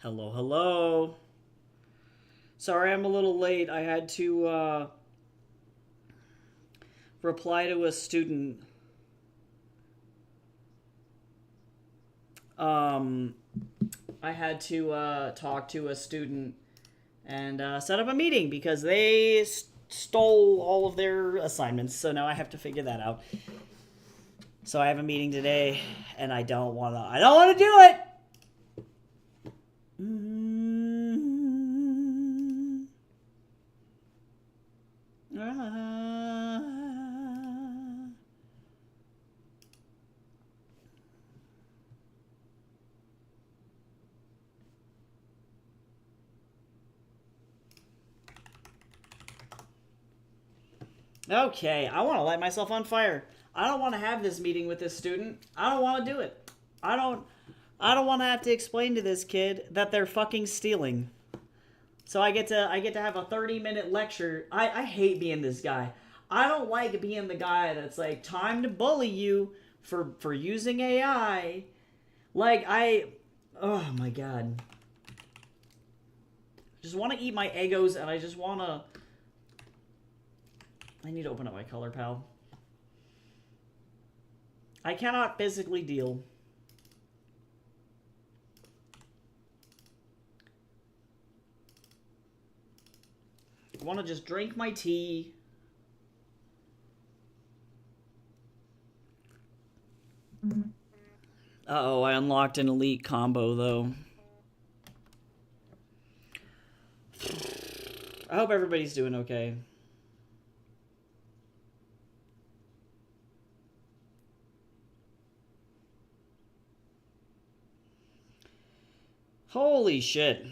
Hello, hello. Sorry I'm a little late. I had to reply to a student. Um, I had to talk to a student and set up a meeting because they stole all of their assignments. So now I have to figure that out. So I have a meeting today, and I don't wanna. I don't wanna do it. Okay, I want to light myself on fire. I don't want to have this meeting with this student. I don't want to do it. I don't I don't want to have to explain to this kid that they're fucking stealing. So I get to have a 30-minute lecture. I hate being this guy. I don't like being the guy that's like time to bully you for using AI. Like oh my god. I just want to eat my egos and I just want to I need to open up my color pal. I cannot physically deal. I want to just drink my tea. Uh-oh, I unlocked an elite combo, though. I hope everybody's doing okay. Holy shit.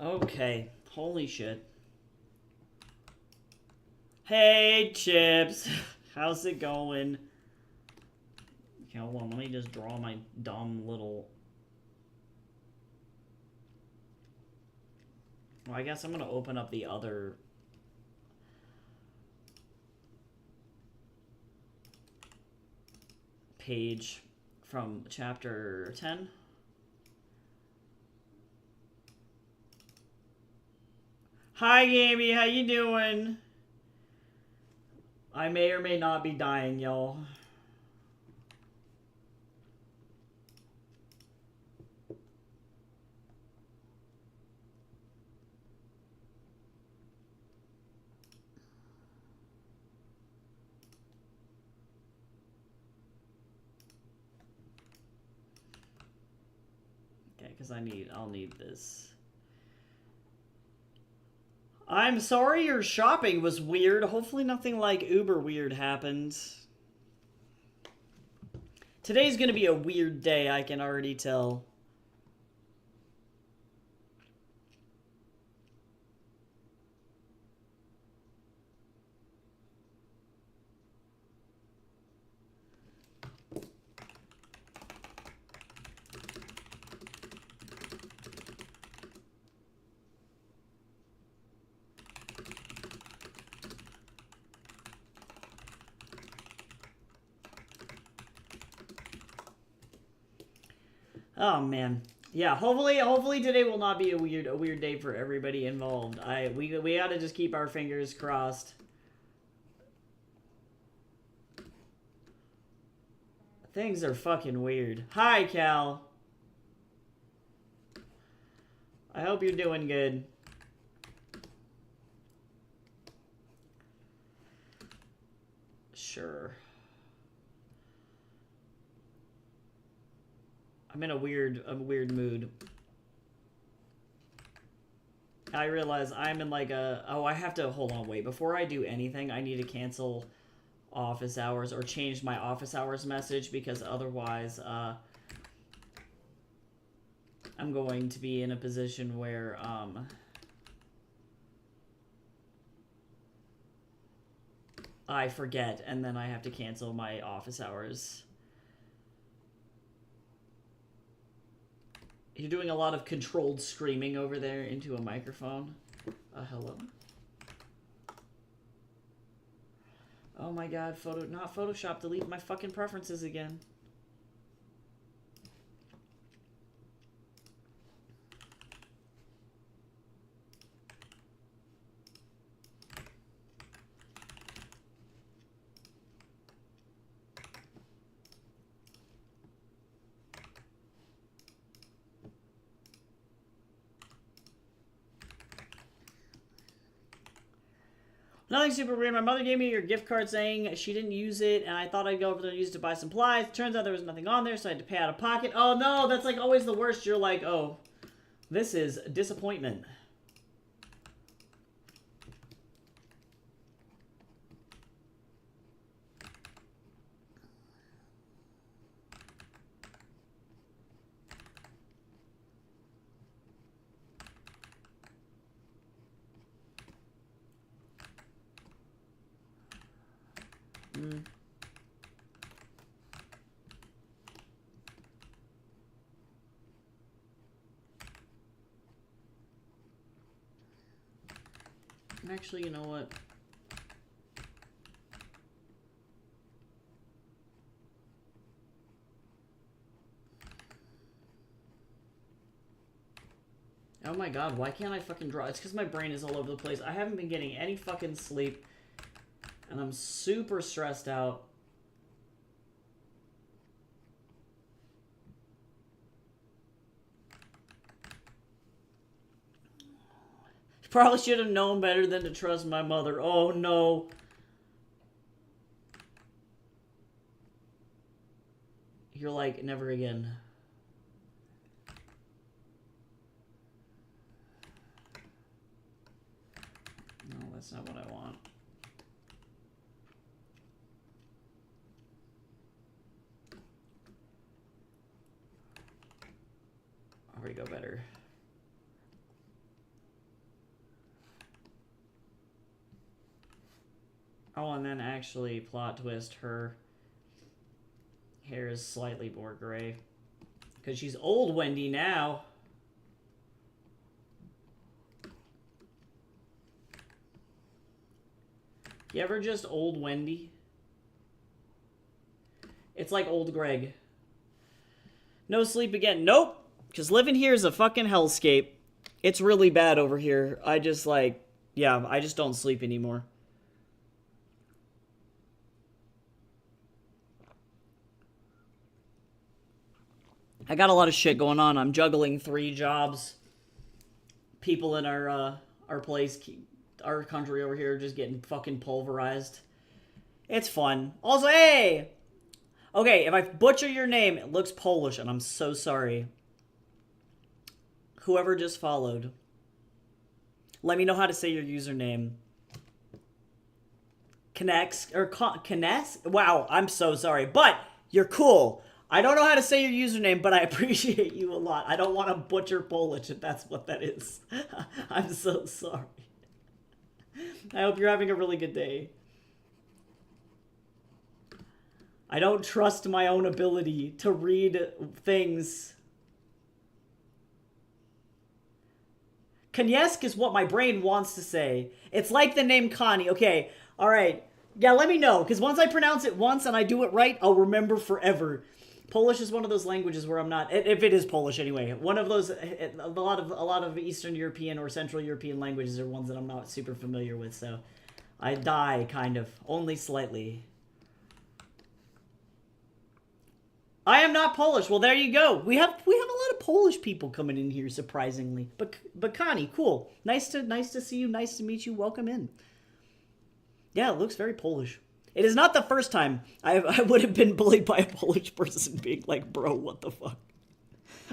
Okay. Holy shit. Hey, Chips. How's it going? Okay, hold on. Let me just draw my dumb little... Well, I guess I'm going to open up the other... page from chapter 10. Hi, Gamey. How you doing? I may or may not be dying, y'all. Okay, because I'll need this. I'm sorry your shopping was weird. Hopefully nothing like uber weird happened. Today's gonna be a weird day, I can already tell. Oh man. Yeah, hopefully today will not be a weird day for everybody involved. We gotta just keep our fingers crossed. Things are fucking weird. Hi, Cal. I hope you're doing good. Sure. I'm in a weird mood. I realize I'm in like a... Oh, I have to... Hold on, wait. Before I do anything, I need to cancel office hours or change my office hours message because otherwise, I'm going to be in a position where, I forget and then I have to cancel my office hours. You're doing a lot of controlled screaming over there into a microphone. Hello? Oh my god, not Photoshop, delete my fucking preferences again. Nothing super weird. My mother gave me your gift card saying she didn't use it, and I thought I'd go over there and use it to buy supplies. Turns out there was nothing on there, so I had to pay out of pocket. Oh no, that's like always the worst. You're like, oh, this is disappointment. Actually, you know what? Oh my god, why can't I fucking draw? It's because my brain is all over the place. I haven't been getting any fucking sleep. And I'm super stressed out. Probably should have known better than to trust my mother. Oh no. You're like, never again. No, that's not what I want. There we go, better. Oh, and then actually, plot twist, her hair is slightly more gray. Because she's old Wendy now. You ever just old Wendy? It's like old Greg. No sleep again. Nope. Because living here is a fucking hellscape. It's really bad over here. I just like, yeah, I just don't sleep anymore. I got a lot of shit going on. I'm juggling 3 jobs. People in our place, our country over here, are just getting fucking pulverized. It's fun. Also, hey! Okay, if I butcher your name, it looks Polish, and I'm so sorry. Whoever just followed. Let me know how to say your username. Connects, or Connects? Wow, I'm so sorry. But, you're cool. I don't know how to say your username, but I appreciate you a lot. I don't want to butcher Polish if that's what that is. I'm so sorry. I hope you're having a really good day. I don't trust my own ability to read things. Konyesk is what my brain wants to say. It's like the name Connie. Okay, alright. Yeah, let me know, because once I pronounce it once and I do it right, I'll remember forever. Polish is one of those languages where I'm not, if it is Polish anyway, one of those, a lot of Eastern European or Central European languages are ones that I'm not super familiar with, so I die, kind of, only slightly. I am not Polish. Well, there you go. We have a lot of Polish people coming in here, surprisingly. But Connie, cool. Nice to see you. Nice to meet you. Welcome in. Yeah, it looks very Polish. It is not the first time I would have been bullied by a Polish person being like, bro, what the fuck?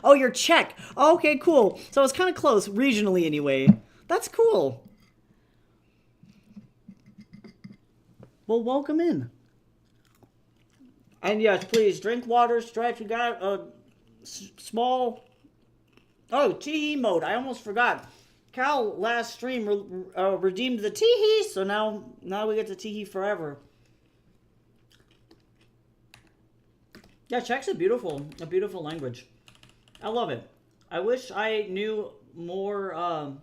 Oh, you're Czech. Oh, okay, cool. So it's kind of close, regionally anyway. That's cool. Well, welcome in. And yes, please drink water, stretch. We got a small. Oh, teehee mode. I almost forgot. Cal last stream redeemed the teehee, so now we get to teehee forever. Yeah, Czech's a beautiful language. I love it. I wish I knew more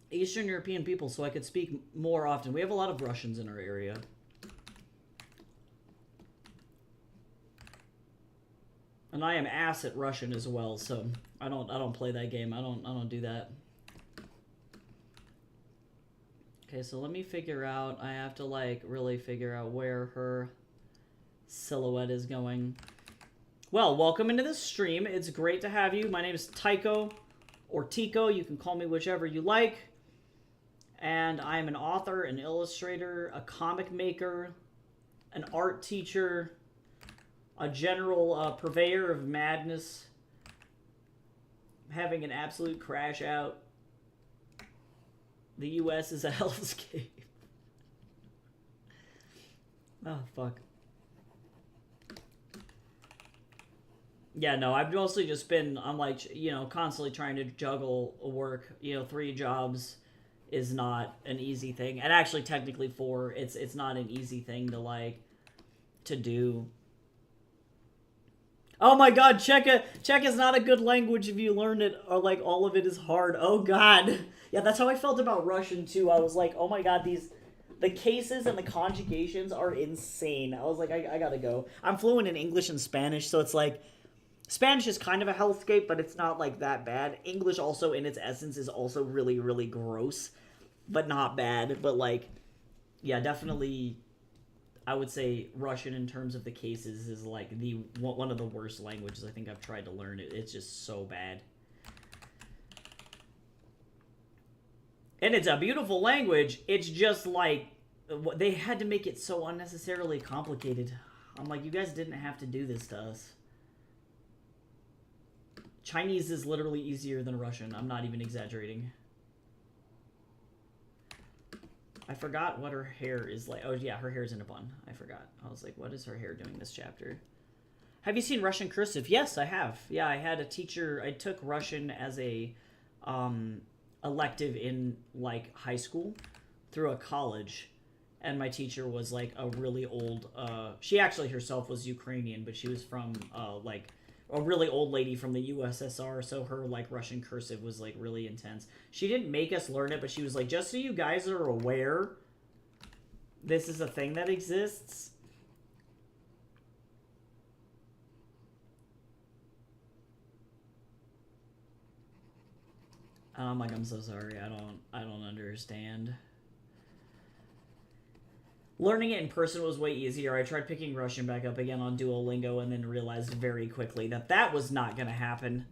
Eastern European people so I could speak more often. We have a lot of Russians in our area. And I am ass at Russian as well, so I don't play that game. I don't do that. Okay, so let me figure out. I have to like really figure out where her silhouette is going. Well, welcome into the stream. It's great to have you. My name is Tycho or Tico. You can call me whichever you like. And I'm an author, an illustrator, a comic maker, an art teacher, a general purveyor of madness. I'm having an absolute crash out. The U.S. is a hellscape. Oh, fuck. Yeah, no, I've mostly just been, I'm like, you know, constantly trying to juggle work. You know, 3 jobs is not an easy thing. And actually, technically 4, it's not an easy thing to, like, to do. Oh my god, Czech is not a good language if you learn it, or like all of it is hard. Oh god. Yeah, that's how I felt about Russian too. I was like, oh my god, the cases and the conjugations are insane. I was like, I gotta go. I'm fluent in English and Spanish, so it's like, Spanish is kind of a hellscape, but it's not like that bad. English also in its essence is also really, really gross, but not bad. But like, yeah, definitely, I would say Russian in terms of the cases is like one of the worst languages I think I've tried to learn. It's just so bad. And it's a beautiful language. It's just like, they had to make it so unnecessarily complicated. I'm like, you guys didn't have to do this to us. Chinese is literally easier than Russian. I'm not even exaggerating. I forgot what her hair is like. Oh, yeah, her hair's in a bun. I forgot. I was like, what is her hair doing this chapter? Have you seen Russian cursive? Yes, I have. Yeah, I had a teacher. I took Russian as a elective in, like, high school through a college. And my teacher was, like, a really old... she actually herself was Ukrainian, but she was from, like... a really old lady from the USSR, so her, like, Russian cursive was, like, really intense. She didn't make us learn it, but she was like, just so you guys are aware, this is a thing that exists. I'm like, I'm so sorry, I don't understand. Learning it in person was way easier. I tried picking Russian back up again on Duolingo and then realized very quickly that that was not going to happen.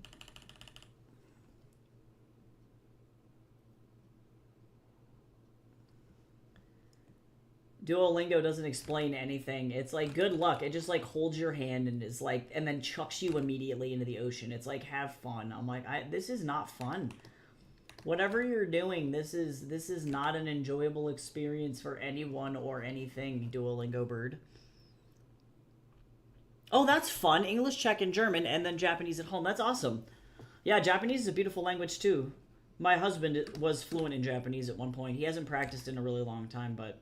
Duolingo doesn't explain anything. It's like, good luck. It just like holds your hand and is like, and then chucks you immediately into the ocean. It's like, have fun. I'm like, this is not fun. Whatever you're doing, this is not an enjoyable experience for anyone or anything, Duolingo bird. Oh, that's fun. English, Czech, and German, and then Japanese at home. That's awesome. Yeah, Japanese is a beautiful language, too. My husband was fluent in Japanese at one point. He hasn't practiced in a really long time, but...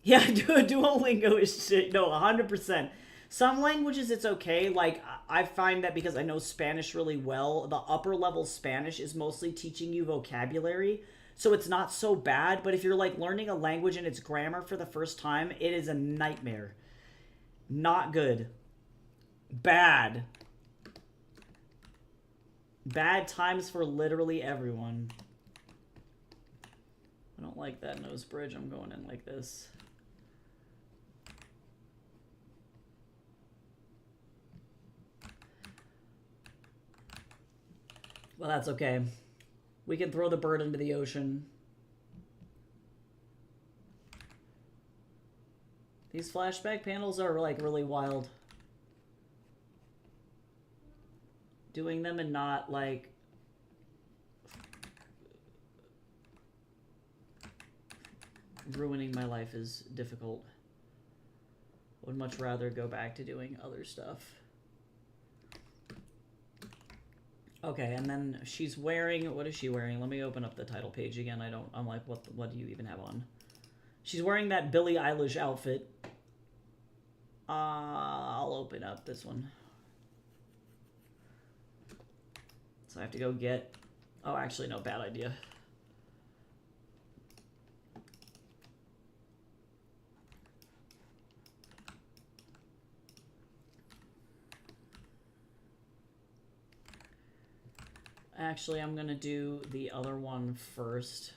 yeah, Duolingo is shit. No, 100%. Some languages it's okay. Like, I find that because I know Spanish really well, the upper level Spanish is mostly teaching you vocabulary. So it's not so bad. But if you're like learning a language and its grammar for the first time, it is a nightmare. Not good. Bad. Bad times for literally everyone. I don't like that nose bridge. I'm going in like this. Well, that's okay. We can throw the bird into the ocean. These flashback panels are, like, really wild. doing them and not, like, ruining my life is difficult. Would much rather go back to doing other stuff. Okay, and then she's wearing, what is she wearing? Let me open up the title page again. I'm like, what do you even have on? She's wearing that Billie Eilish outfit. I'll open up this one. So I have to go get, oh, actually, no, bad idea. Actually, I'm gonna do the other one first.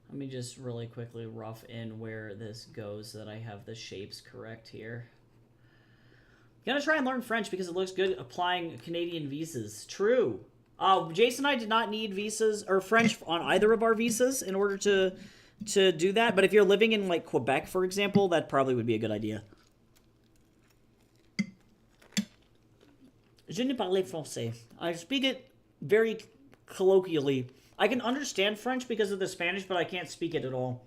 Let me just really quickly rough in where this goes so that I have the shapes correct here. I'm gonna try and learn French because it looks good applying Canadian visas. True. Jason and I did not need visas or French on either of our visas in order to do that. But if you're living in like Quebec, for example, that probably would be a good idea. Je ne parle français. I speak it very colloquially. I can understand French because of the Spanish, but I can't speak it at all.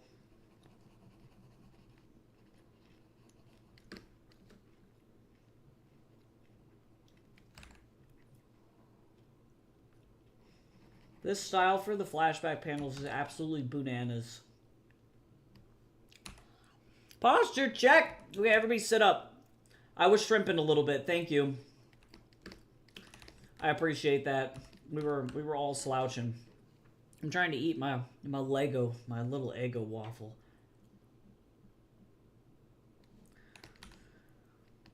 This style for the flashback panels is absolutely bananas. Posture check! Okay, everybody sit up. I was shrimping a little bit, thank you. I appreciate that. We were all slouching. I'm trying to eat my little Eggo waffle.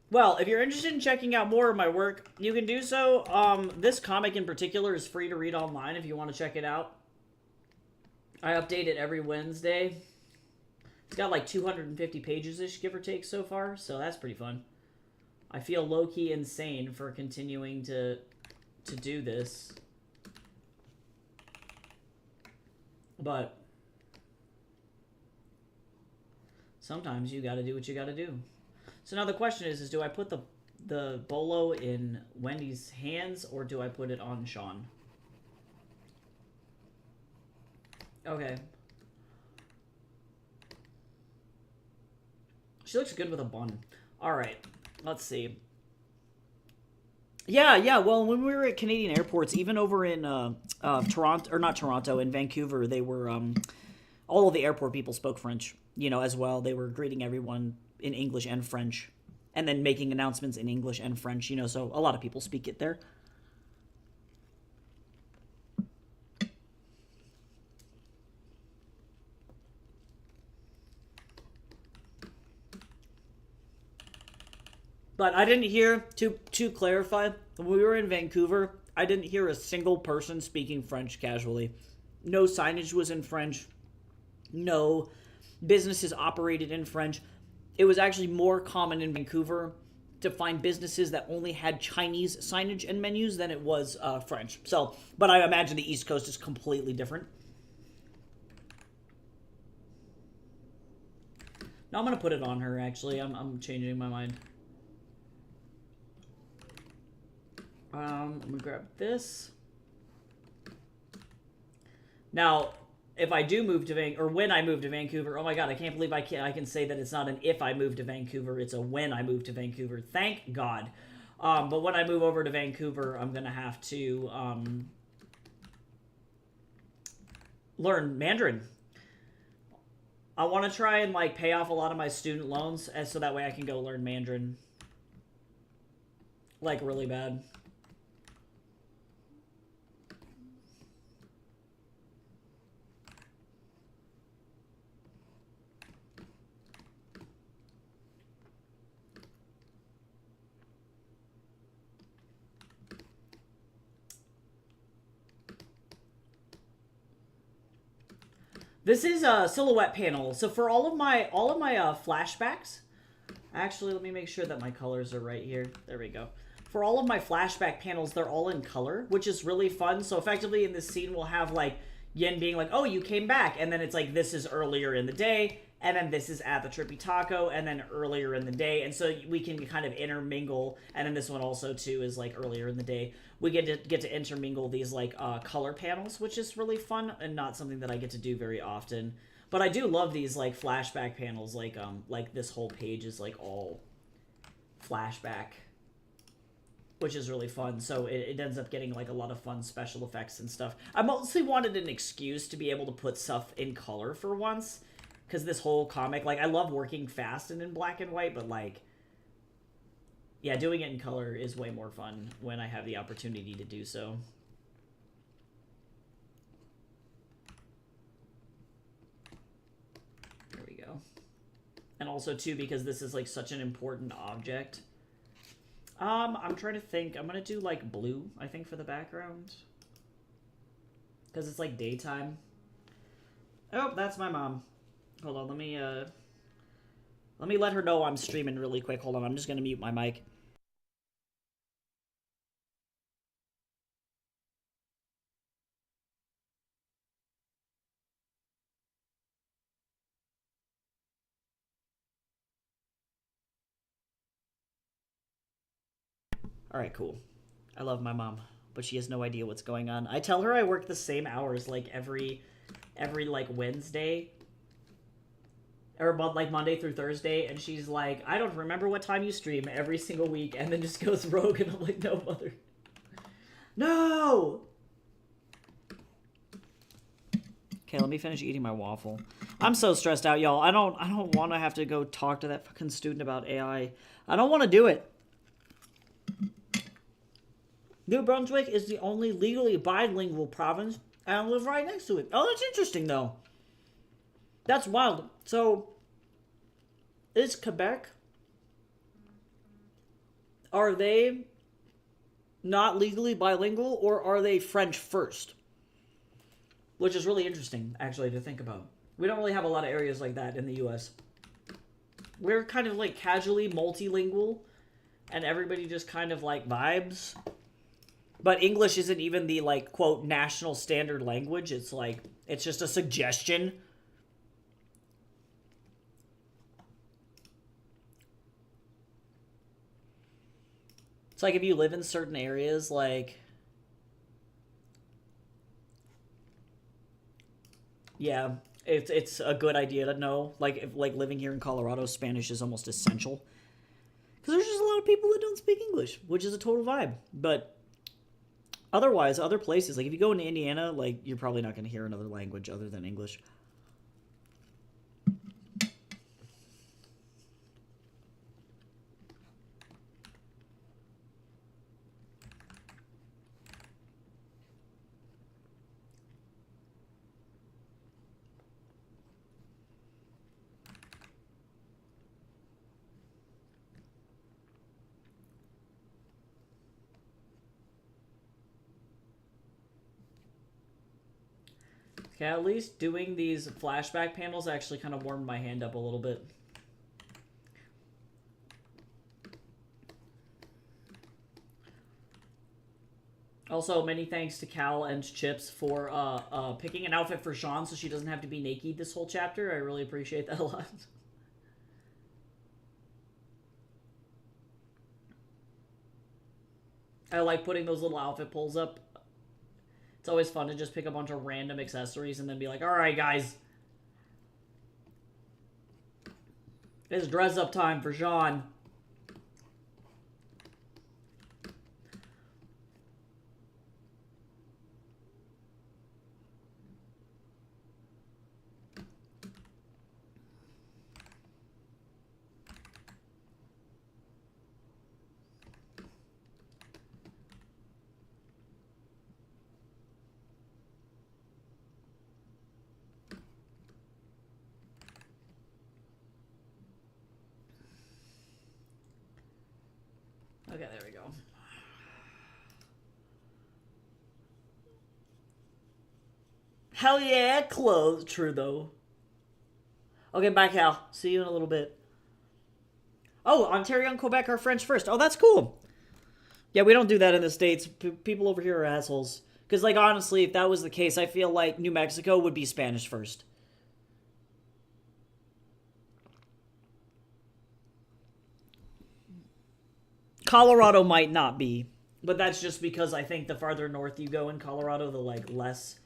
Well, if you're interested in checking out more of my work, you can do so. This comic in particular is free to read online if you want to check it out. I update it every Wednesday. It's got like 250 pages-ish, give or take, so far, so that's pretty fun. I feel low-key insane for continuing to do this. But sometimes you gotta do what you gotta do. So now the question is do I put the bolo in Wendy's hands or do I put it on Sean? Okay. She looks good with a bun. Alright, let's see. Yeah, well, when we were at Canadian airports, even over in Toronto, or not Toronto, in Vancouver, they were, all of the airport people spoke French, you know, as well. They were greeting everyone in English and French, and then making announcements in English and French, you know, so a lot of people speak it there. But I didn't hear, to clarify, when we were in Vancouver, I didn't hear a single person speaking French casually. No signage was in French. No businesses operated in French. It was actually more common in Vancouver to find businesses that only had Chinese signage and menus than it was French. So, but I imagine the East Coast is completely different. No, I'm going to put it on her, actually. I'm changing my mind. I'm going to grab this. Now, if I do move to Vancouver, or when I move to Vancouver, oh my god, I can't believe I can say that it's not an if I move to Vancouver, it's a when I move to Vancouver. Thank God. But when I move over to Vancouver, I'm going to have to learn Mandarin. I want to try and like pay off a lot of my student loans so that way I can go learn Mandarin. Like really bad. This is a silhouette panel. So for all of my flashbacks, actually, let me make sure that my colors are right here. There we go. For all of my flashback panels, they're all in color, which is really fun. So effectively in this scene, we'll have like Yin being like, oh, you came back. And then it's like, this is earlier in the day. and then this is at the Trippy Taco, and then earlier in the day, and so we can kind of intermingle. And then this one also too is like earlier in the day. We get to intermingle these like color panels, which is really fun and not something that I get to do very often. But I do love these like flashback panels, like this whole page is like all flashback, which is really fun. So it ends up getting like a lot of fun special effects and stuff. I mostly wanted an excuse to be able to put stuff in color for once, because this whole comic, like, I love working fast and in black and white, but like, yeah, doing it in color is way more fun when I have the opportunity to do so. And also, too, because this is, like, such an important object. I'm trying to think. I'm gonna do, like, blue, I think, for the background. Because it's, like, daytime. Oh, that's my mom. Hold on, let me let her know I'm streaming really quick. Hold on, I'm just gonna mute my mic. Alright, cool. I love my mom, but she has no idea what's going on. I tell her I work the same hours, like, every like, Wednesday. Or, like, Monday through Thursday, and she's like, I don't remember what time you stream every single week, and then just goes rogue, and I'm like, no, mother. No! Okay, let me finish eating my waffle. I'm so stressed out, y'all. I don't want to have to go talk to that fucking student about AI. I don't want to do it. New Brunswick is the only legally bilingual province, and I live right next to it. Oh, that's interesting, though. That's wild. So, is Quebec, are they not legally bilingual, or are they French first? Which is really interesting, actually, to think about. We don't really have a lot of areas like that in the U.S. We're kind of, like, casually multilingual, and everybody just kind of, like, vibes. But English isn't even the, like, quote, national standard language. It's, like, it's just a suggestion. It's like if you live in certain areas, like... Yeah, it's a good idea to know. Like, if, like, living here in Colorado, Spanish is almost essential. Because there's just a lot of people that don't speak English, which is a total vibe. But... otherwise, other places, like if you go into Indiana, like you're probably not going to hear another language other than English. Okay, at least doing these flashback panels actually kind of warmed my hand up a little bit. Also, many thanks to Cal and Chips for picking an outfit for Sean so she doesn't have to be naked this whole chapter. I really appreciate that a lot. I like putting those little outfit pulls up. It's always fun to just pick a bunch of random accessories and then be like, alright, guys. It's dress up time for Sean. Okay, there we go. Hell yeah, clothes. True, though. Okay, bye, Cal. See you in a little bit. Oh, Ontario and Quebec are French first. Oh, that's cool. Yeah, we don't do that in the States. People over here are assholes. Because, like, honestly, if that was the case, I feel like New Mexico would be Spanish first. Colorado might not be, but that's just because I think the farther north you go in Colorado, the like less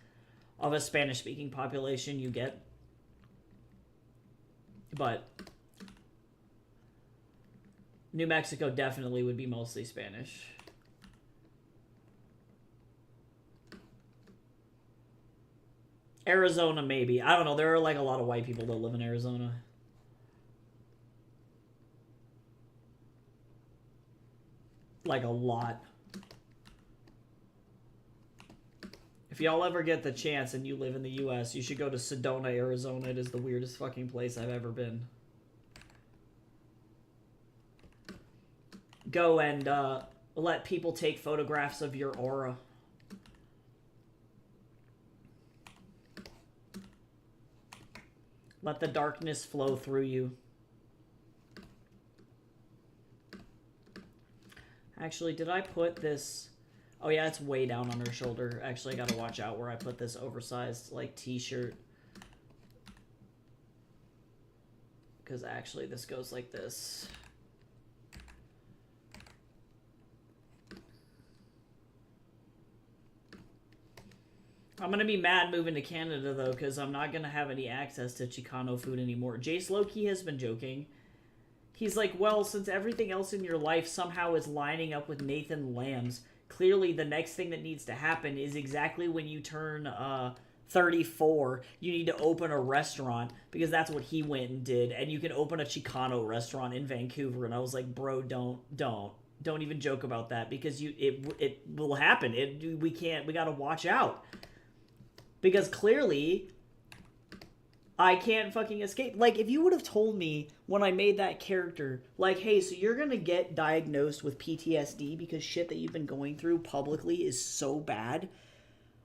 of a Spanish-speaking population you get. But New Mexico definitely would be mostly Spanish. Arizona, maybe. I don't know. There are like a lot of white people that live in Arizona. Like a lot. If y'all ever get the chance and you live in the US, you should go to Sedona, Arizona. It is the weirdest fucking place I've ever been. Go and let people take photographs of your aura. Let the darkness flow through you. Actually, did I put this... Oh yeah, it's way down on her shoulder. Actually, I gotta watch out where I put this oversized, like, t-shirt. Because actually, this goes like this. I'm gonna be mad moving to Canada, though, because I'm not gonna have any access to Chicano food anymore. Jace Loki has been joking. He's like, well, since everything else in your life somehow is lining up with Nathan Lamb's, clearly the next thing that needs to happen is exactly when you turn 34, you need to open a restaurant, because that's what he went and did, and you can open a Chicano restaurant in Vancouver. And I was like, bro, don't even joke about that, because it will happen. We gotta watch out, because clearly I can't fucking escape. Like, if you would have told me when I made that character, like, hey, so you're gonna get diagnosed with PTSD because shit that you've been going through publicly is so bad,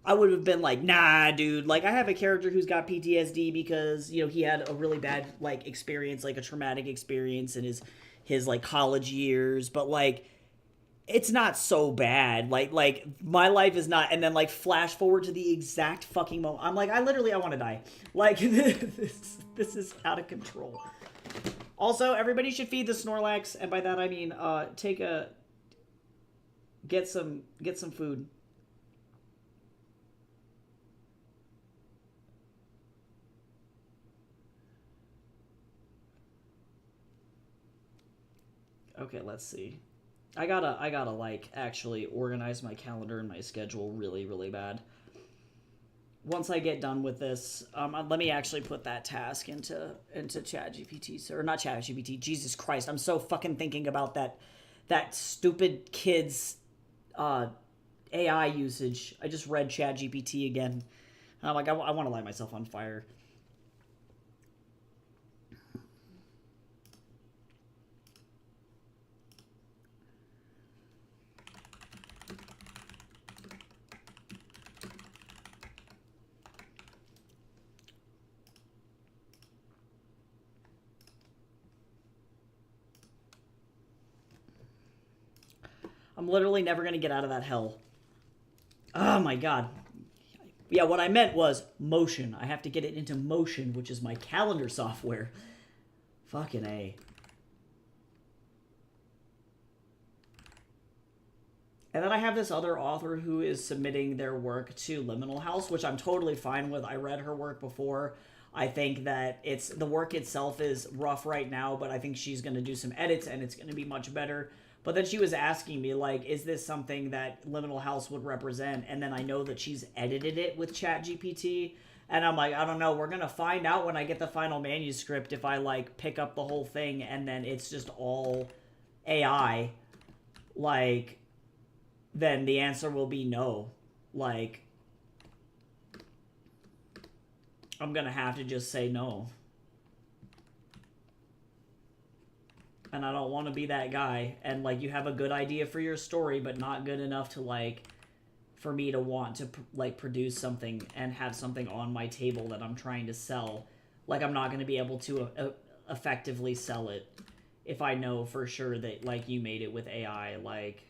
I would have been like, nah, dude. Like, I have a character who's got PTSD because, you know, he had a really bad, like, experience, like a traumatic experience in his like, college years. But, like, it's not so bad. Like my life is not. And then like flash forward to the exact fucking moment. I'm like, I want to die. Like this is out of control. Also, everybody should feed the Snorlax, and by that I mean get some food. Okay, let's see. I gotta like actually organize my calendar and my schedule really, really bad. Once I get done with this, let me actually put that task into ChatGPT, or not ChatGPT. Jesus Christ, I'm so fucking thinking about that stupid kid's AI usage. I just read ChatGPT again, and I'm like, I want to light myself on fire. I'm literally never going to get out of that hell. Oh my god. Yeah, what I meant was motion. I have to get it into Motion, which is my calendar software. Fucking A. And then I have this other author who is submitting their work to Liminal House, which I'm totally fine with. I read her work before. I think that the work itself is rough right now, but I think she's going to do some edits and it's going to be much better. But then she was asking me, like, is this something that Liminal House would represent? And then I know that she's edited it with ChatGPT. And I'm like, I don't know. We're going to find out when I get the final manuscript if I, like, pick up the whole thing and then it's just all AI. Like, then the answer will be no. Like, I'm going to have to just say no. And I don't want to be that guy. And, like, you have a good idea for your story, but not good enough to, like, for me to want to, like, produce something and have something on my table that I'm trying to sell. Like, I'm not going to be able to effectively sell it if I know for sure that, like, you made it with AI. Like,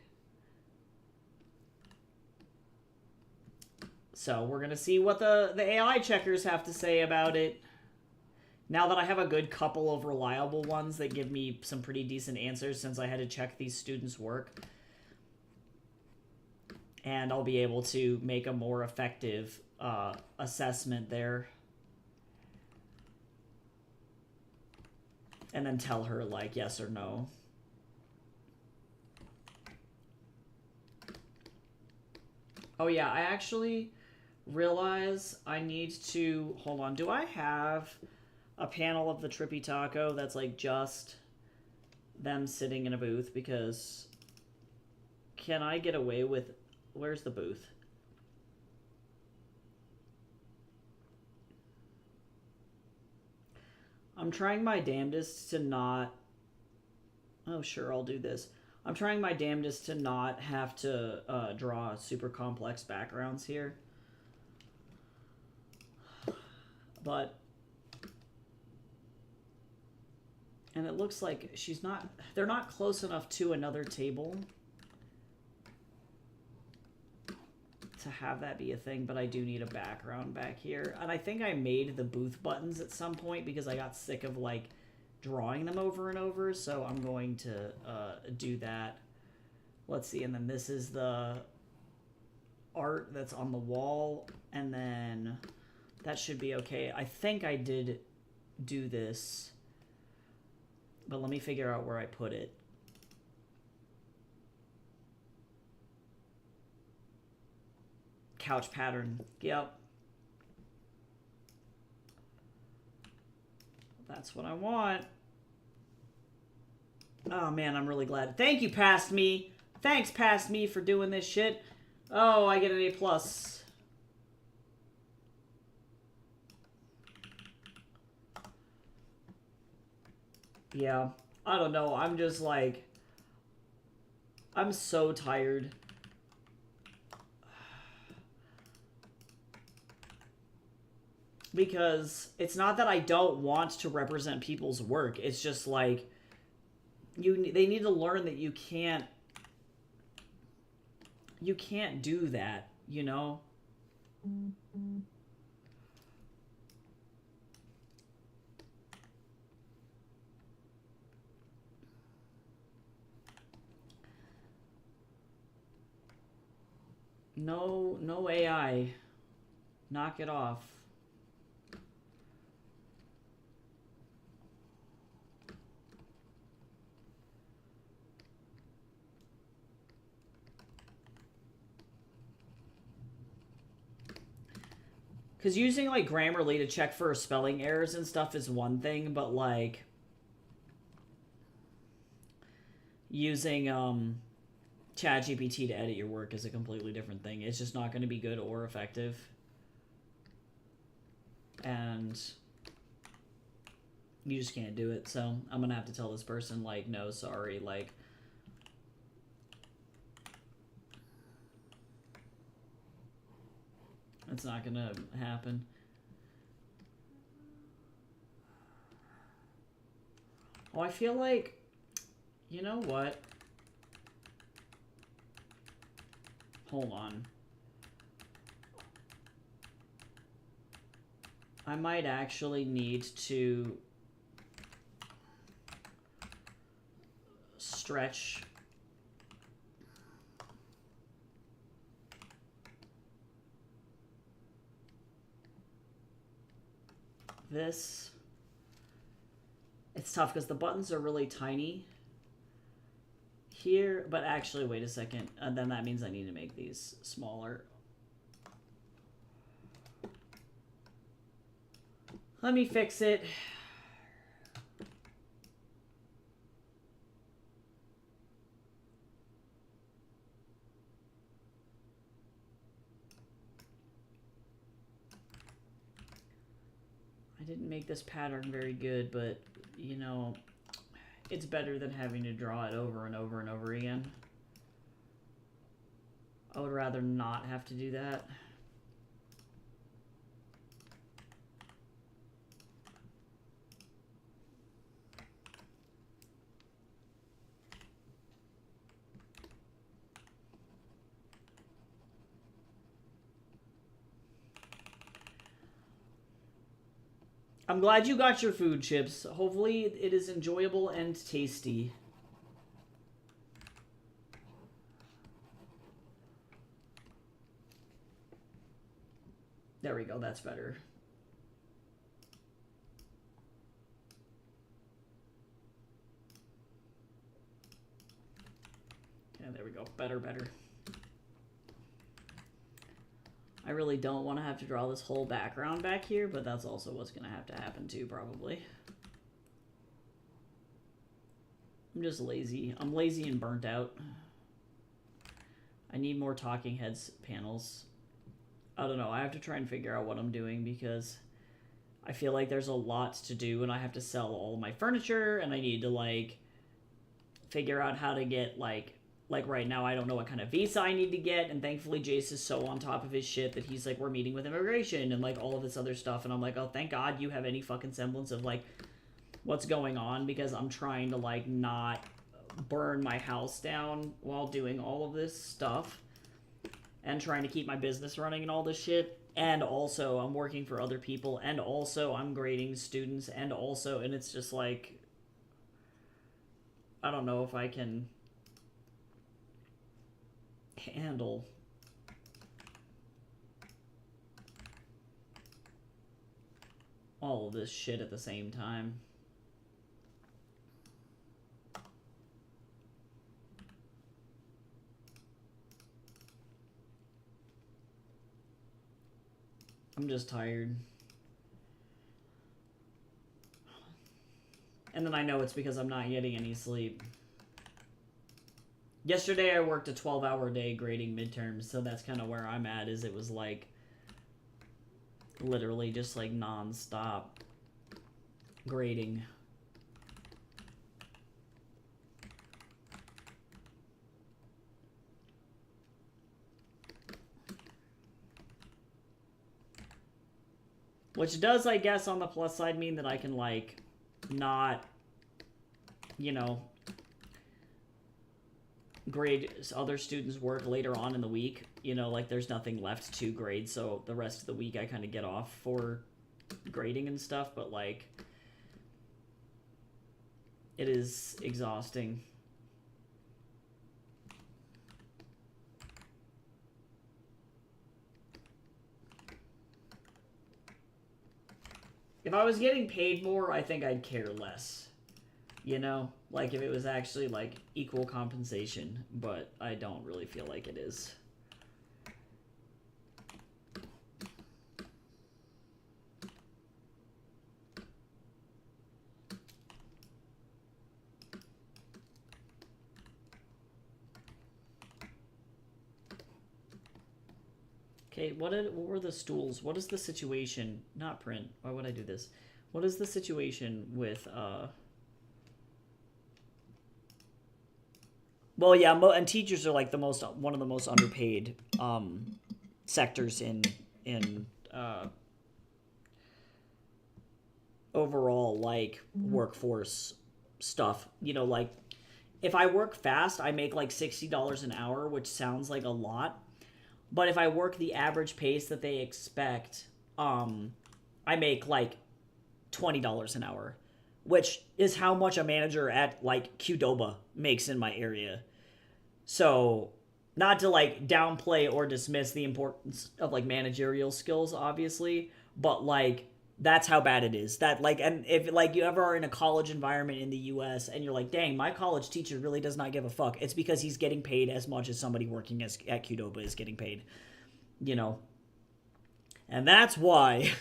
so we're going to see what the AI checkers have to say about it. Now that I have a good couple of reliable ones that give me some pretty decent answers since I had to check these students' work, and I'll be able to make a more effective assessment there. And then tell her, like, yes or no. Oh, yeah, I actually realize I need to... Hold on. Do I have a panel of the Trippy Taco that's, like, just them sitting in a booth? Because can I get away with... Where's the booth? I'm trying my damnedest to not... Oh, sure, I'll do this. I'm trying my damnedest to not have to draw super complex backgrounds here. But... And it looks like she's not... They're not close enough to another table to have that be a thing, but I do need a background back here. And I think I made the booth buttons at some point because I got sick of, like, drawing them over and over, so I'm going to do that. Let's see, and then this is the art that's on the wall, and then that should be okay. I think I did do this, but let me figure out where I put it. Couch pattern. Yep. That's what I want. Oh, man, I'm really glad. Thank you, Past Me. Thanks, Past Me, for doing this shit. Oh, I get an A+. Yeah. I don't know. I'm just like... I'm so tired. Because it's not that I don't want to represent people's work. It's just like... They need to learn that you can't do that, you know? No AI. Knock it off. Because using, like, Grammarly to check for spelling errors and stuff is one thing, but, like, using ChatGPT to edit your work is a completely different thing. It's just not going to be good or effective. And you just can't do it. So I'm going to have to tell this person, like, no, sorry, like... It's not gonna happen. Oh, I feel like... You know what? Hold on. I might actually need to stretch this. It's tough because the buttons are really tiny here, but actually, wait a second. Then that means I need to make these smaller. Let me fix it. I didn't make this pattern very good, but, you know, it's better than having to draw it over and over and over again. I would rather not have to do that. I'm glad you got your food, Chips. Hopefully it is enjoyable and tasty. There we go, that's better. Yeah, there we go. Better, better. I really don't want to have to draw this whole background back here, but that's also what's going to have to happen too, probably. I'm just lazy. I'm lazy and burnt out. I need more talking heads panels. I don't know. I have to try and figure out what I'm doing because I feel like there's a lot to do and I have to sell all my furniture and I need to, like, figure out how to get, like right now I don't know what kind of visa I need to get, and thankfully Jace is so on top of his shit that he's like, we're meeting with immigration and like all of this other stuff, and I'm like, oh, thank God you have any fucking semblance of like what's going on, because I'm trying to like not burn my house down while doing all of this stuff and trying to keep my business running and all this shit. And also I'm working for other people, and also I'm grading students, and also, and it's just like, I don't know if I can handle all of this shit at the same time. I'm just tired. And then I know it's because I'm not getting any sleep. Yesterday I worked a 12-hour day grading midterms, so that's kind of where I'm at, is it was like literally just like non-stop grading. Which does, I guess, on the plus side mean that I can like not, you know, grade other students' work later on in the week. You know, like there's nothing left to grade, so the rest of the week I kind of get off for grading and stuff, but like it is exhausting. If I was getting paid more, I think I'd care less. You know? Like, if it was actually, like, equal compensation. But I don't really feel like it is. Okay, what were the stools? What is the situation? Not print. Why would I do this? What is the situation with, Well, yeah, and teachers are like one of the most underpaid sectors in overall like workforce stuff. You know, like if I work fast, I make like $60 an hour, which sounds like a lot. But if I work the average pace that they expect, I make like $20 an hour, which is how much a manager at like Qdoba makes in my area. So, not to like downplay or dismiss the importance of like managerial skills, obviously, but like that's how bad it is. That like, and if like you ever are in a college environment in the US and you're like, dang, my college teacher really does not give a fuck, it's because he's getting paid as much as somebody working at Qdoba is getting paid, you know? And that's why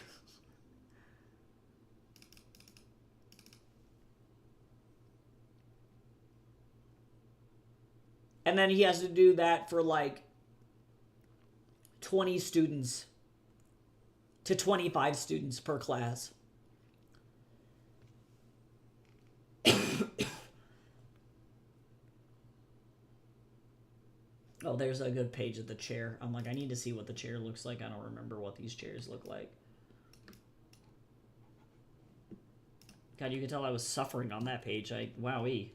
and then he has to do that for like 20 students to 25 students per class. Oh, there's a good page of the chair. I'm like, I need to see what the chair looks like. I don't remember what these chairs look like. God, you can tell I was suffering on that page. Wowee.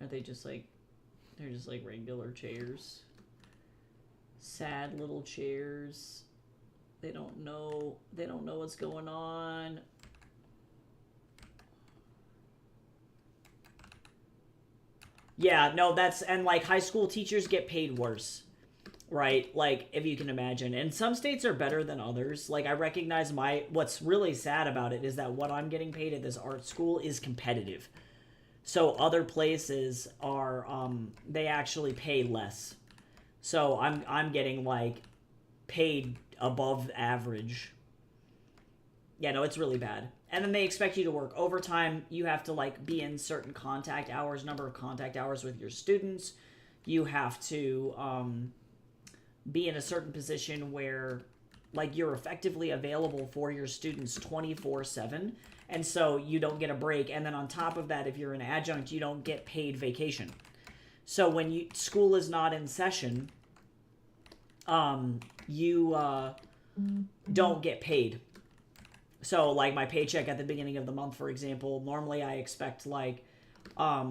Are they just like, they're just like regular chairs? Sad little chairs. They don't know. They don't know what's going on. Yeah, no, that's, and like high school teachers get paid worse, right? Like, if you can imagine. And some states are better than others. Like, I recognize what's really sad about it is that what I'm getting paid at this art school is competitive. So other places are, they actually pay less. So I'm getting like paid above average. Yeah, no, it's really bad. And then they expect you to work overtime. You have to like be in certain contact hours, number of contact hours with your students. You have to be in a certain position where like you're effectively available for your students 24/7, and so you don't get a break. And then on top of that, if you're an adjunct, you don't get paid vacation. So when school is not in session, you don't get paid. So like my paycheck at the beginning of the month, for example, normally I expect like a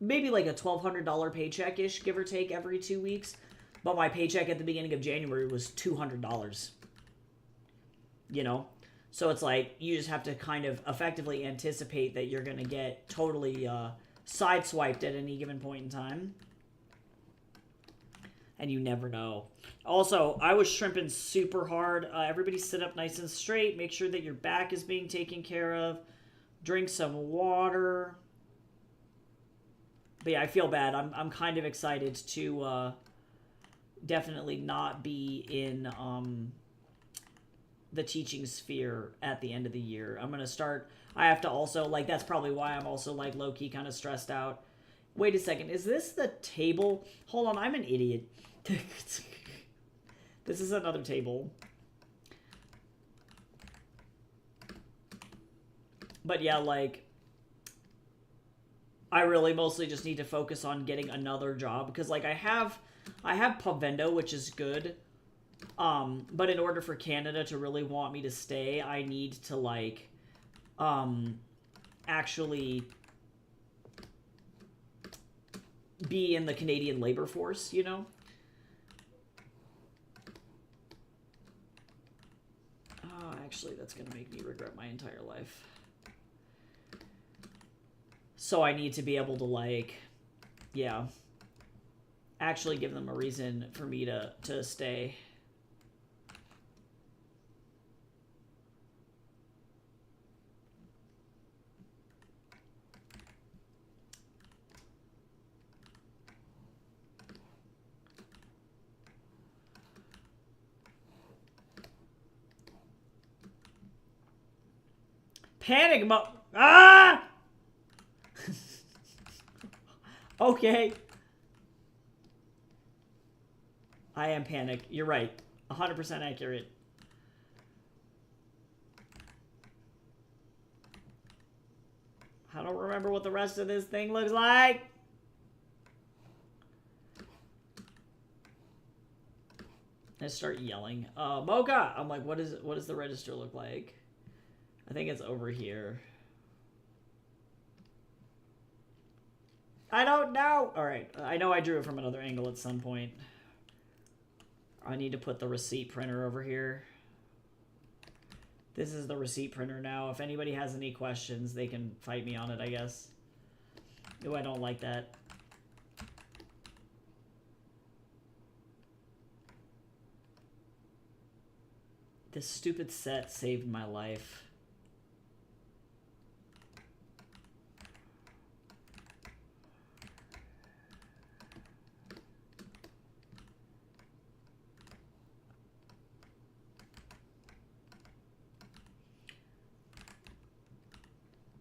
maybe like a $1,200 paycheck ish, give or take, every 2 weeks. But my paycheck at the beginning of January was $200. You know, so it's like you just have to kind of effectively anticipate that you're gonna get totally sideswiped at any given point in time, and you never know. Also, I was shrimping super hard. Everybody sit up nice and straight. Make sure that your back is being taken care of. Drink some water. But yeah, I feel bad. I'm kind of excited to definitely not be in the teaching sphere at the end of the year. I'm gonna start. I have to also, like, that's probably why I'm also like low-key kind of stressed out. Wait a second, is this the table? Hold on, I'm an idiot. This is another table. But yeah, like, I really mostly just need to focus on getting another job, because like I have Pubvendo, which is good. But in order for Canada to really want me to stay, I need to like actually be in the Canadian labor force, you know? Oh, actually, that's gonna make me regret my entire life. So I need to be able to, like, yeah, actually give them a reason for me to stay. Panic mode. Ah! Okay. I am panicked. You're right. 100% accurate. I don't remember what the rest of this thing looks like. I start yelling. Mocha! I'm like, what does the register look like? I think it's over here. I don't know! Alright, I know I drew it from another angle at some point. I need to put the receipt printer over here. This is the receipt printer now. If anybody has any questions, they can fight me on it, I guess. Oh, I don't like that. This stupid set saved my life.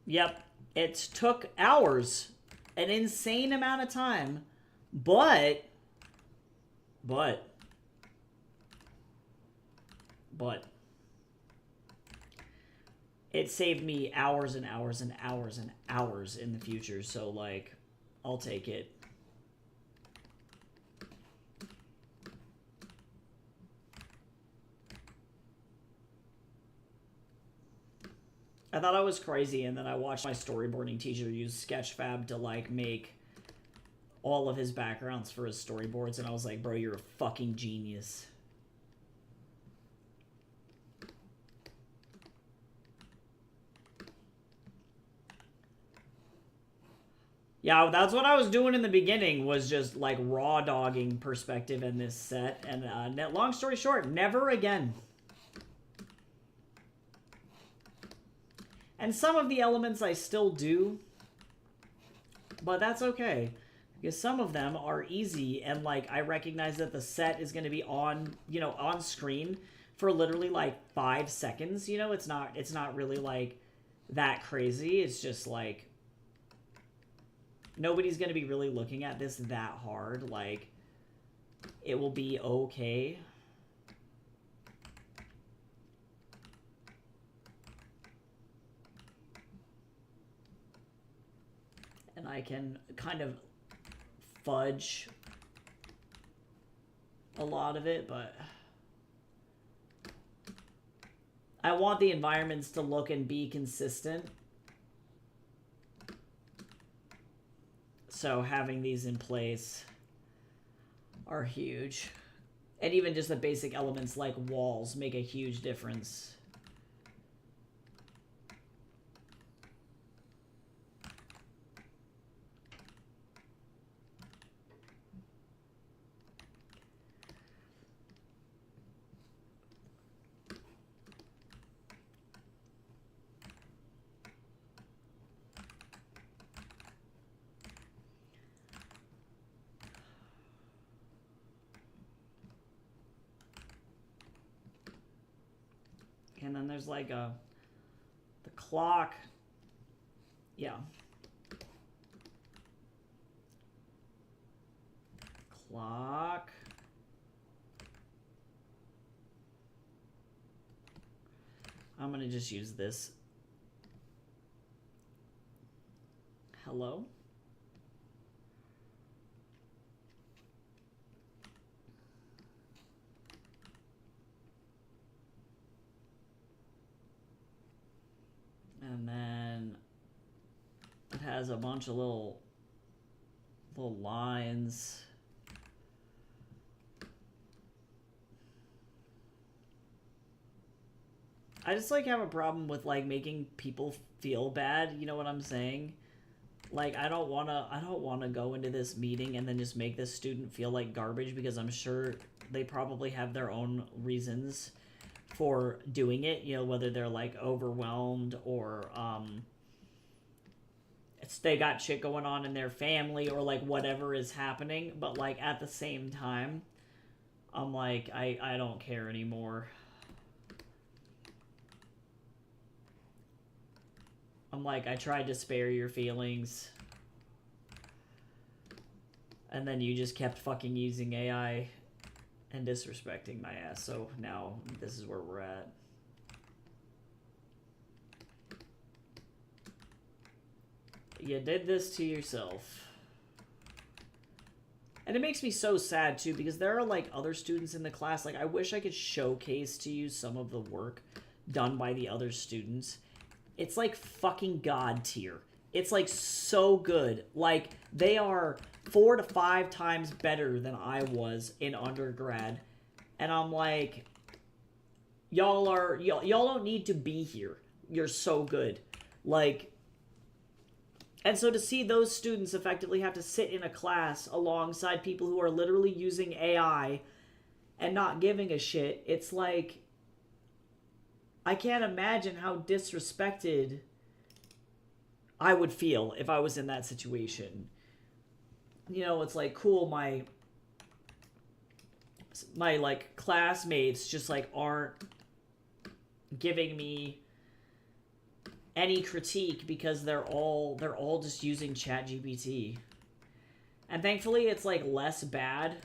Yep, it took hours, an insane amount of time, but it saved me hours and hours and hours and hours in the future, so like, I'll take it. I thought I was crazy, and then I watched my storyboarding teacher use Sketchfab to like make all of his backgrounds for his storyboards, and I was like, bro, you're a fucking genius. Yeah, that's what I was doing in the beginning, was just like raw dogging perspective in this set. And long story short, never again. And some of the elements I still do, but that's okay. Because some of them are easy, and like I recognize that the set is going to be on, you know, on screen for literally like 5 seconds. You know, it's not really like that crazy. It's just like nobody's going to be really looking at this that hard. Like, it will be okay. And I can kind of fudge a lot of it, but I want the environments to look and be consistent. So having these in place are huge. And even just the basic elements like walls make a huge difference. And then there's like the clock. Yeah. Clock. I'm going to just use this. Hello? And then it has a bunch of little lines. I just like have a problem with like making people feel bad, you know what I'm saying? Like I don't want to go into this meeting and then just make this student feel like garbage, because I'm sure they probably have their own reasons for doing it, you know, whether they're like overwhelmed or they got shit going on in their family or like whatever is happening. But like at the same time, I'm like, I don't care anymore. I'm like, I tried to spare your feelings, and then you just kept fucking using AI and disrespecting my ass. So now this is where we're at. You did this to yourself. And it makes me so sad too, because there are like other students in the class. Like I wish I could showcase to you some of the work done by the other students. It's like fucking God tier. It's like so good. Like they are 4 to 5 times better than I was in undergrad. And I'm like, y'all don't need to be here. You're so good. Like, and so to see those students effectively have to sit in a class alongside people who are literally using AI and not giving a shit, it's like, I can't imagine how disrespected I would feel if I was in that situation. You know, it's like, cool, my like classmates just like aren't giving me any critique because they're all just using ChatGPT. And thankfully it's like less bad.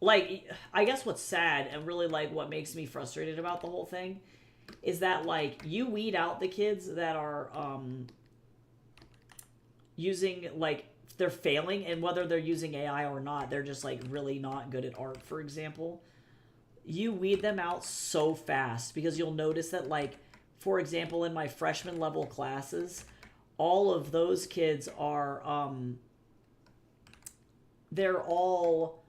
Like, I guess what's sad and really like what makes me frustrated about the whole thing is that like you weed out the kids that are using, like, they're failing, and whether they're using AI or not, they're just like really not good at art, for example. You weed them out so fast, because you'll notice that, like, for example, in my freshman level classes, all of those kids are they're all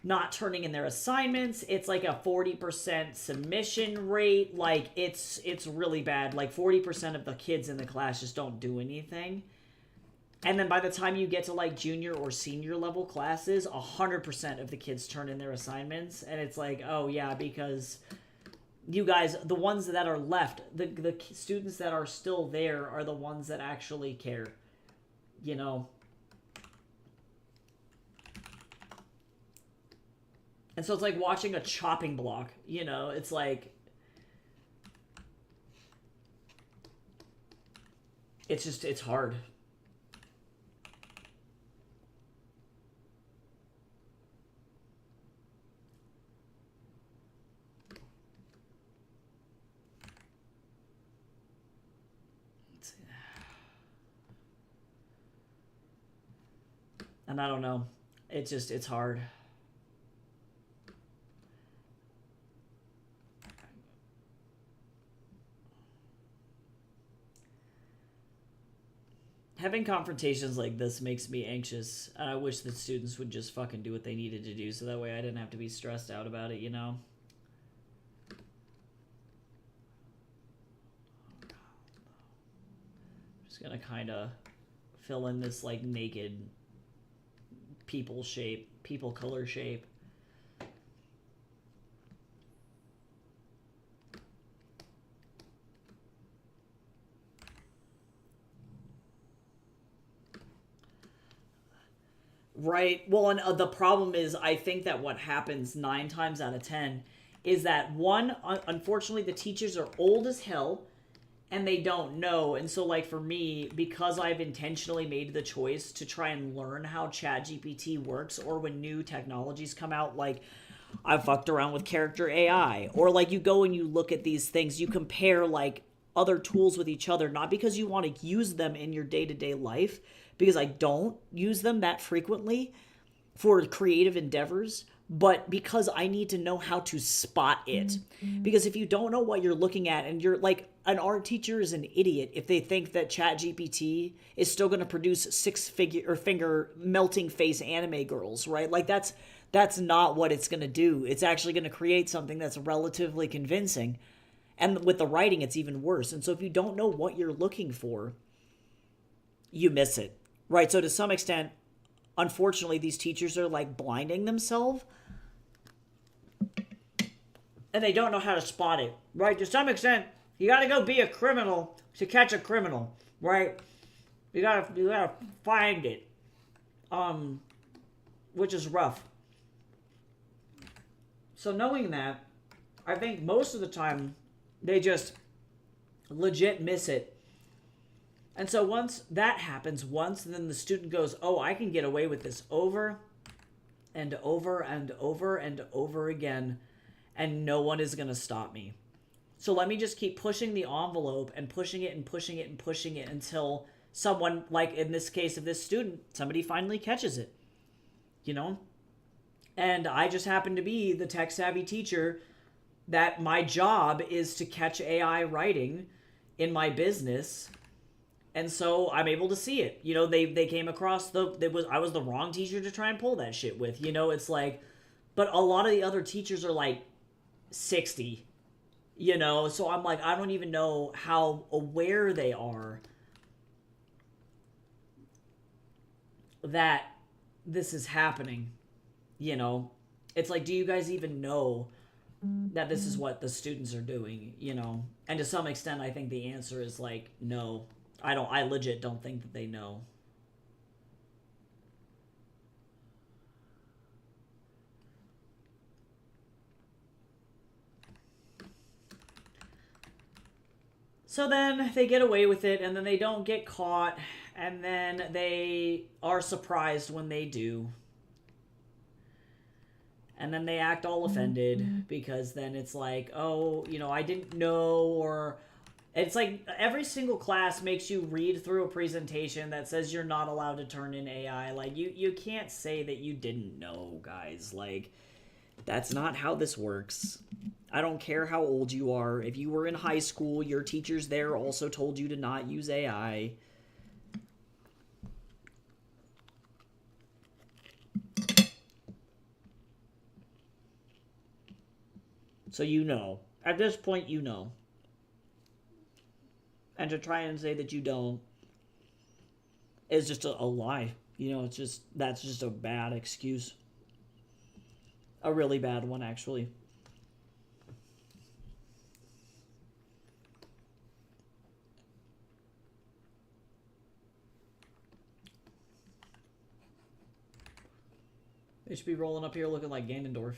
not turning in their assignments. It's like a 40% submission rate. Like it's really bad. Like 40% of the kids in the class just don't do anything. And then by the time you get to like junior or senior level classes, 100% of the kids turn in their assignments. And it's like, oh yeah, because you guys, the ones that are left, the students that are still there are the ones that actually care, you know? And so it's like watching a chopping block, you know? It's like, it's hard. And I don't know. It's hard. Having confrontations like this makes me anxious. And I wish that students would just fucking do what they needed to do so that way I didn't have to be stressed out about it, you know? I'm just gonna kind of fill in this like naked people color shape. Right. Well, and the problem is, I think that what happens 9 times out of 10 is that one, unfortunately, the teachers are old as hell and they don't know. And so, like, for me, because I've intentionally made the choice to try and learn how ChatGPT works, or when new technologies come out, like, I've fucked around with character AI, or like you go and you look at these things, you compare like other tools with each other, not because you want to use them in your day-to-day life, because I don't use them that frequently for creative endeavors, but because I need to know how to spot it. Because if you don't know what you're looking at, and you're like, an art teacher is an idiot if they think that ChatGPT is still going to produce finger melting face anime girls, right? Like that's not what it's going to do. It's actually going to create something that's relatively convincing. And with the writing, it's even worse. And so if you don't know what you're looking for, you miss it, right? So to some extent, unfortunately, these teachers are like blinding themselves and they don't know how to spot it, right? To some extent, you got to go be a criminal to catch a criminal, right? You gotta find it, which is rough. So knowing that, I think most of the time they just legit miss it. And so once that happens then the student goes, oh, I can get away with this over and over and over and over again, and no one is going to stop me. So let me just keep pushing the envelope and pushing it and pushing it and pushing it until someone, like in this case of this student, somebody finally catches it, you know? And I just happen to be the tech-savvy teacher that my job is to catch AI writing in my business. And so I'm able to see it. You know, they came across I was the wrong teacher to try and pull that shit with. You know, it's like, but a lot of the other teachers are like 60, you know? So I'm like, I don't even know how aware they are that this is happening. You know, it's like, do you guys even know that this is what the students are doing, you know? And to some extent, I think the answer is like, no. I legit don't think that they know. So then they get away with it, and then they don't get caught, and then they are surprised when they do. And then they act all offended because then it's like, oh, you know, I didn't know, or it's like every single class makes you read through a presentation that says you're not allowed to turn in AI. Like you can't say that you didn't know, guys. Like that's not how this works. I don't care how old you are. If you were in high school, your teachers there also told you to not use AI. So you know. At this point, you know. And to try and say that you don't is just a lie. You know, it's just, that's just a bad excuse. A really bad one, actually. They should be rolling up here looking like Ganondorf.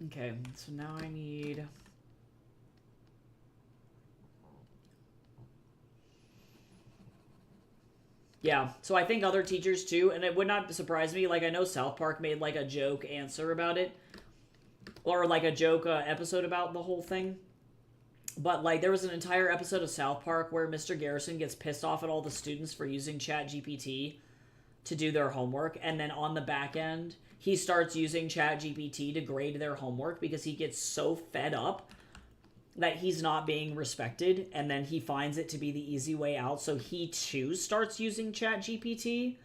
Okay, so now I need... Yeah, so I think other teachers too, and it would not surprise me, like I know South Park made like a joke answer about it, or like a joke episode about the whole thing. But like there was an entire episode of South Park where Mr. Garrison gets pissed off at all the students for using ChatGPT to do their homework, and then on the back end, he starts using ChatGPT to grade their homework because he gets so fed up that he's not being respected, and then he finds it to be the easy way out, so he too starts using ChatGPT.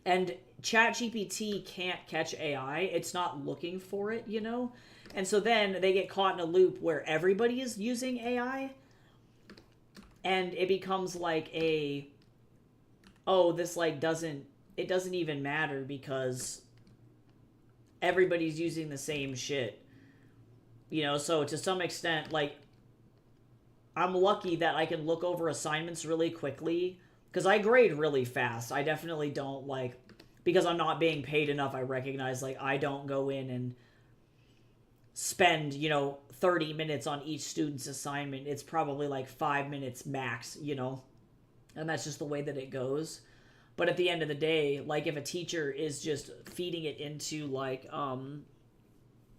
And ChatGPT can't catch AI. It's not looking for it, you know? And so then they get caught in a loop where everybody is using AI, and it becomes like a, oh, this like doesn't even matter because everybody's using the same shit. You know, so to some extent, like, I'm lucky that I can look over assignments really quickly, because I grade really fast. I definitely don't, like, because I'm not being paid enough, I recognize, like, I don't go in and spend, you know, 30 minutes on each student's assignment. It's probably, like, 5 minutes max, you know? And that's just the way that it goes. But at the end of the day, like, if a teacher is just feeding it into, like,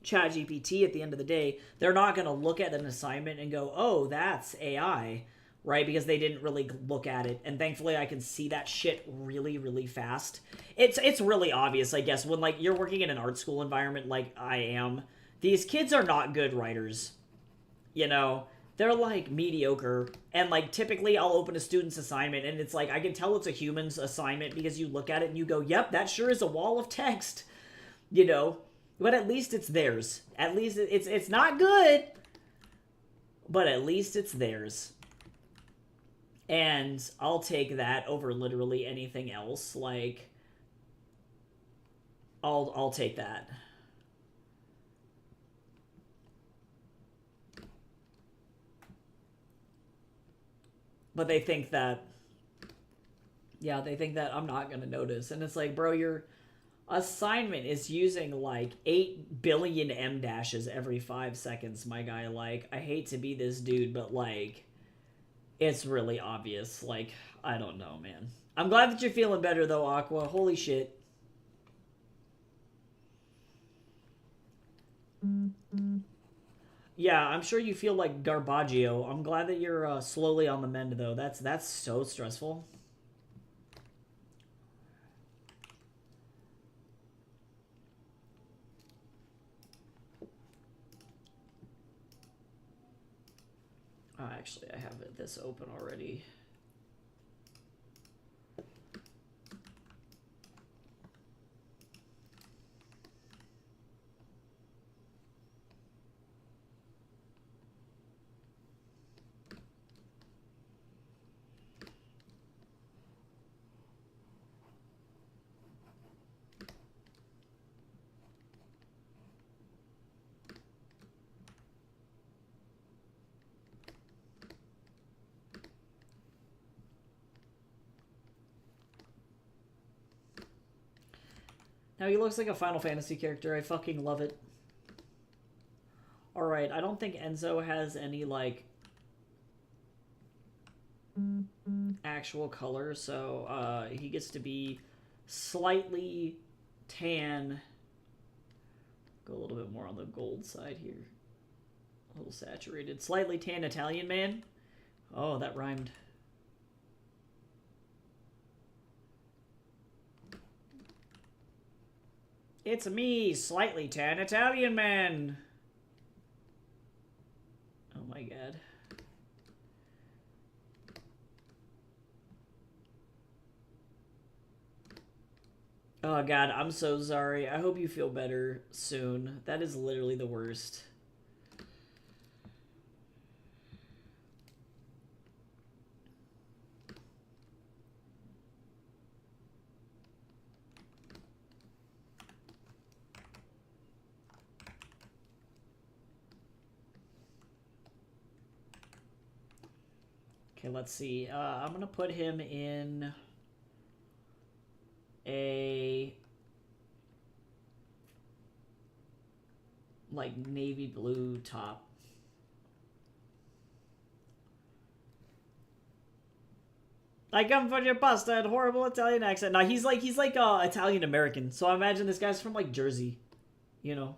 ChatGPT at the end of the day, they're not going to look at an assignment and go, oh, that's AI, right? Because they didn't really look at it. And thankfully, I can see that shit really, really fast. It's really obvious, I guess, when, like, you're working in an art school environment like I am. These kids are not good writers, you know? They're, like, mediocre. And, like, typically I'll open a student's assignment, and it's like, I can tell it's a human's assignment because you look at it and you go, yep, that sure is a wall of text, you know? But at least it's theirs. At least it's not good, but at least it's theirs. And I'll take that over literally anything else. Like, I'll take that. But they think that, yeah, they think that I'm not gonna notice, and it's like, bro, your assignment is using like 8 billion M dashes every 5 seconds, my guy. Like, I hate to be this dude, but like, it's really obvious. Like, I don't know, man. I'm glad that you're feeling better though, Aqua. Holy shit. Yeah, I'm sure you feel like Garbaggio. I'm glad that you're slowly on the mend though. That's so stressful. Oh, actually, I have this open already. Now he looks like a Final Fantasy character. I fucking love it. Alright, I don't think Enzo has any, like... actual color, so he gets to be slightly tan. Go a little bit more on the gold side here. A little saturated. Slightly tan Italian man. Oh, that rhymed. It's me, slightly tan Italian man. Oh my god. Oh god, I'm so sorry. I hope you feel better soon. That is literally the worst. Okay, let's see. I'm gonna put him in a like navy blue top. I come for your pasta and horrible Italian accent. Now he's like Italian American. So I imagine this guy's from like Jersey, you know,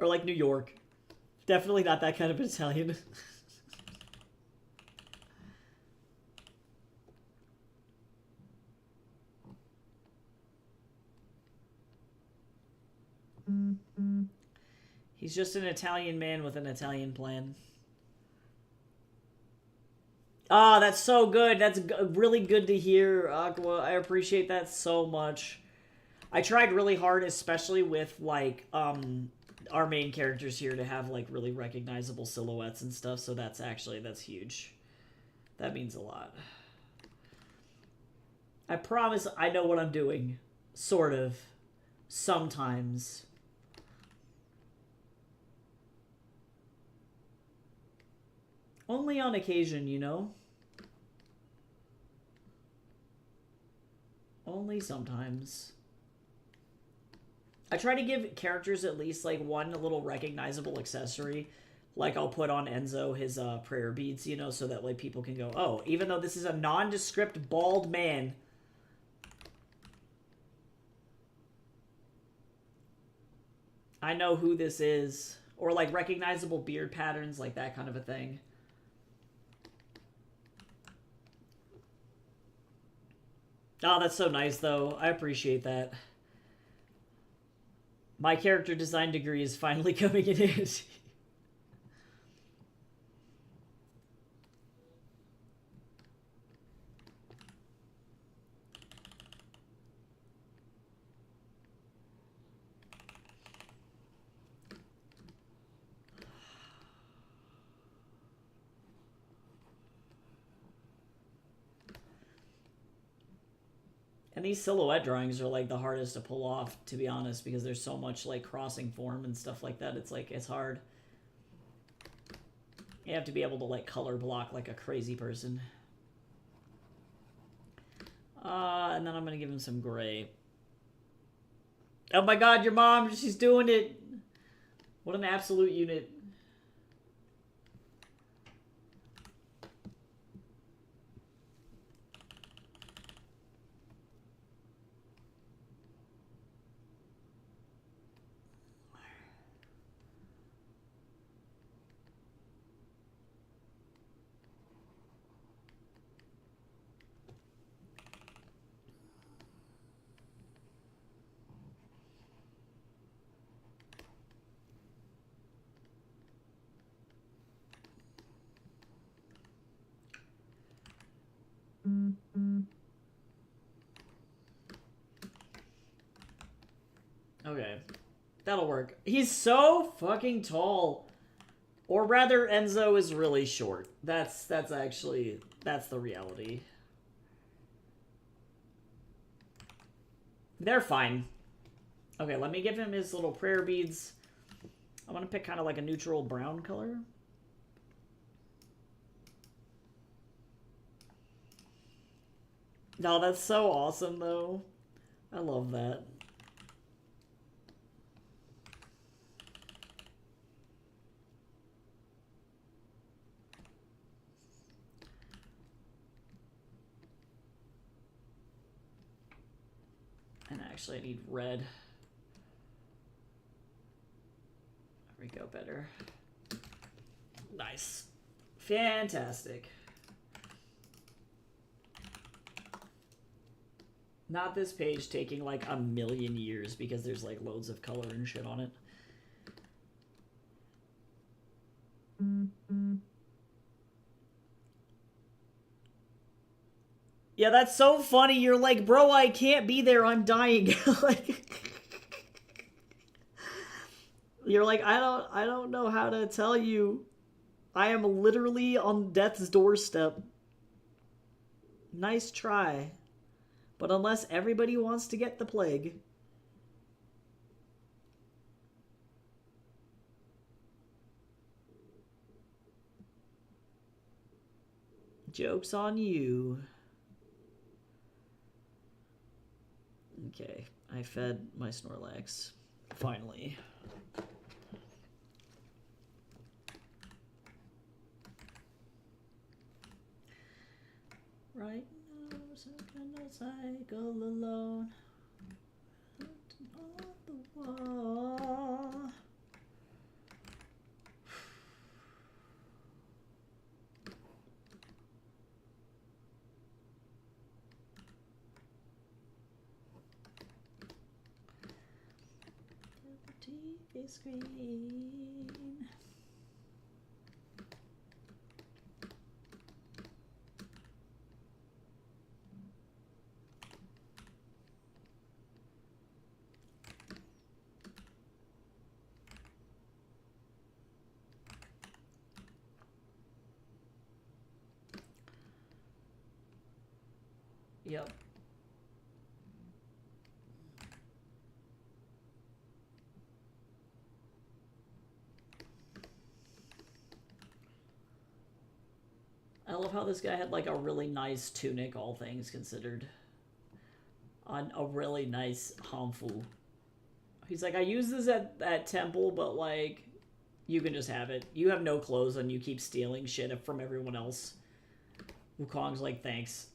or like New York. Definitely not that kind of Italian. He's just an Italian man with an Italian plan. Ah, that's so good. That's really good to hear, Aqua. I appreciate that so much. I tried really hard, especially with, like, our main characters here to have, like, really recognizable silhouettes and stuff, so that's huge. That means a lot. I promise I know what I'm doing. Sort of. Sometimes. Only on occasion, you know? Only sometimes. I try to give characters at least, like, one little recognizable accessory. Like, I'll put on Enzo his prayer beads, you know, so that, like, people can go, oh, even though this is a nondescript bald man, I know who this is. Or, like, recognizable beard patterns, like that kind of a thing. Oh, that's so nice, though. I appreciate that. My character design degree is finally coming in handy. And these silhouette drawings are, like, the hardest to pull off, to be honest, because there's so much, like, crossing form and stuff like that. It's, like, it's hard. You have to be able to, like, color block like a crazy person. And then I'm gonna give him some gray. Oh my god, your mom, she's doing it! What an absolute unit. Okay. That'll work. He's so fucking tall. Or rather, Enzo is really short. That's actually, that's the reality. They're fine. Okay, let me give him his little prayer beads. I'm gonna pick kind of like a neutral brown color. No, that's so awesome, though. I love that. Actually, I need red. There we go, better. Nice. Fantastic. Not this page taking like a million years because there's like loads of color and shit on it. Yeah, that's so funny. You're like, bro, I can't be there. I'm dying. Like, you're like, I don't know how to tell you. I am literally on death's doorstep. Nice try. But unless everybody wants to get the plague. Joke's on you. Okay, I fed my Snorlax. Finally. Right now, second cycle alone. On the wall. TV screen. Yep. I love how this guy had like a really nice tunic, all things considered. On a really nice Hanfu. He's like, I use this at temple, but like, you can just have it. You have no clothes and you keep stealing shit from everyone else. Wukong's like, thanks.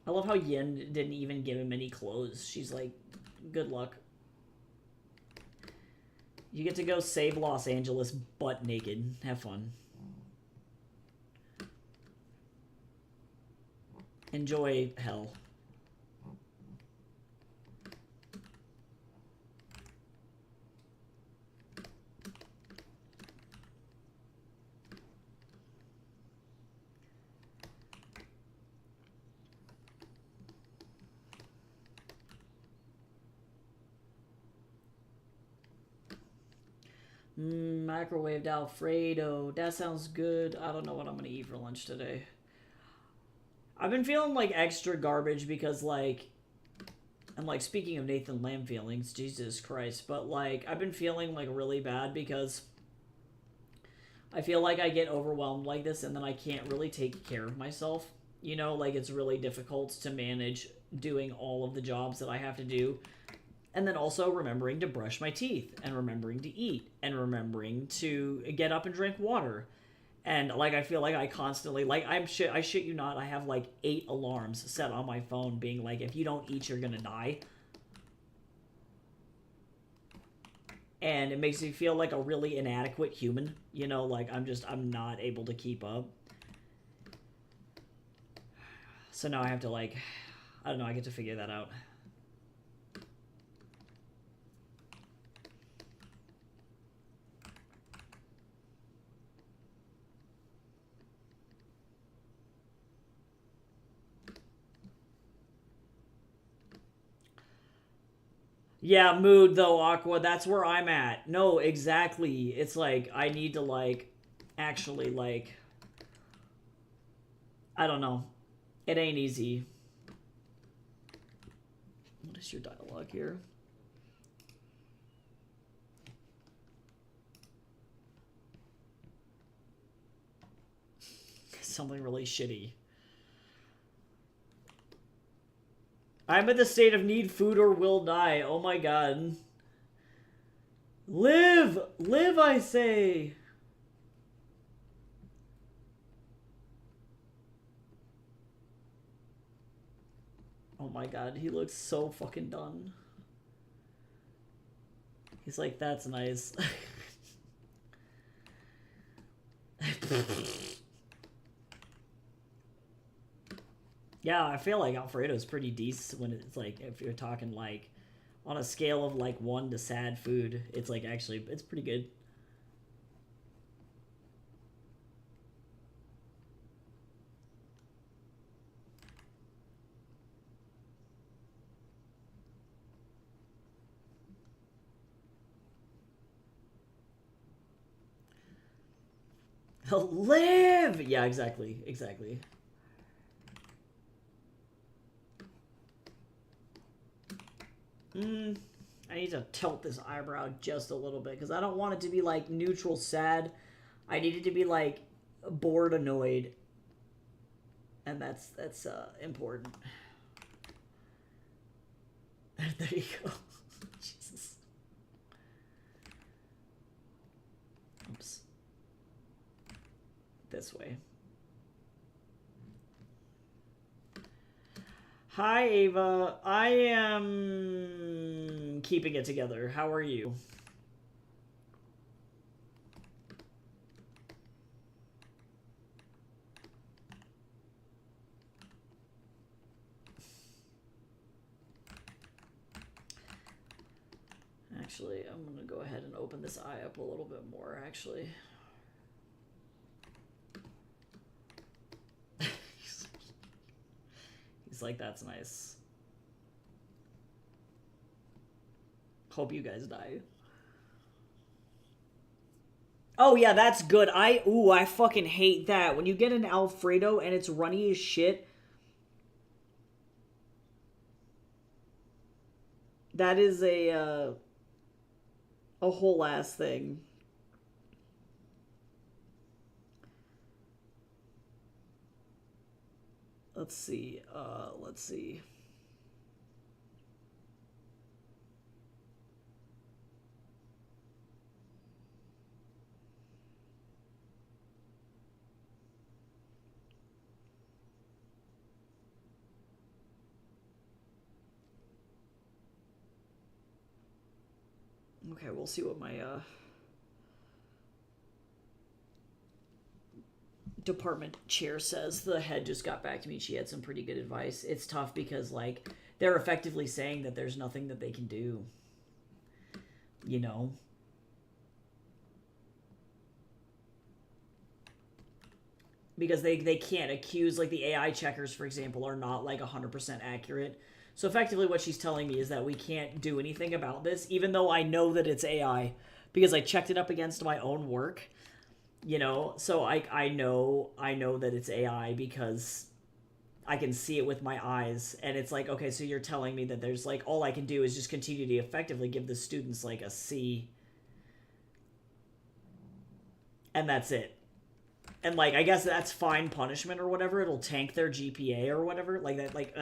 I love how Yin didn't even give him any clothes. She's like, good luck. You get to go save Los Angeles butt naked. Have fun. Enjoy hell. Microwaved Alfredo. That sounds good. I don't know what I'm gonna eat for lunch today. I've been feeling like extra garbage because like, and like speaking of Nathan Lamb feelings, Jesus Christ, but like I've been feeling like really bad because I feel like I get overwhelmed like this and then I can't really take care of myself. You know, like it's really difficult to manage doing all of the jobs that I have to do. And then also remembering to brush my teeth and remembering to eat and remembering to get up and drink water. And like I feel like I constantly like I shit you not, I have like 8 alarms set on my phone being like, if you don't eat you're gonna die. And it makes me feel like a really inadequate human, you know, like I'm not able to keep up. So now I have to like, I don't know, I get to figure that out. Yeah, mood though, Aqua. That's where I'm at. No, exactly. It's like I need to like actually like I don't know. It ain't easy. What is your dialogue here? Something really shitty. I'm in the state of need food or will die. Oh my god. Live! Live, I say! Oh my god, he looks so fucking done. He's like, that's nice. Yeah, I feel like Alfredo's pretty decent when it's like, if you're talking like, on a scale of like 1 to sad food, it's like actually, it's pretty good. Live! Yeah, exactly. Exactly. I need to tilt this eyebrow just a little bit because I don't want it to be like neutral sad. I need it to be like bored annoyed. And that's important. There you go. Jesus. Oops. This way. Hi, Ava. I am keeping it together. How are you? Actually, I'm going to go ahead and open this eye up a little bit more, actually. He's like, that's nice. Hope you guys die. Oh, yeah, that's good. I fucking hate that. When you get an Alfredo and it's runny as shit. That is a whole ass thing. Let's see. Let's see. Okay, we'll see what my department chair says. The head just got back to me. She had some pretty good advice. It's tough because like they're effectively saying that there's nothing that they can do. You know? Because they can't accuse, like the AI checkers, for example, are not like 100% accurate. So effectively what she's telling me is that we can't do anything about this, even though I know that it's AI, because I checked it up against my own work, you know? So I know that it's AI because I can see it with my eyes, and it's like, okay, so you're telling me that there's like, all I can do is just continue to effectively give the students like a C, and that's it. And like, I guess that's fine punishment or whatever. It'll tank their GPA or whatever. Like that, like,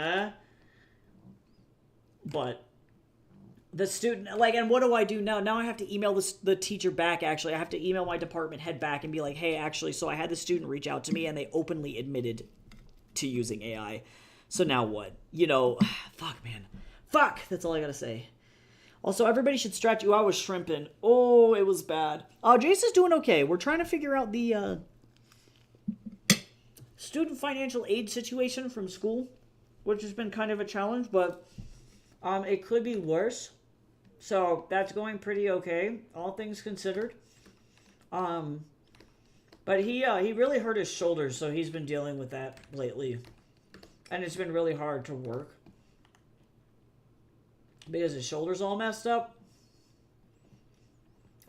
But the student, like, and what do I do now? Now I have to email the teacher back, actually. I have to email my department head back and be like, hey, actually, so I had the student reach out to me and they openly admitted to using AI. So now what? You know, fuck, man. Fuck! That's all I gotta say. Also, everybody should stretch. I was shrimping. Oh, it was bad. Jace is doing okay. We're trying to figure out the, student financial aid situation from school, which has been kind of a challenge, but it could be worse. So that's going pretty okay, all things considered. But he really hurt his shoulder, so he's been dealing with that lately, and it's been really hard to work because his shoulder's all messed up,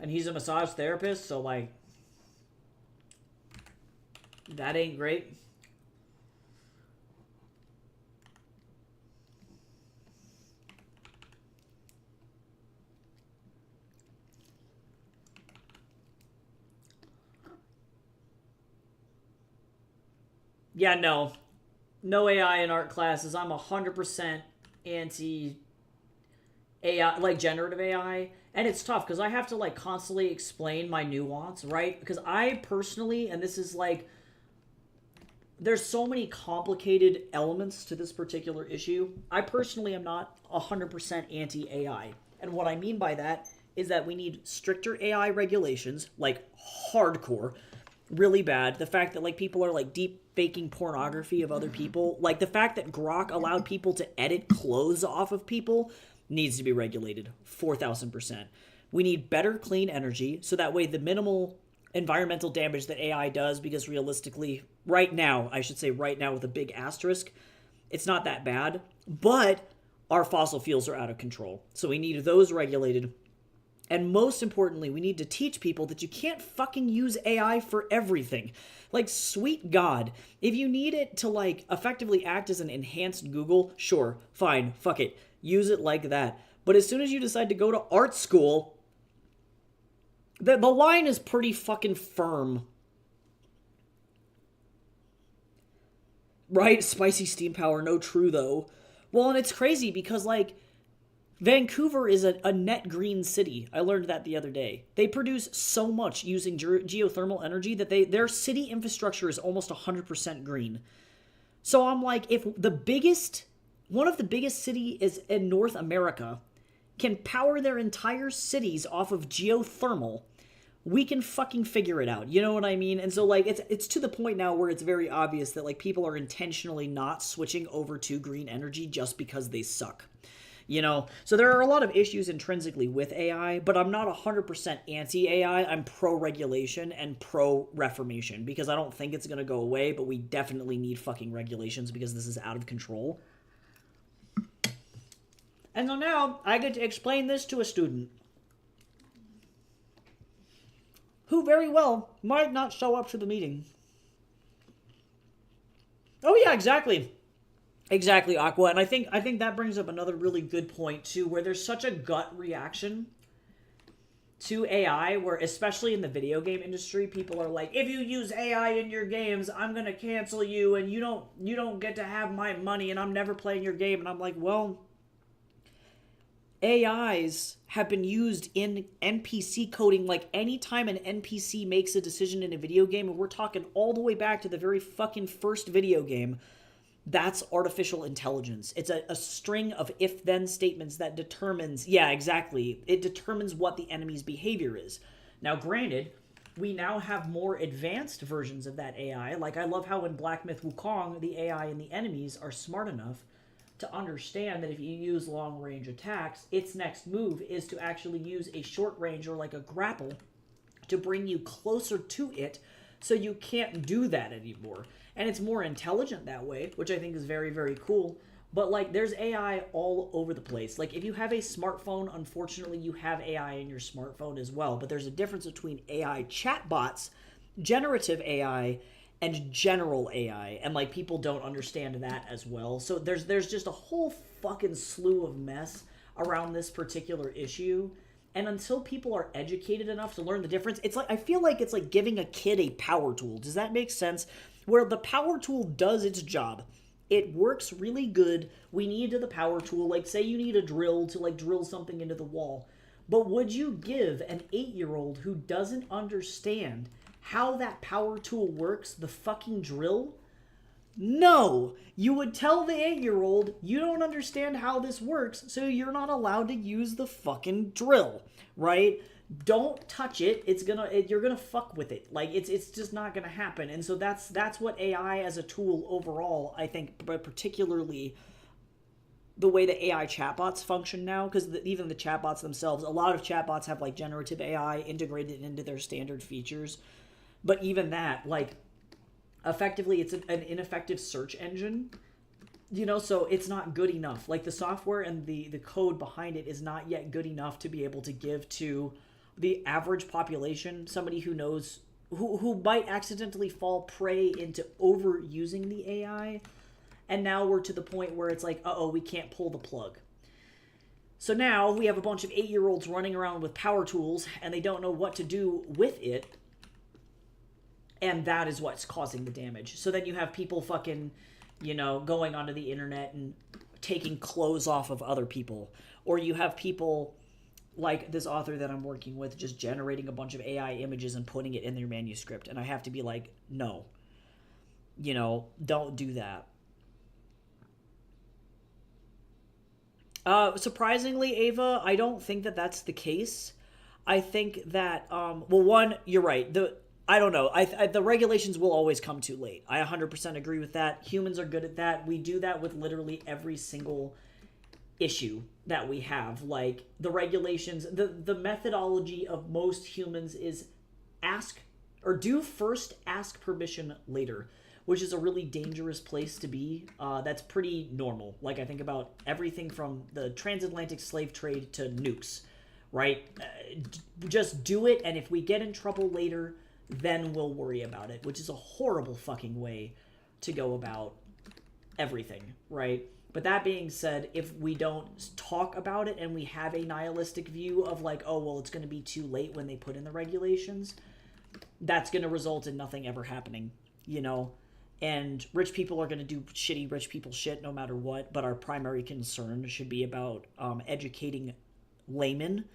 and he's a massage therapist, so like that ain't great. Yeah, no AI in art classes. I'm 100% anti AI, like generative AI. And it's tough because I have to like constantly explain my nuance, right? Because I personally, and this is like there's so many complicated elements to this particular issue. I personally am not 100% anti-AI. And what I mean by that is that we need stricter AI regulations, like hardcore, really bad. The fact that like people are like deep faking pornography of other people, like the fact that Grok allowed people to edit clothes off of people needs to be regulated 4,000%. We need better clean energy so that way the minimal environmental damage that AI does, because realistically, right now, I should say right now with a big asterisk, it's not that bad, but our fossil fuels are out of control. So we need those regulated. And most importantly, we need to teach people that you can't fucking use AI for everything. Like, sweet God, if you need it to, like, effectively act as an enhanced Google, sure, fine, fuck it. Use it like that. But as soon as you decide to go to art school, the line is pretty fucking firm. Right? Spicy steam power, no true, though. Well, and it's crazy because, like, Vancouver is a net green city. I learned that the other day. They produce so much using geothermal energy that their city infrastructure is almost 100% green. So I'm like, if one of the biggest cities in North America can power their entire cities off of geothermal, we can fucking figure it out. You know what I mean? And so like it's to the point now where it's very obvious that like people are intentionally not switching over to green energy just because they suck. You know, so there are a lot of issues intrinsically with AI, but I'm not 100% anti-AI. I'm pro-regulation and pro-reformation because I don't think it's going to go away, but we definitely need fucking regulations because this is out of control. And so now I get to explain this to a student who very well might not show up to the meeting. Oh yeah, exactly. Exactly, Aqua. And I think that brings up another really good point too, where there's such a gut reaction to AI, where especially in the video game industry, people are like, if you use AI in your games, I'm gonna cancel you and you don't get to have my money and I'm never playing your game. And I'm like, well, AIs have been used in NPC coding. Like anytime an NPC makes a decision in a video game, and we're talking all the way back to the very fucking first video game, that's artificial intelligence. It's a string of if-then statements that determines, yeah, exactly. It determines what the enemy's behavior is. Now, granted, we now have more advanced versions of that AI. Like, I love how in Black Myth Wukong, the AI and the enemies are smart enough to understand that if you use long-range attacks, its next move is to actually use a short range or like a grapple to bring you closer to it so you can't do that anymore. And it's more intelligent that way, which I think is very, very cool. But, like, there's AI all over the place. Like, if you have a smartphone, unfortunately, you have AI in your smartphone as well. But there's a difference between AI chatbots, generative AI, and general AI. And, like, people don't understand that as well. So there's just a whole fucking slew of mess around this particular issue. And until people are educated enough to learn the difference, it's like, I feel like it's like giving a kid a power tool. Does that make sense? Where the power tool does its job. It works really good. We need the power tool. Like, say you need a drill to, like, drill something into the wall. But would you give an 8-year-old who doesn't understand how that power tool works the fucking drill? No. You would tell the 8-year-old, you don't understand how this works, so you're not allowed to use the fucking drill, right? Don't touch it. You're gonna fuck with it. Like it's just not gonna happen. And so that's what AI as a tool overall, I think, but particularly the way the AI chatbots function now, because even the chatbots themselves, a lot of chatbots have like generative AI integrated into their standard features. But even that, like, effectively, it's an ineffective search engine. You know, so it's not good enough. Like the software and the code behind it is not yet good enough to be able to give to the average population, somebody who knows, who might accidentally fall prey into overusing the AI. And now we're to the point where it's like, uh-oh, we can't pull the plug. So now we have a bunch of 8-year-olds running around with power tools and they don't know what to do with it. And that is what's causing the damage. So then you have people fucking, you know, going onto the internet and taking clothes off of other people. Or you have people like this author that I'm working with just generating a bunch of AI images and putting it in their manuscript. And I have to be like, no. Don't do that. Surprisingly, Ava, I don't think that that's the case. I think that well, one, you're right. I don't know. The regulations will always come too late. I 100% agree with that. Humans are good at that. We do that with literally every single issue that we have. Like the regulations, the methodology of most humans is ask or do first, ask permission later, which is a really dangerous place to be. That's pretty normal. Like I think about everything from the transatlantic slave trade to nukes, right? Just do it, and if we get in trouble later, then we'll worry about it, which is a horrible fucking way to go about everything, right? But that being said, if we don't talk about it and we have a nihilistic view of like, oh, well, it's going to be too late when they put in the regulations, that's going to result in nothing ever happening, And rich people are going to do shitty rich people shit no matter what, but our primary concern should be about educating laymen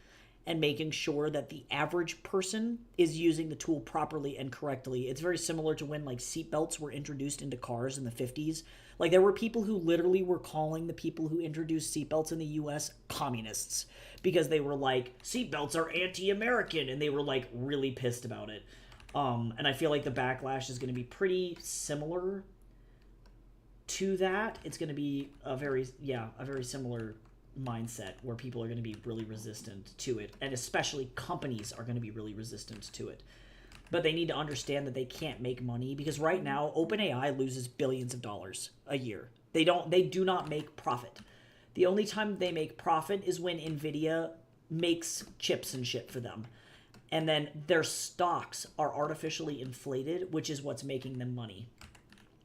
and making sure that the average person is using the tool properly and correctly. It's very similar to when like seatbelts were introduced into cars in the 50s. Like there were people who literally were calling the people who introduced seatbelts in the US communists because they were like, seatbelts are anti-American, and they were like really pissed about it. And I feel like the backlash is going to be pretty similar to that. It's going to be a very similar mindset where people are going to be really resistant to it, and especially companies are going to be really resistant to it. But they need to understand that they can't make money, because right now OpenAI loses billions of dollars a year. They do not make profit. The only time they make profit is when Nvidia makes chips and shit for them. And then their stocks are artificially inflated, which is what's making them money.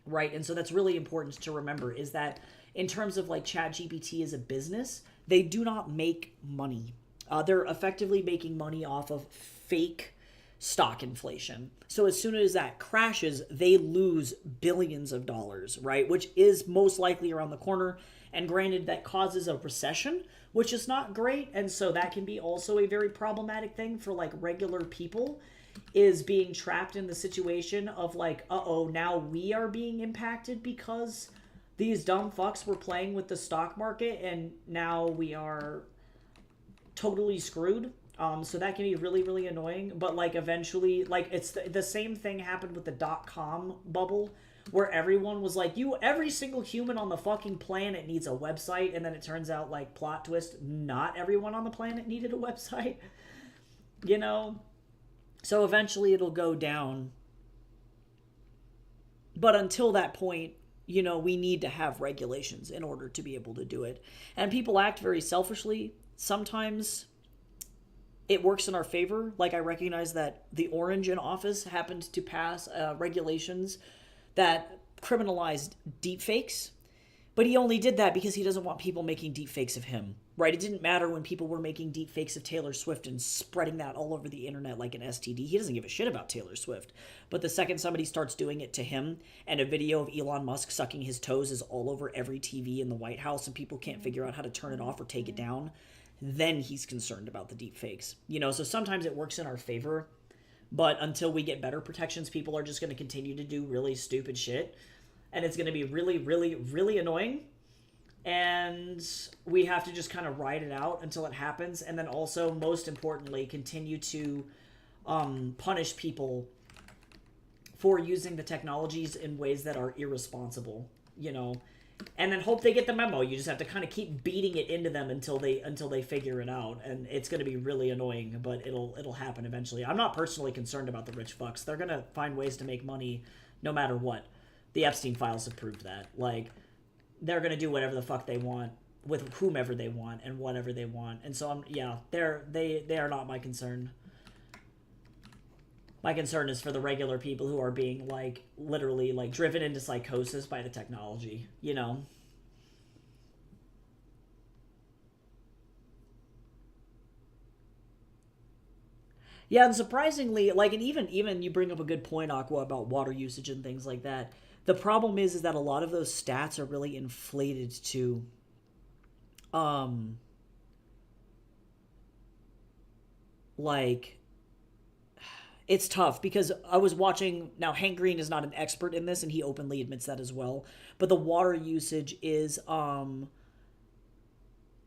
Right? And so that's really important to remember, is that in terms of like ChatGPT as a business, they do not make money. They're effectively making money off of fake stock inflation. So as soon as that crashes, they lose billions of dollars, right? Which is most likely around the corner. And granted, that causes a recession, which is not great. And so that can be also a very problematic thing for like regular people, is being trapped in the situation of like, uh-oh, now we are being impacted because these dumb fucks were playing with the stock market, and now we are totally screwed. So that can be really, really annoying. But like eventually, like it's the same thing happened with the .com bubble, where everyone was like, every single human on the fucking planet needs a website, and then it turns out, like, plot twist, not everyone on the planet needed a website. So eventually it'll go down. But until that point, we need to have regulations in order to be able to do it. And people act very selfishly. Sometimes it works in our favor. Like I recognize that the Orange in office happened to pass regulations that criminalized deepfakes, but he only did that because he doesn't want people making deepfakes of him, right? It didn't matter when people were making deepfakes of Taylor Swift and spreading that all over the internet like an STD. He doesn't give a shit about Taylor Swift. But the second somebody starts doing it to him, and a video of Elon Musk sucking his toes is all over every TV in the White House and people can't figure out how to turn it off or take it down, then he's concerned about the deepfakes. So sometimes it works in our favor. But until we get better protections, people are just going to continue to do really stupid shit. And it's going to be really, really, really annoying. And we have to just kind of ride it out until it happens. And then also, most importantly, continue to punish people for using the technologies in ways that are irresponsible, And then hope they get the memo. You just have to kind of keep beating it into them until they figure it out, and it's going to be really annoying, but it'll happen eventually. I'm not personally concerned about the rich fucks. They're going to find ways to make money no matter what. The Epstein files have proved that. Like, they're going to do whatever the fuck they want with whomever they want and whatever they want. And so they are not my concern. My concern is for the regular people who are being, like, literally, like, driven into psychosis by the technology, Yeah, and surprisingly, like, and even you bring up a good point, Aqua, about water usage and things like that. The problem is that a lot of those stats are really inflated to, um, like, It's tough because I was watching now. Hank Green is not an expert in this, and he openly admits that as well. But the water usage is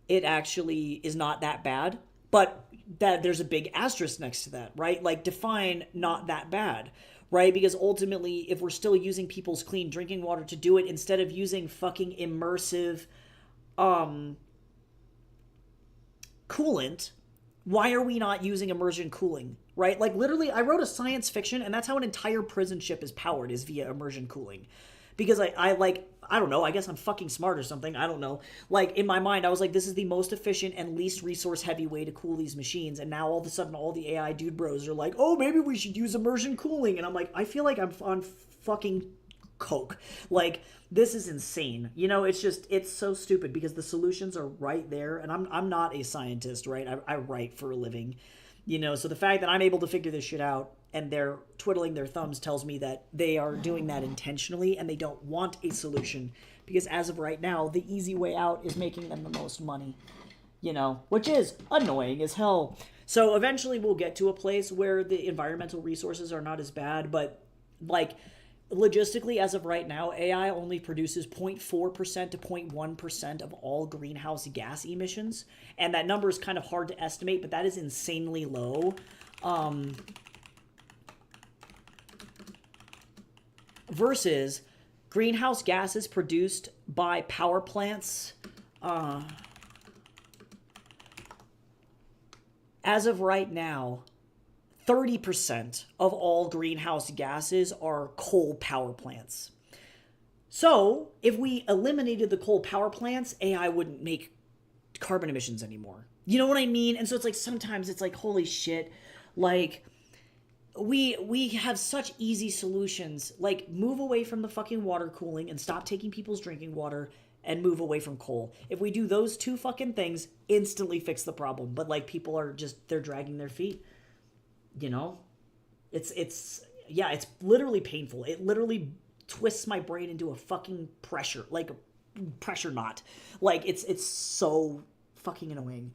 it actually is not that bad. But that there's a big asterisk next to that, right? Like define not that bad, right? Because ultimately, if we're still using people's clean drinking water to do it instead of using fucking immersive coolant, why are we not using immersion cooling, right? Like literally I wrote a science fiction and that's how an entire prison ship is powered, is via immersion cooling. Because I like, I don't know, I guess I'm fucking smart or something, I don't know. Like in my mind I was like, this is the most efficient and least resource heavy way to cool these machines, and now all of a sudden all the AI dude bros are like, oh, maybe we should use immersion cooling, and I'm like, I feel like I'm on fucking coke. Like this is insane. You know, it's just, it's so stupid because the solutions are right there, and I'm not a scientist, right? I write for a living, you know, so the fact that I'm able to figure this shit out and they're twiddling their thumbs tells me that they are doing that intentionally and they don't want a solution, because as of right now the easy way out is making them the most money, you know, which is annoying as hell. So eventually we'll get to a place where the environmental resources are not as bad, but like logistically, as of right now, AI only produces 0.4% to 0.1% of all greenhouse gas emissions. And that number is kind of hard to estimate, but that is insanely low. Versus greenhouse gases produced by power plants. As of right now, 30% of all greenhouse gases are coal power plants. So, if we eliminated the coal power plants, AI wouldn't make carbon emissions anymore. You know what I mean? And so it's like sometimes it's like, holy shit, like we have such easy solutions. Like move away from the fucking water cooling and stop taking people's drinking water and move away from coal. If we do those two fucking things, instantly fix the problem. But like people are just, they're dragging their feet. You know, it's yeah, it's literally painful. It literally twists my brain into a fucking pressure, like a pressure knot. Like it's so fucking annoying.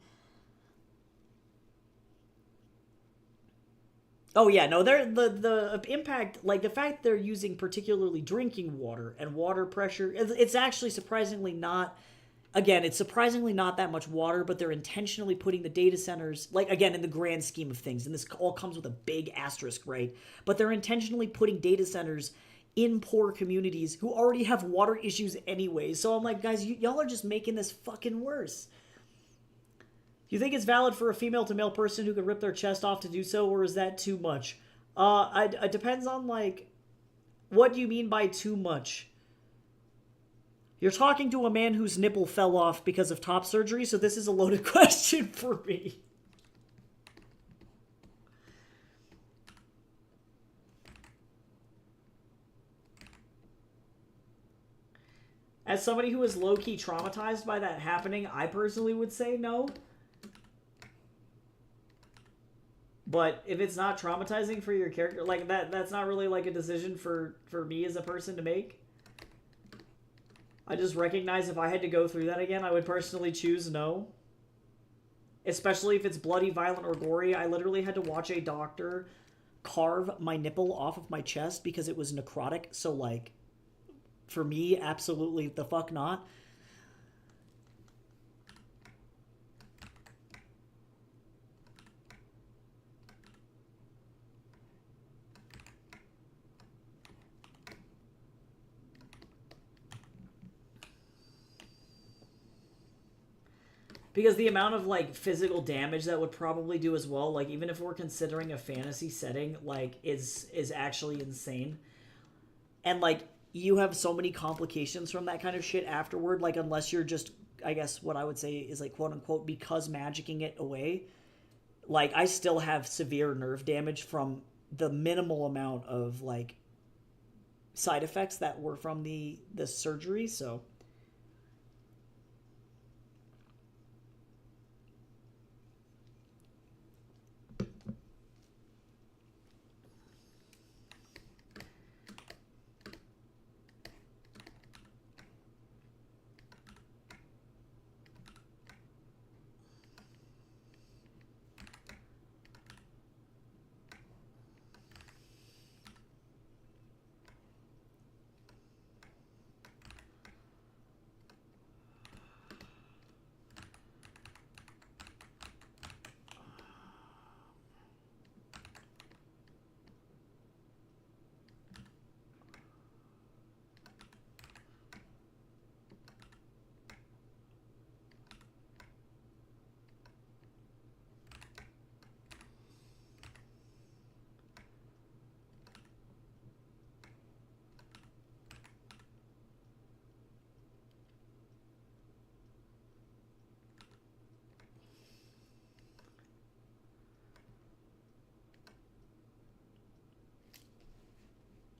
Oh yeah, no, they're the impact, like the fact they're using particularly drinking water and water pressure. It's actually surprisingly not. Again, it's surprisingly not that much water, but they're intentionally putting the data centers, like, again, in the grand scheme of things, and this all comes with a big asterisk, right? But they're intentionally putting data centers in poor communities who already have water issues anyway. So I'm like, guys, y'all are just making this fucking worse. Do you think it's valid for a female to male person who could rip their chest off to do so, or is that too much? It depends on, like, what do you mean by too much? You're talking to a man whose nipple fell off because of top surgery, so this is a loaded question for me. As somebody who is low-key traumatized by that happening, I personally would say no. But if it's not traumatizing for your character, like that's not really like a decision for me as a person to make. I just recognize if I had to go through that again, I would personally choose no. Especially if it's bloody, violent, or gory. I literally had to watch a doctor carve my nipple off of my chest because it was necrotic. So, like, for me, absolutely the fuck not. Because the amount of like physical damage that would probably do as well, like even if we're considering a fantasy setting, like is actually insane. And like you have so many complications from that kind of shit afterward, like unless you're just, I guess what I would say is like quote unquote because magicking it away. Like I still have severe nerve damage from the minimal amount of like side effects that were from the surgery, so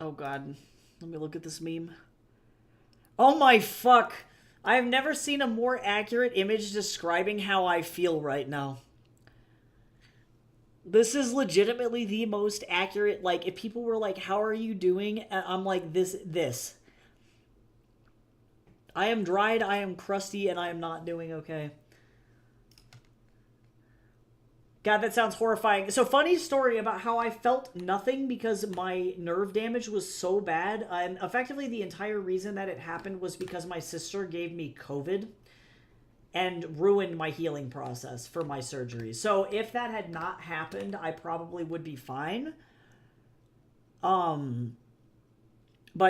Oh god. Let me look at this meme. Oh my fuck. I have never seen a more accurate image describing how I feel right now. This is legitimately the most accurate. Like, if people were like, how are you doing? I'm like, this. I am dried, I am crusty, and I am not doing okay. God, that sounds horrifying. So, funny story about how I felt nothing because my nerve damage was so bad. And effectively, the entire reason that it happened was because my sister gave me COVID and ruined my healing process for my surgery. So, if that had not happened, I probably would be fine. But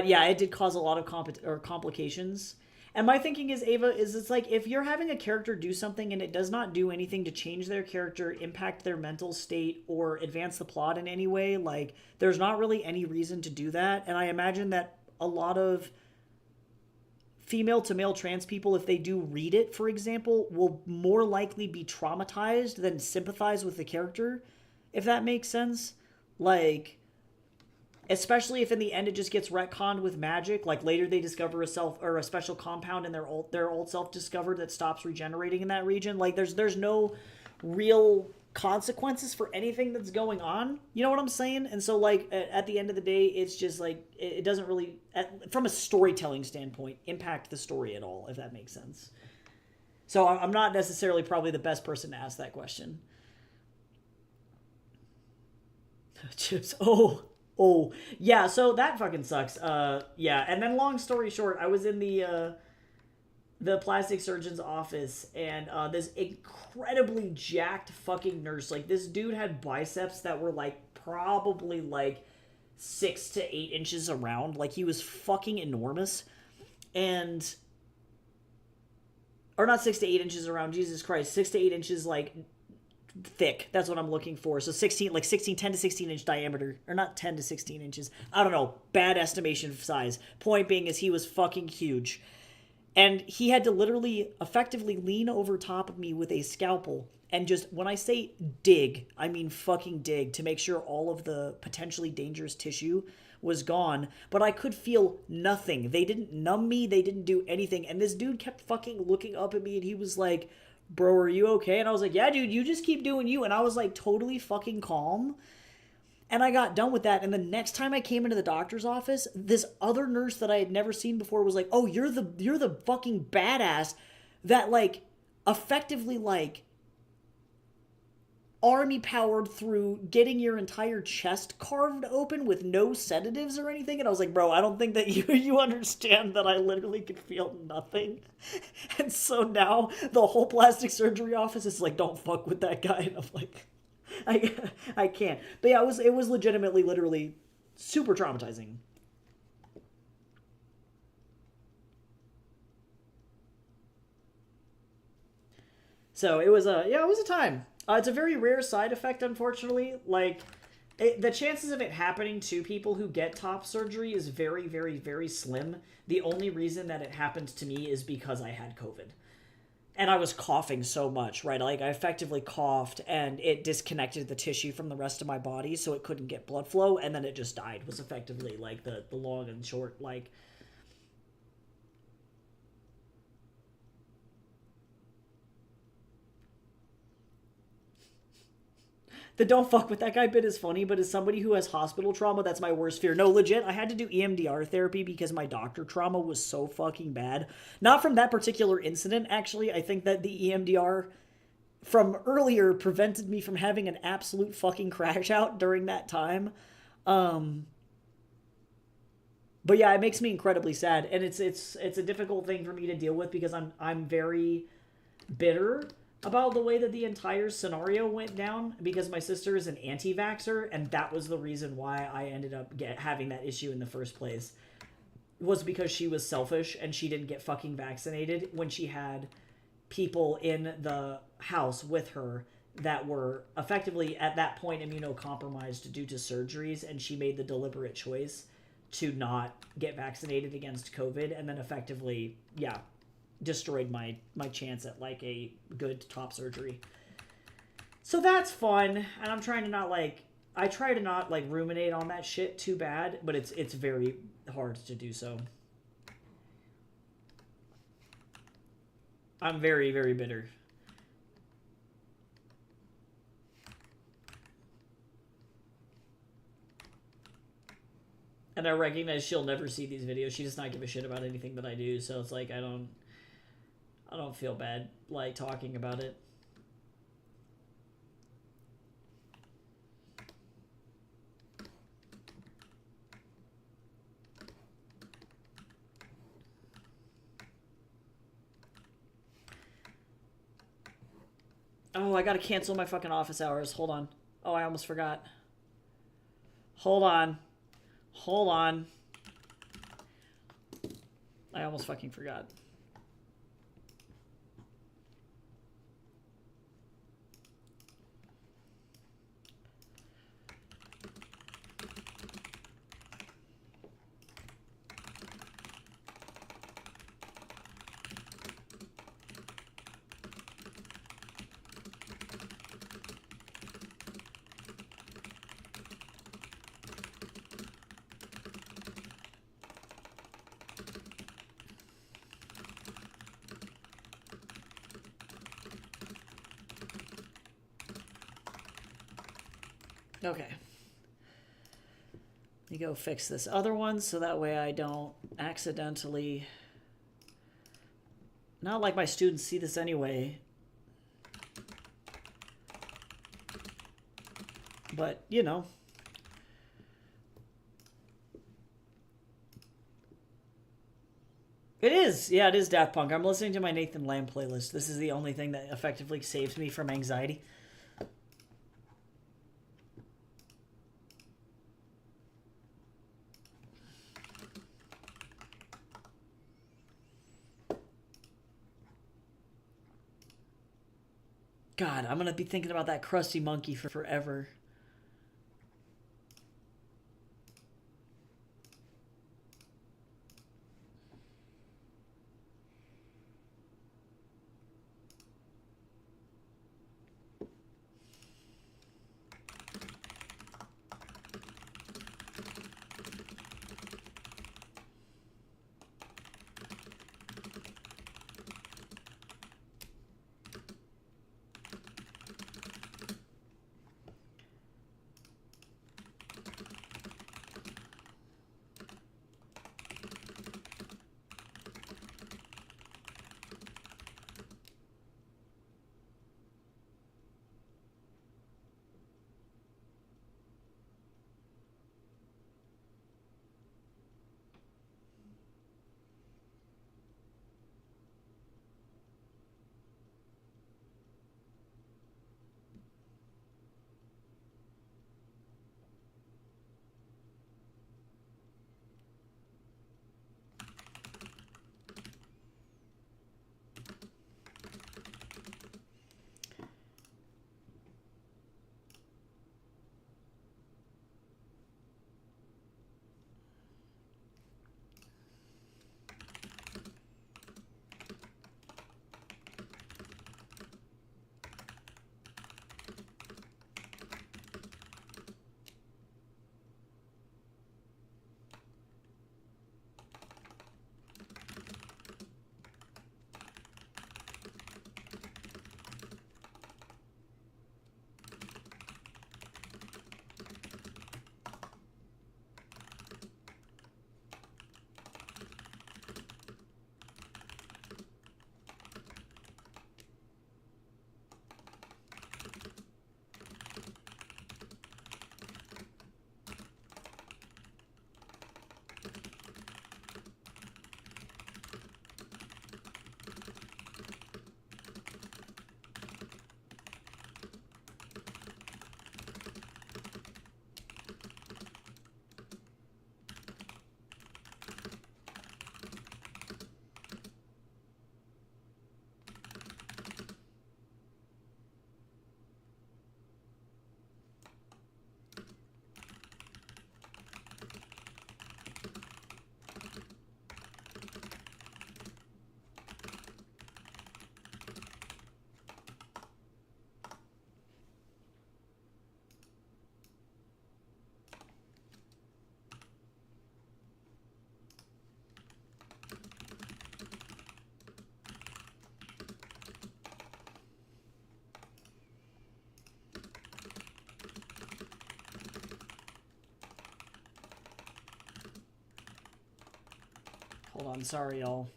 yeah, it did cause a lot of complications. And my thinking is, Ava, is it's like if you're having a character do something and it does not do anything to change their character, impact their mental state, or advance the plot in any way, like there's not really any reason to do that. And I imagine that a lot of female to male trans people, if they do read it, for example, will more likely be traumatized than sympathize with the character, if that makes sense. Like, especially if in the end it just gets retconned with magic, like later they discover a special compound and their old self discovered that stops regenerating in that region. Like there's no real consequences for anything that's going on. You know what I'm saying? And so like at the end of the day, it's just like it doesn't really, from a storytelling standpoint, impact the story at all, if that makes sense. So I'm not necessarily probably the best person to ask that question. Chips. Oh, yeah, so that fucking sucks. Yeah, and then long story short, I was in the plastic surgeon's office, and this incredibly jacked fucking nurse, like, this dude had biceps that were, like, probably, like, 6 to 8 inches around. Like, he was fucking enormous. And... Or not 6 to 8 inches around, Jesus Christ. 6 to 8 inches, like... thick. That's what I'm looking for. So 10 to 16 inch diameter, or not 10 to 16 inches. I don't know. Bad estimation of size. Point being is he was fucking huge. And he had to literally effectively lean over top of me with a scalpel and just, when I say dig, I mean fucking dig, to make sure all of the potentially dangerous tissue was gone. But I could feel nothing. They didn't numb me. They didn't do anything. And this dude kept fucking looking up at me, and he was like, bro, are you okay? And I was like, yeah, dude, you just keep doing you. And I was like totally fucking calm. And I got done with that. And the next time I came into the doctor's office, this other nurse that I had never seen before was like, oh, you're the fucking badass that like effectively like army powered through getting your entire chest carved open with no sedatives or anything. And I was like, bro, I don't think that you understand that I literally could feel nothing. And so now the whole plastic surgery office is like, don't fuck with that guy. And I'm like, I can't. But yeah, it was legitimately, literally super traumatizing. So it was a time. It's a very rare side effect, unfortunately. Like, the chances of it happening to people who get top surgery is very, very, very slim. The only reason that it happened to me is because I had COVID. And I was coughing so much, right? Like, I effectively coughed, and it disconnected the tissue from the rest of my body, so it couldn't get blood flow, and then it just died, was effectively, like, the long and short, like... The don't fuck with that guy bit is funny, but as somebody who has hospital trauma, that's my worst fear. No, legit, I had to do EMDR therapy because my doctor trauma was so fucking bad. Not from that particular incident, actually. I think that the EMDR from earlier prevented me from having an absolute fucking crash out during that time. But yeah, it makes me incredibly sad, and it's a difficult thing for me to deal with because I'm very bitter about the way that the entire scenario went down, because my sister is an anti-vaxxer, and that was the reason why I ended up having that issue in the first place, was because she was selfish and she didn't get fucking vaccinated when she had people in the house with her that were effectively at that point immunocompromised due to surgeries, and she made the deliberate choice to not get vaccinated against COVID, and then effectively, yeah, destroyed my chance at like a good top surgery. So that's fun, and I'm trying to not like I try to not like ruminate on that shit too bad, but it's very hard to do so. I'm very, very bitter. And I recognize she'll never see these videos. She does not give a shit about anything that I do, so it's like I don't feel bad like talking about it. Oh, I gotta cancel my fucking office hours. Hold on. Oh, I almost forgot. Hold on. Hold on. I almost fucking forgot. Okay. Let me go fix this other one so that way I don't accidentally... Not like my students see this anyway. But, you know. It is. Yeah, it is Daft Punk. I'm listening to my Nathan Lamb playlist. This is the only thing that effectively saves me from anxiety. God, I'm going to be thinking about that crusty monkey for forever. Hold on, sorry, y'all.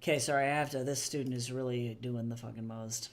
Okay, sorry, I have to. This student is really doing the fucking most.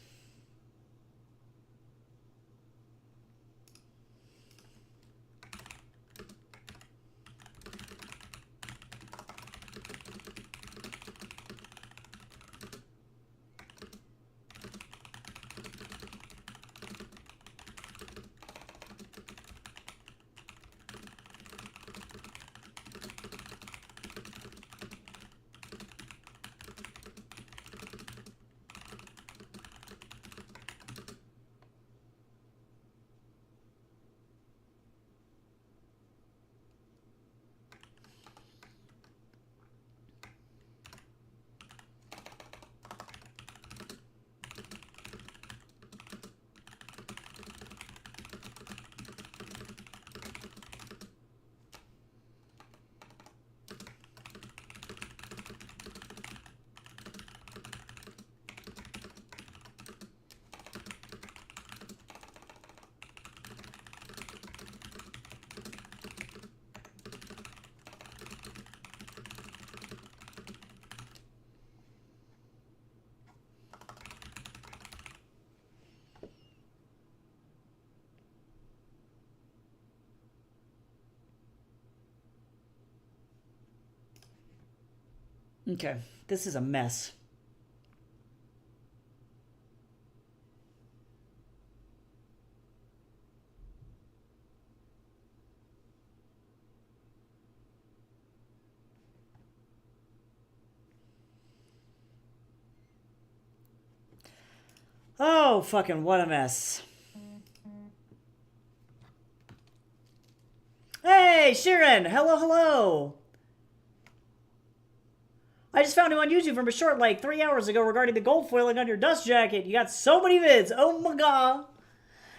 Okay, this is a mess. Oh, fucking what a mess. Hey, Sharon! Hello, hello! I just found you on YouTube from a short like 3 hours ago regarding the gold foiling on your dust jacket. You got so many vids. Oh my god.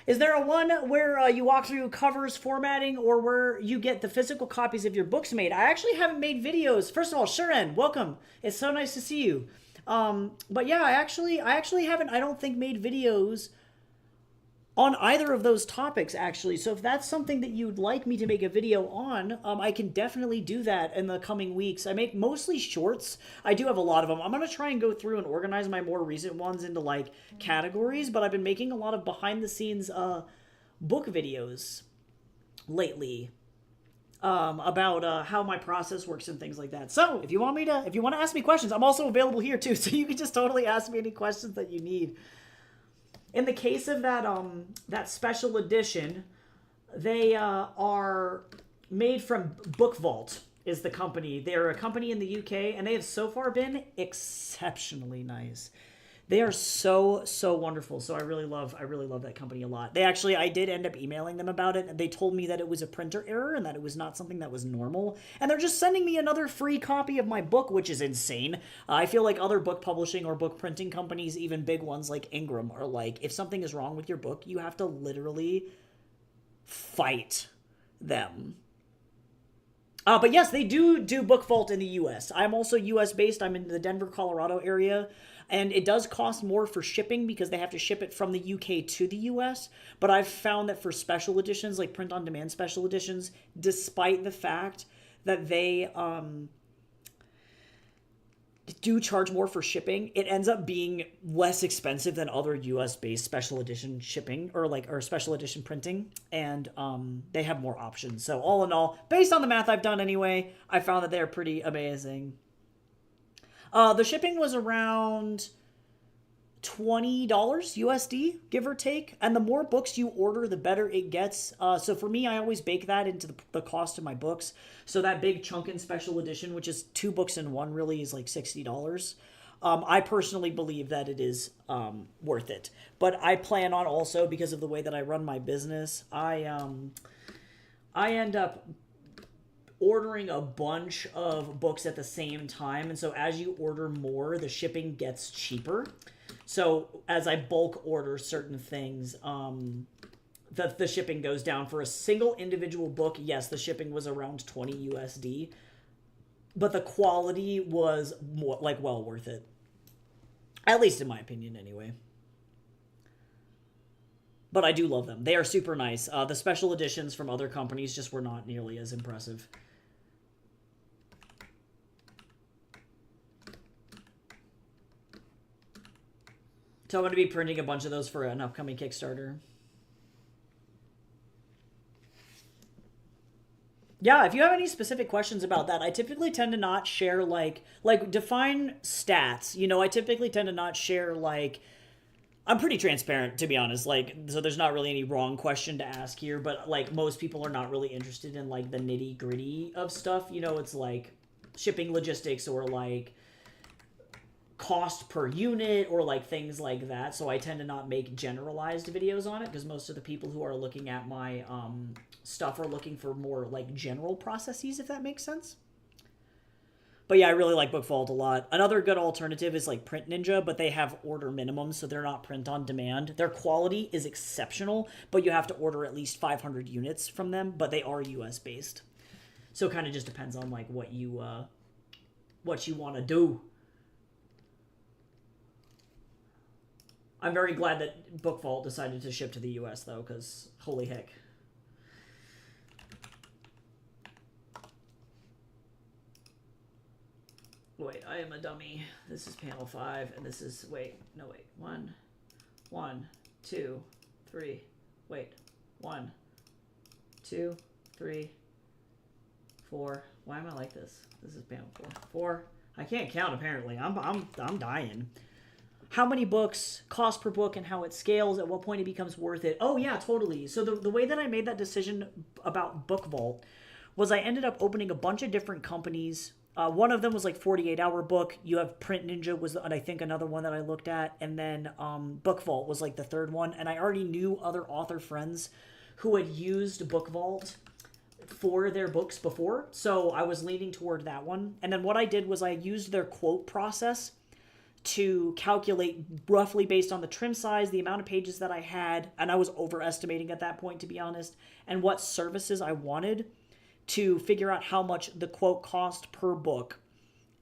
Is there a one where you walk through covers formatting or where you get the physical copies of your books made? I actually haven't made videos. First of all, Sharon, welcome. It's so nice to see you. But yeah, I actually haven't, I don't think, made videos on either of those topics, actually. So if that's something that you'd like me to make a video on, I can definitely do that in the coming weeks. I make mostly shorts. I do have a lot of them. I'm going to try and go through and organize my more recent ones into like categories, but I've been making a lot of behind the scenes book videos lately about how my process works and things like that. So if you want to ask me questions, I'm also available here too. So you can just totally ask me any questions that you need. In the case of that special edition, they are made from Book Vault is the company. They're a company in the UK, and they have so far been exceptionally nice. They are so wonderful. So I really love that company a lot. They actually, I did end up emailing them about it, and they told me that it was a printer error and that it was not something that was normal. And they're just sending me another free copy of my book, which is insane. I feel like other book publishing or book printing companies, even big ones like Ingram, are like, if something is wrong with your book, you have to literally fight them. But yes, they do Book Vault in the US. I'm also US based. I'm in the Denver, Colorado area. And it does cost more for shipping because they have to ship it from the UK to the US. But I've found that for special editions, like print-on-demand special editions, despite the fact that they do charge more for shipping, it ends up being less expensive than other US-based special edition shipping or special edition printing. And they have more options. So all in all, based on the math I've done anyway, I found that they're pretty amazing. The shipping was around $20 USD, give or take. And the more books you order, the better it gets. So for me, I always bake that into the cost of my books. So that big Chunkin' special edition, which is 2 books in one, really is like $60. I personally believe that it is worth it. But I plan on also, because of the way that I run my business, I end up ordering a bunch of books at the same time. And so as you order more, the shipping gets cheaper. So as I bulk order certain things, the shipping goes down. For a single individual book, yes, the shipping was around 20 USD, but the quality was more, like, well worth it. At least in my opinion, anyway. But I do love them. They are super nice. The special editions from other companies just were not nearly as impressive. So I'm going to be printing a bunch of those for an upcoming Kickstarter. Yeah, if you have any specific questions about that, I typically tend to not share, like define stats. You know, I typically tend to not share, like, I'm pretty transparent, to be honest. Like, so there's not really any wrong question to ask here, but, like, most people are not really interested in, like, the nitty gritty of stuff. You know, it's like shipping logistics or, like, cost per unit or, like, things like that. So I tend to not make generalized videos on it, because most of the people who are looking at my stuff are looking for more, like, general processes, if that makes sense. But yeah, I really like Book Vault a lot. Another good alternative is like Print Ninja, but they have order minimums, so they're not print on demand. Their quality is exceptional, but you have to order at least 500 units from them, but they are US based. So it kind of just depends on, like, what you want to do. I'm very glad that Book Vault decided to ship to the US, though, because holy heck. Wait, I am a dummy. This is panel 5, and this is, wait, 1, 2, 3, wait, 1, 2, 3, 4. Why am I like this? This is panel 4. I can't count, apparently. I'm dying. How many books, cost per book, and how it scales, at what point it becomes worth it. Oh, yeah, totally. So the way that I made that decision about Book Vault was I ended up opening a bunch of different companies. One of them was like 48 Hour Book. You have Print Ninja was, I think, another one that I looked at. And then Book Vault was like the third one. And I already knew other author friends who had used Book Vault for their books before. So I was leaning toward that one. And then what I did was I used their quote process to calculate roughly based on the trim size, the amount of pages that I had, and I was overestimating at that point, to be honest, and what services I wanted, to figure out how much the quote cost per book.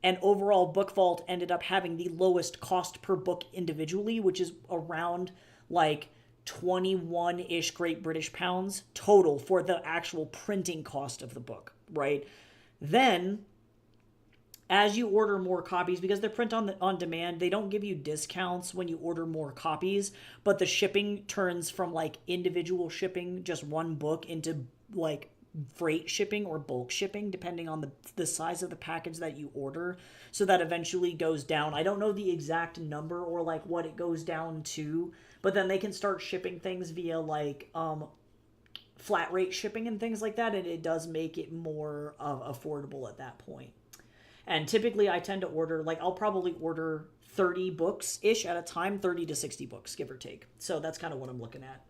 And overall, Book Vault ended up having the lowest cost per book individually, which is around like 21-ish Great British pounds total for the actual printing cost of the book, right? Then, as you order more copies, because they're print on demand, they don't give you discounts when you order more copies, but the shipping turns from like individual shipping, just one book, into like freight shipping or bulk shipping, depending on the size of the package that you order. So that eventually goes down. I don't know the exact number or like what it goes down to, but then they can start shipping things via like flat rate shipping and things like that, and it does make it more affordable at that point. And typically I tend to order, like, I'll probably order 30 books-ish at a time, 30 to 60 books, give or take. So that's kind of what I'm looking at.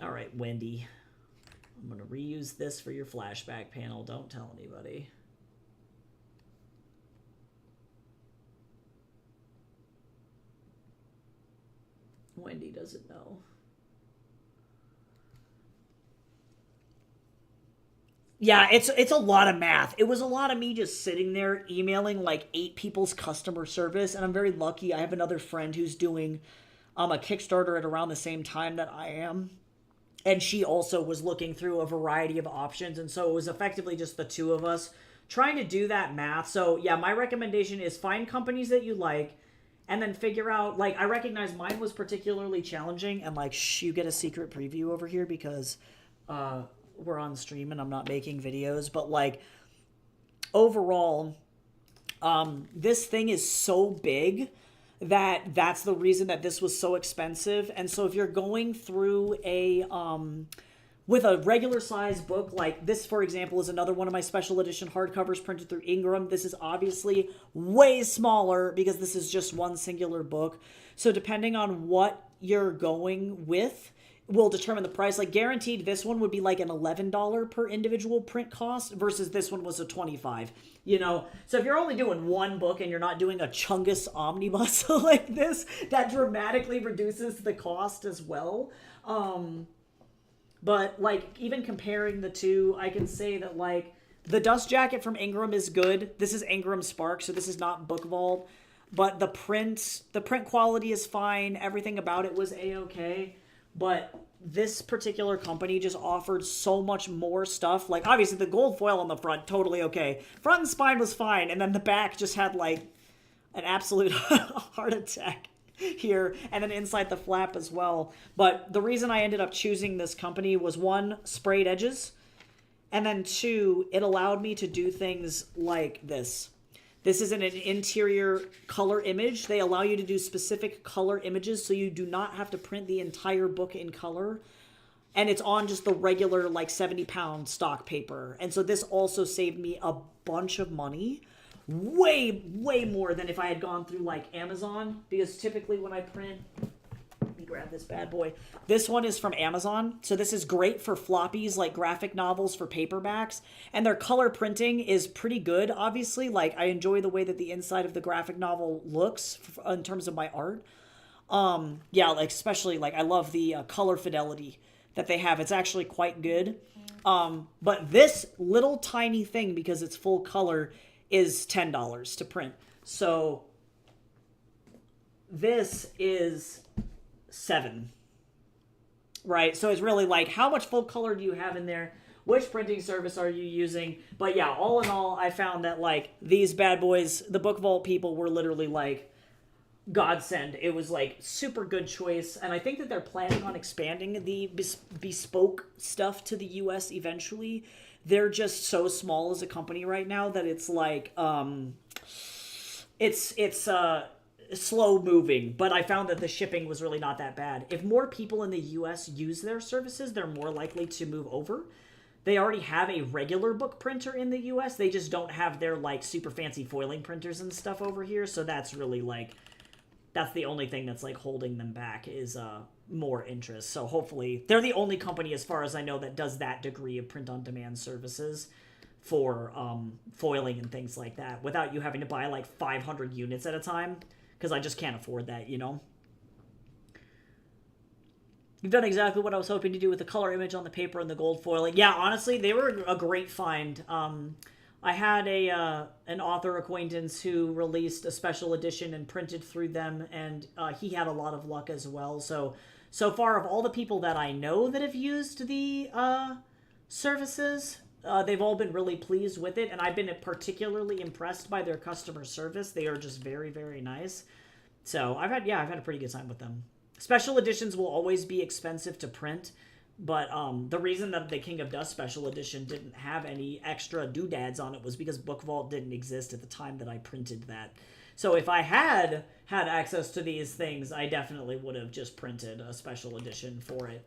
All right, Wendy. I'm going to reuse this for your flashback panel. Don't tell anybody. Wendy doesn't know. Yeah, it's a lot of math. It was a lot of me just sitting there emailing like 8 people's customer service, and I'm very lucky. I have another friend who's doing a Kickstarter at around the same time that I am, and she also was looking through a variety of options, and so it was effectively just the two of us trying to do that math. So yeah, my recommendation is find companies that you like, and then figure out, like, I recognize mine was particularly challenging, and like, you get a secret preview over here because we're on stream and I'm not making videos, but like overall This thing is so big that that's the reason that this was so expensive. And so if you're going through a with a regular size book like this, for example, is another one of my special edition hardcovers printed through Ingram. This is obviously way smaller because this is just one singular book. So depending on what you're going with will determine the price. Like guaranteed, this one would be like an $11 per individual print cost versus this one was a $25. You know, so if you're only doing one book and you're not doing a Chungus omnibus like this, that dramatically reduces the cost as well. But like even comparing the two, I can say that like the Dust Jacket from Ingram is good. This is Ingram Spark, so this is not Book Vault. But the print quality is fine. Everything about it was a-okay. But this particular company just offered so much more stuff. Like, obviously, the gold foil on the front, totally okay. Front and spine was fine. And then the back just had, like, an absolute heart attack here. And then inside the flap as well. But the reason I ended up choosing this company was, one, sprayed edges. And then, two, it allowed me to do things like this. This is an interior color image. They allow you to do specific color images, so you do not have to print the entire book in color. And it's on just the regular, like, 70-pound stock paper. And so this also saved me a bunch of money. Way, way more than if I had gone through, like, Amazon. Because typically when I print... Let me grab this bad boy. This one is from Amazon. So this is great for floppies, like graphic novels for paperbacks. And their color printing is pretty good, obviously. Like, I enjoy the way that the inside of the graphic novel looks in terms of my art. Yeah, like, especially, like, I love the color fidelity that they have. It's actually quite good. But this little tiny thing, because it's full color, is $10 to print. So this is $7. Right? So it's really like, how much full color do you have in there? Which printing service are you using? But yeah, all in all, I found that, like, these bad boys, the Book Vault people were literally like godsend. It was like super good choice. And I think that they're planning on expanding the bespoke stuff to the US eventually. They're just so small as a company right now that it's like, it's slow moving, but I found that the shipping was really not that bad. If more people in the US use their services, they're more likely to move over. They already have a regular book printer in the US. They just don't have their, like, super fancy foiling printers and stuff over here. So that's really, like, that's the only thing that's, like, holding them back is more interest. So hopefully they're the only company, as far as I know, that does that degree of print-on-demand services for foiling and things like that without you having to buy, like, 500 units at a time. Because I just can't afford that, you know? You've done exactly what I was hoping to do with the color image on the paper and the gold foiling. Yeah, honestly, they were a great find. I had an author acquaintance who released a special edition and printed through them, and he had a lot of luck as well. So far, of all the people that I know that have used the services... they've all been really pleased with it, and I've been particularly impressed by their customer service. They are just very, very nice. So I've had a pretty good time with them. Special editions will always be expensive to print, but the reason that the King of Dust special edition didn't have any extra doodads on it was because Book Vault didn't exist at the time that I printed that. So if I had access to these things, I definitely would have just printed a special edition for it.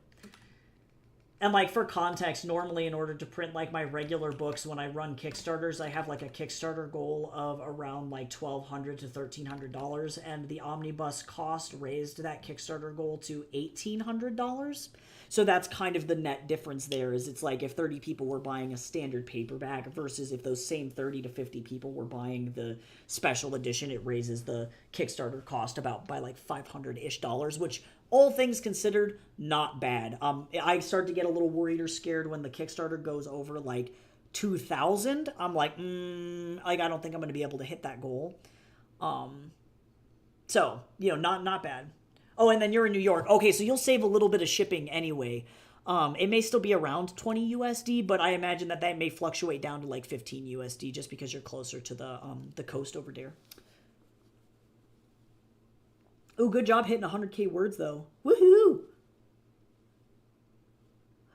And, like, for context, normally in order to print, like, my regular books, when I run Kickstarters, I have, like, a Kickstarter goal of around, like, $1,200 to $1,300, and the omnibus cost raised that Kickstarter goal to $1,800. So that's kind of the net difference there, is it's like if 30 people were buying a standard paperback versus if those same 30 to 50 people were buying the special edition, it raises the Kickstarter cost about by, like, $500-ish, which... all things considered, not bad. I start to get a little worried or scared when the Kickstarter goes over, like, 2,000. I'm like, like, I don't think I'm going to be able to hit that goal. So, you know, not bad. Oh, and then you're in New York. Okay, so you'll save a little bit of shipping anyway. It may still be around 20 USD, but I imagine that may fluctuate down to, like, 15 USD just because you're closer to the coast over there. Oh, good job hitting 100K words, though. Woohoo!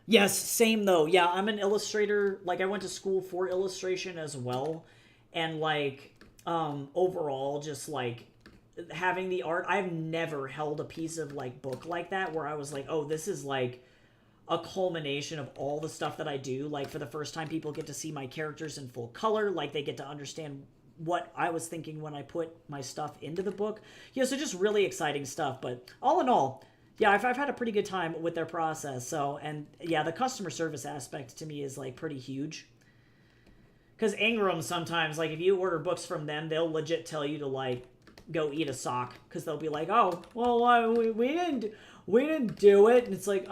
Yes, same, though. Yeah, I'm an illustrator. Like, I went to school for illustration as well. And, like, Overall, just like having the art, I've never held a piece of like book like that where I was like, oh, this is like a culmination of all the stuff that I do. Like for the first time, people get to see my characters in full color. Like they get to understand what I was thinking when I put my stuff into the book. Yeah, so just really exciting stuff. But all in all, yeah, I've had a pretty good time with their process. So, and yeah, the customer service aspect to me is like pretty huge. Because Ingram sometimes, like if you order books from them, they'll legit tell you to like go eat a sock because they'll be like, oh, well, we didn't do it, and it's like,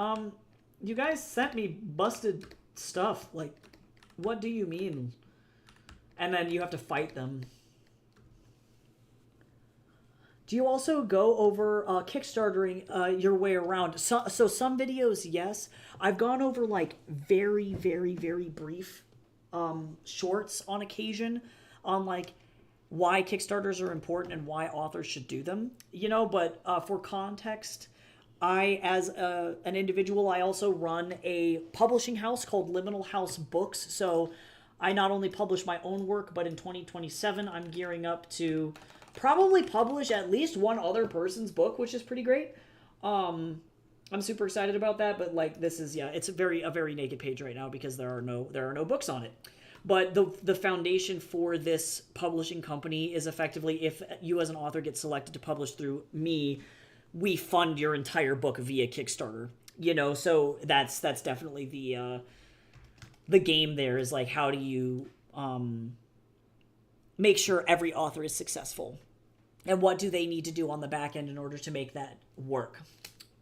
you guys sent me busted stuff. Like, what do you mean? And then you have to fight them. Do you also go over Kickstartering your way around? So some videos, yes. I've gone over like very, very, very brief shorts on occasion on like why Kickstarters are important and why authors should do them. You know, but for context, I, as an individual, I also run a publishing house called Liminal House Books. So I not only publish my own work, but in 2027, I'm gearing up to probably publish at least one other person's book, which is pretty great. I'm super excited about that, but like this is, yeah, it's a very naked page right now because there are no books on it. But the foundation for this publishing company is effectively if you as an author get selected to publish through me, we fund your entire book via Kickstarter. You know, so that's definitely the game there is like how do you make sure every author is successful and what do they need to do on the back end in order to make that work.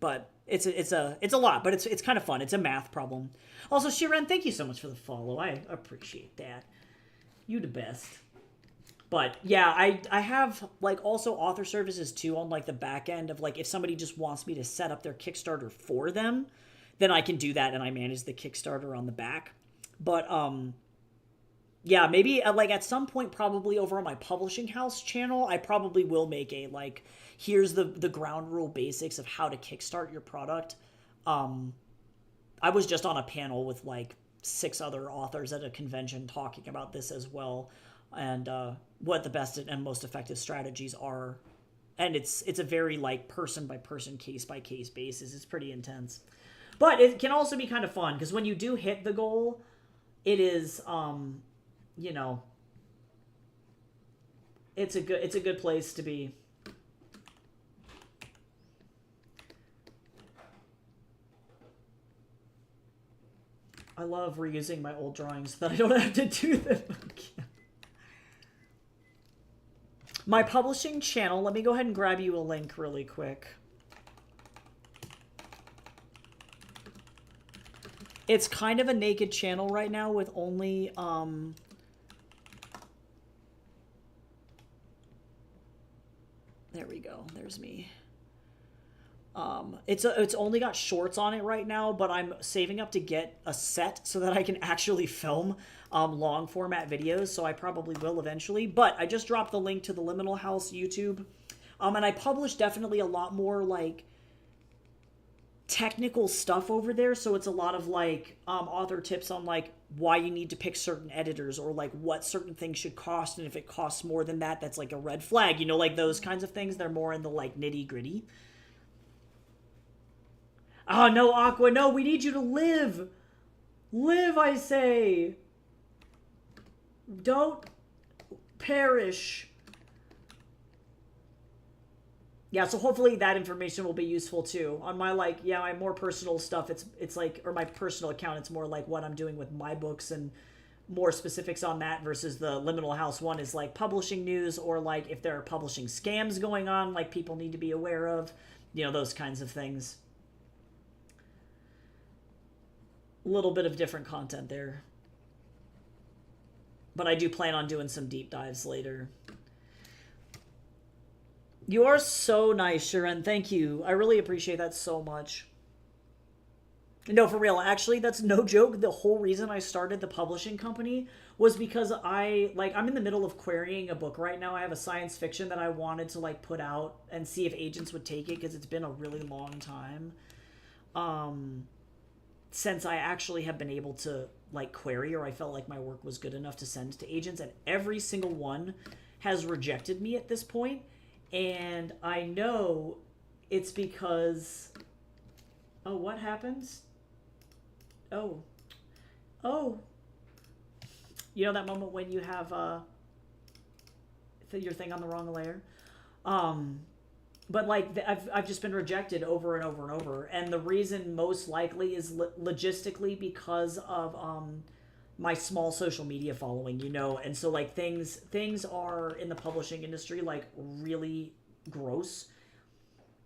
But it's a lot, but it's kind of fun. It's a math problem. Also, Shiren, thank you so much for the follow. I appreciate that. You the best. But yeah, I have like also author services too on like the back end of like if somebody just wants me to set up their Kickstarter for them, then I can do that and I manage the Kickstarter on the back. But yeah, maybe like at some point probably over on my publishing house channel, I probably will make a like here's the ground rule basics of how to kickstart your product. I was just on a panel with like 6 other authors at a convention talking about this as well, and what the best and most effective strategies are. And it's a very like person by person, case by case basis. It's pretty intense, but it can also be kind of fun because when you do hit the goal, it is you know, it's a good place to be. I love reusing my old drawings so that I don't have to do them again. My publishing channel, let me go ahead and grab you a link really quick. It's kind of a naked channel right now with only there we go. There's me. It's only got shorts on it right now, but I'm saving up to get a set so that I can actually film long format videos. So I probably will eventually. But I just dropped the link to the Liminal House YouTube, and I publish definitely a lot more like technical stuff over there. So it's a lot of like author tips on like why you need to pick certain editors or like what certain things should cost, and if it costs more than that, that's like a red flag. You know, like those kinds of things. They're more in the like nitty gritty. Oh, no, Aqua, no, we need you to live. Live, I say. Don't perish. Yeah, so hopefully that information will be useful too. On my like, yeah, my more personal stuff, it's like, or my personal account, it's more like what I'm doing with my books and more specifics on that versus the Liminal House one is like publishing news or like if there are publishing scams going on, like people need to be aware of, you know, those kinds of things. Little bit of different content there, but I do plan on doing some deep dives later. You are so nice, Sharon. Thank you. I really appreciate that so much. No, for real. Actually, that's no joke. The whole reason I started the publishing company was because I'm in the middle of querying a book right now. I have a science fiction that I wanted to like put out and see if agents would take it because it's been a really long time. Since I actually have been able to like query or I felt like my work was good enough to send to agents, and every single one has rejected me at this point, and I know it's because... Oh, what happens? Oh. Oh. You know that moment when you have your thing on the wrong layer? But like I've just been rejected over and over and over, and the reason most likely is logistically because of my small social media following, and so like things are in the publishing industry like really gross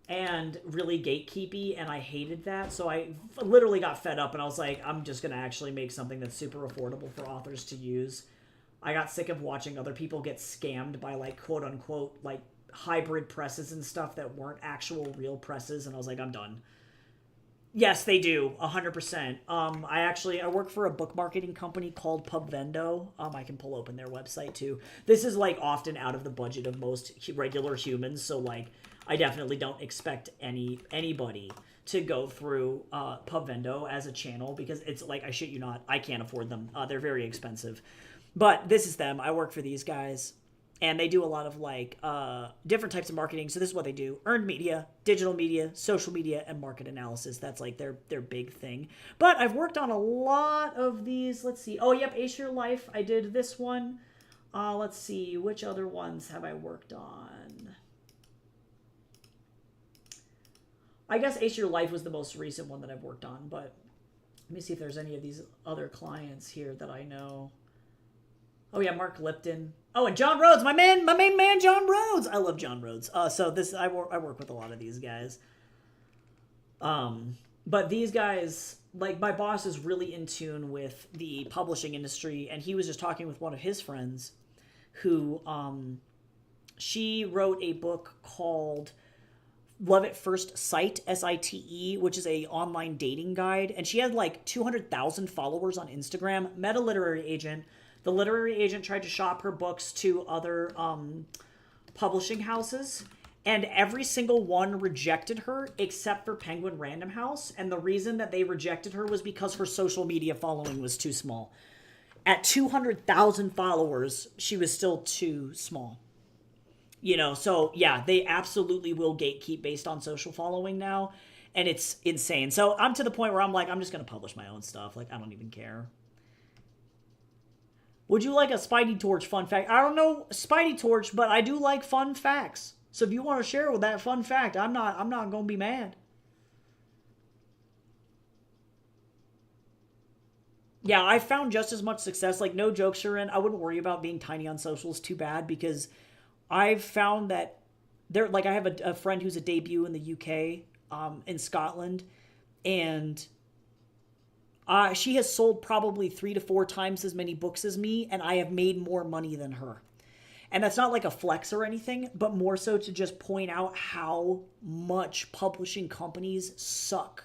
and really gatekeepy, and I hated that. So I literally got fed up, and I was like, I'm just gonna actually make something that's super affordable for authors to use. I got sick of watching other people get scammed by like quote unquote like hybrid presses and stuff that weren't actual real presses, and I was like, I'm done. Yes, they do, 100%. I work for a book marketing company called Pubvendo. I can pull open their website too. This is like often out of the budget of most regular humans, so like I definitely don't expect anybody to go through Pubvendo as a channel, because it's like, I shit you not, I can't afford them. They're very expensive. But this is them. I work for these guys. And they do a lot of like different types of marketing. So this is what they do: earned media, digital media, social media, and market analysis. That's like their big thing. But I've worked on a lot of these. Let's see. Oh, yep, Ace Your Life. I did this one. Let's see. Which other ones have I worked on? I guess Ace Your Life was the most recent one that I've worked on. But let me see if there's any of these other clients here that I know. Oh yeah, Mark Lipton. Oh, and John Rhodes, my main man, John Rhodes. I love John Rhodes. So this I work with a lot of these guys. But these guys, like, my boss is really in tune with the publishing industry, and he was just talking with one of his friends, who she wrote a book called Love at First Sight, SITE, which is a online dating guide, and she had like 200,000 followers on Instagram. Met a literary agent. The literary agent tried to shop her books to other publishing houses, and every single one rejected her except for Penguin Random House. And the reason that they rejected her was because her social media following was too small. At 200,000 followers, she was still too small. So yeah, they absolutely will gatekeep based on social following now, and it's insane. So I'm to the point where I'm like, I'm just going to publish my own stuff. Like, I don't even care. Would you like a Spidey Torch fun fact? I don't know Spidey Torch, but I do like fun facts. So if you want to share with that fun fact, I'm not going to be mad. Yeah, I found just as much success. Like, no joke, Sharon, I wouldn't worry about being tiny on socials too bad, because I've found that I have a friend who's a debut in the UK, in Scotland, and she has sold probably 3 to 4 times as many books as me, and I have made more money than her. And that's not like a flex or anything, but more so to just point out how much publishing companies suck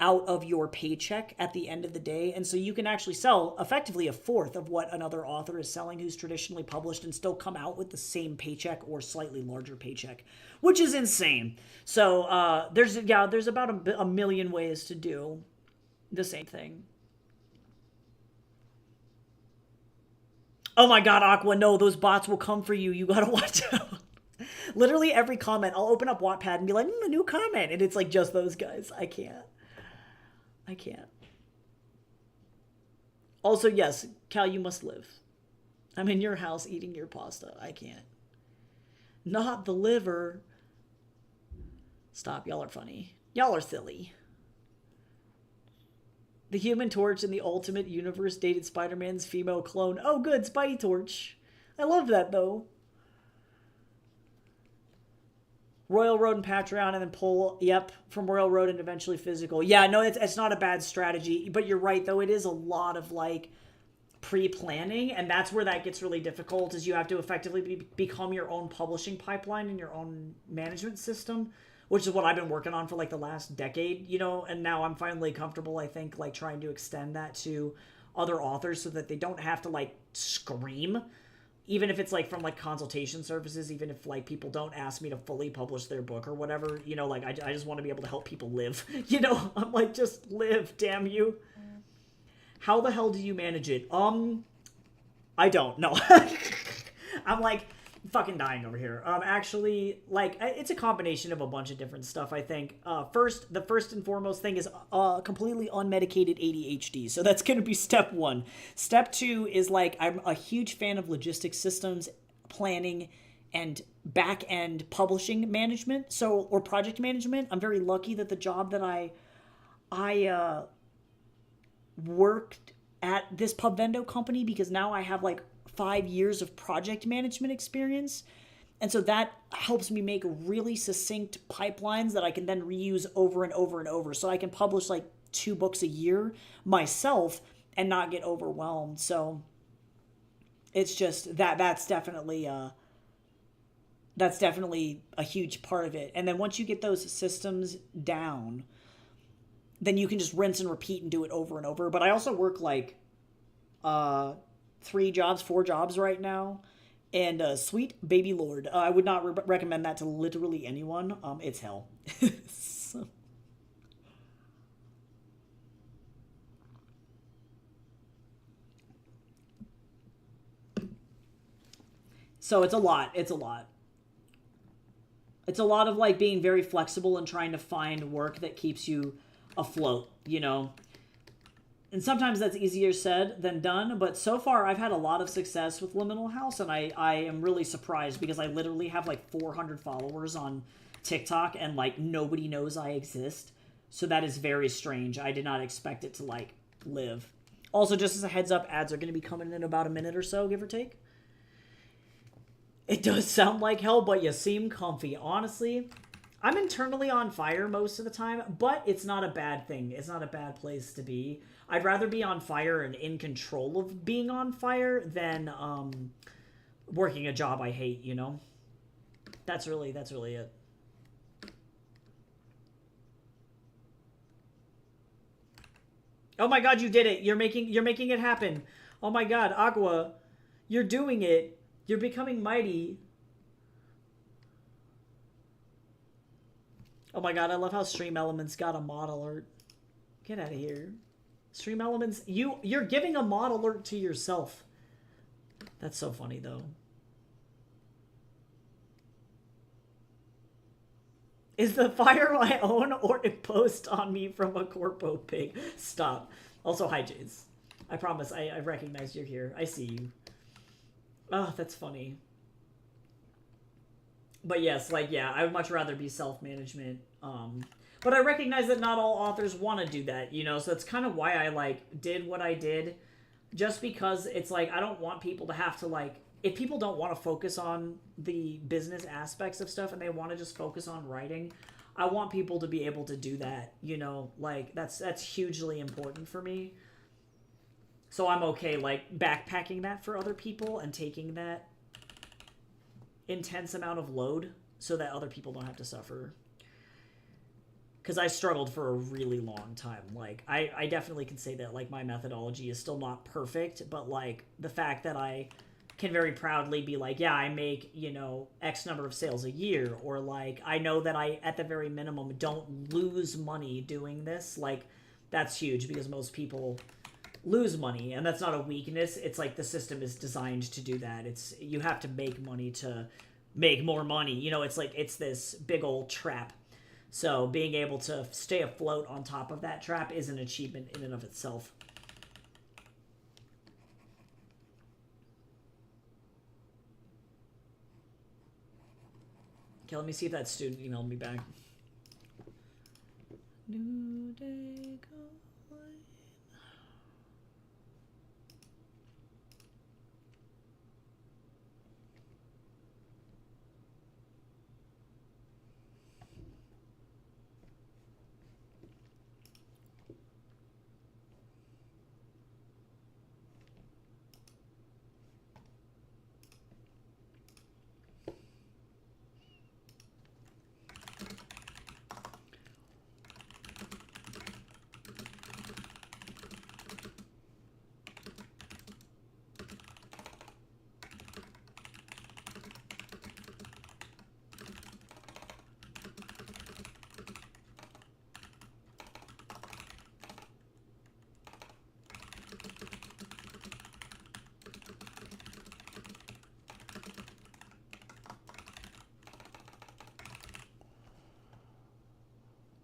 out of your paycheck at the end of the day. And so you can actually sell effectively a fourth of what another author is selling who's traditionally published and still come out with the same paycheck or slightly larger paycheck, which is insane. So there's about a million ways to do the same thing. Oh my god, Aqua, no, those bots will come for you. You gotta watch out. Literally every comment, I'll open up Wattpad and be like, a new comment. And it's like just those guys. I can't. Also, yes, Cal, you must live. I'm in your house eating your pasta. I can't. Not the liver. Stop, y'all are funny. Y'all are silly. The Human Torch in the Ultimate Universe dated Spider-Man's female clone. Oh, good, Spidey Torch. I love that, though. Royal Road and Patreon, and then pull, from Royal Road and eventually physical. Yeah, no, it's not a bad strategy, but you're right, though. It is a lot of, like, pre-planning, and that's where that gets really difficult, is you have to effectively become your own publishing pipeline and your own management system, which is what I've been working on for like the last decade, and now I'm finally comfortable, I think, like trying to extend that to other authors so that they don't have to like scream, even if it's like from like consultation services, even if like people don't ask me to fully publish their book or whatever, like I just want to be able to help people live, I'm like, just live, damn you. How the hell do you manage it? I don't know. I'm like, fucking dying over here. Actually, like, it's a combination of a bunch of different stuff, I think. The first and foremost thing is completely unmedicated ADHD. So that's going to be step one. Step two is, like, I'm a huge fan of logistics systems, planning, and back end publishing management. So, or project management. I'm very lucky that the job that I worked at this Pubvendo company, because now I have like 5 years of project management experience. And so that helps me make really succinct pipelines that I can then reuse over and over and over. So I can publish like 2 books a year myself and not get overwhelmed. So it's just that's definitely a huge part of it. And then once you get those systems down, then you can just rinse and repeat and do it over and over. But I also work like 3 jobs, 4 jobs right now. And sweet baby lord, I would not recommend that to literally anyone. It's hell. So it's a lot. It's a lot. It's a lot of like being very flexible and trying to find work that keeps you afloat, you know? And sometimes that's easier said than done, but so far I've had a lot of success with Liminal House, and I am really surprised because I literally have like 400 followers on TikTok, and like nobody knows I exist. So that is very strange. I did not expect it to like live. Also, just as a heads up, ads are going to be coming in about a minute or so, give or take. It does sound like hell, but you seem comfy. Honestly, I'm internally on fire most of the time, but it's not a bad thing. It's not a bad place to be. I'd rather be on fire and in control of being on fire than working a job I hate, you know? That's really it. Oh my god, you did it. You're making it happen. Oh my god, Aqua, you're doing it. You're becoming mighty. Oh my god, I love how Stream Elements got a mod alert. Get out of here. Stream Elements, you're giving a mod alert to yourself. That's so funny though. Is the fire my own or imposed on me from a corpo pig? Stop. Also, hi Jays. I promise I recognize you're here. I see you. Oh, that's funny. But yes, like, yeah, I would much rather be self-management. But I recognize that not all authors want to do that, you know? So that's kind of why I, like, did what I did. Just because it's like, I don't want people to have to, like... If people don't want to focus on the business aspects of stuff and they want to just focus on writing, I want people to be able to do that, you know? Like, that's hugely important for me. So I'm okay, like, backpacking that for other people and taking that intense amount of load so that other people don't have to suffer. Because I struggled for a really long time. Like, I definitely can say that, like, my methodology is still not perfect, but, like, the fact that I can very proudly be like, yeah, I make, you know, X number of sales a year, or, like, I know that I, at the very minimum, don't lose money doing this, like, that's huge, because most people lose money, and that's not a weakness. It's like the system is designed to do that. It's, you have to make money to make more money. You know, it's like, it's this big old trap. So being able to stay afloat on top of that trap is an achievement in and of itself. Okay, let me see if that student emailed me back. New day calling.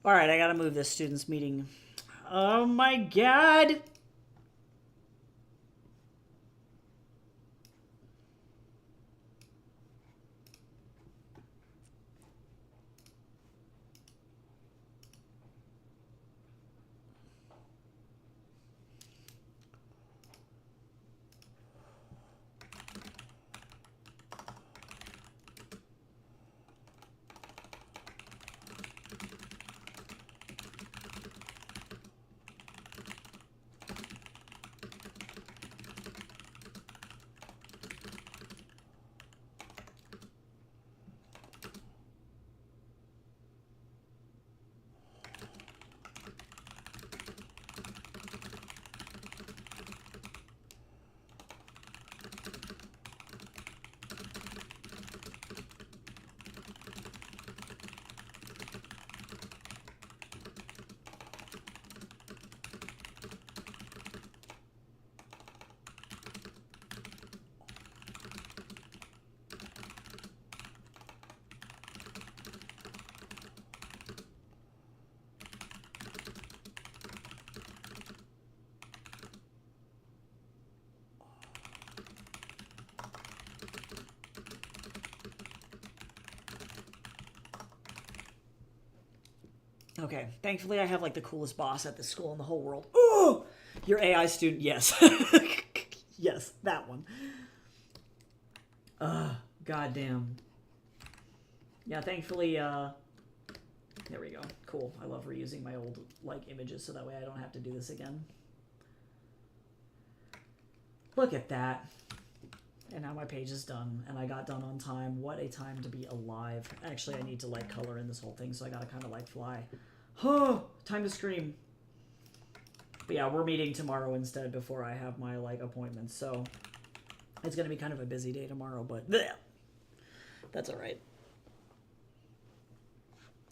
All right, I gotta move this students' meeting. Oh my god! Okay, thankfully I have like the coolest boss at this school in the whole world. Oh, your AI student, yes. Yes, that one. Goddamn. Yeah, thankfully, there we go. Cool. I love reusing my old, like, images so that way I don't have to do this again. Look at that. And now my page is done, and I got done on time. What a time to be alive. Actually, I need to, like, color in this whole thing, so I gotta kind of, like, fly. Oh, time to scream. But yeah, we're meeting tomorrow instead before I have my, like, appointments, so it's gonna be kind of a busy day tomorrow, but bleh, that's all right.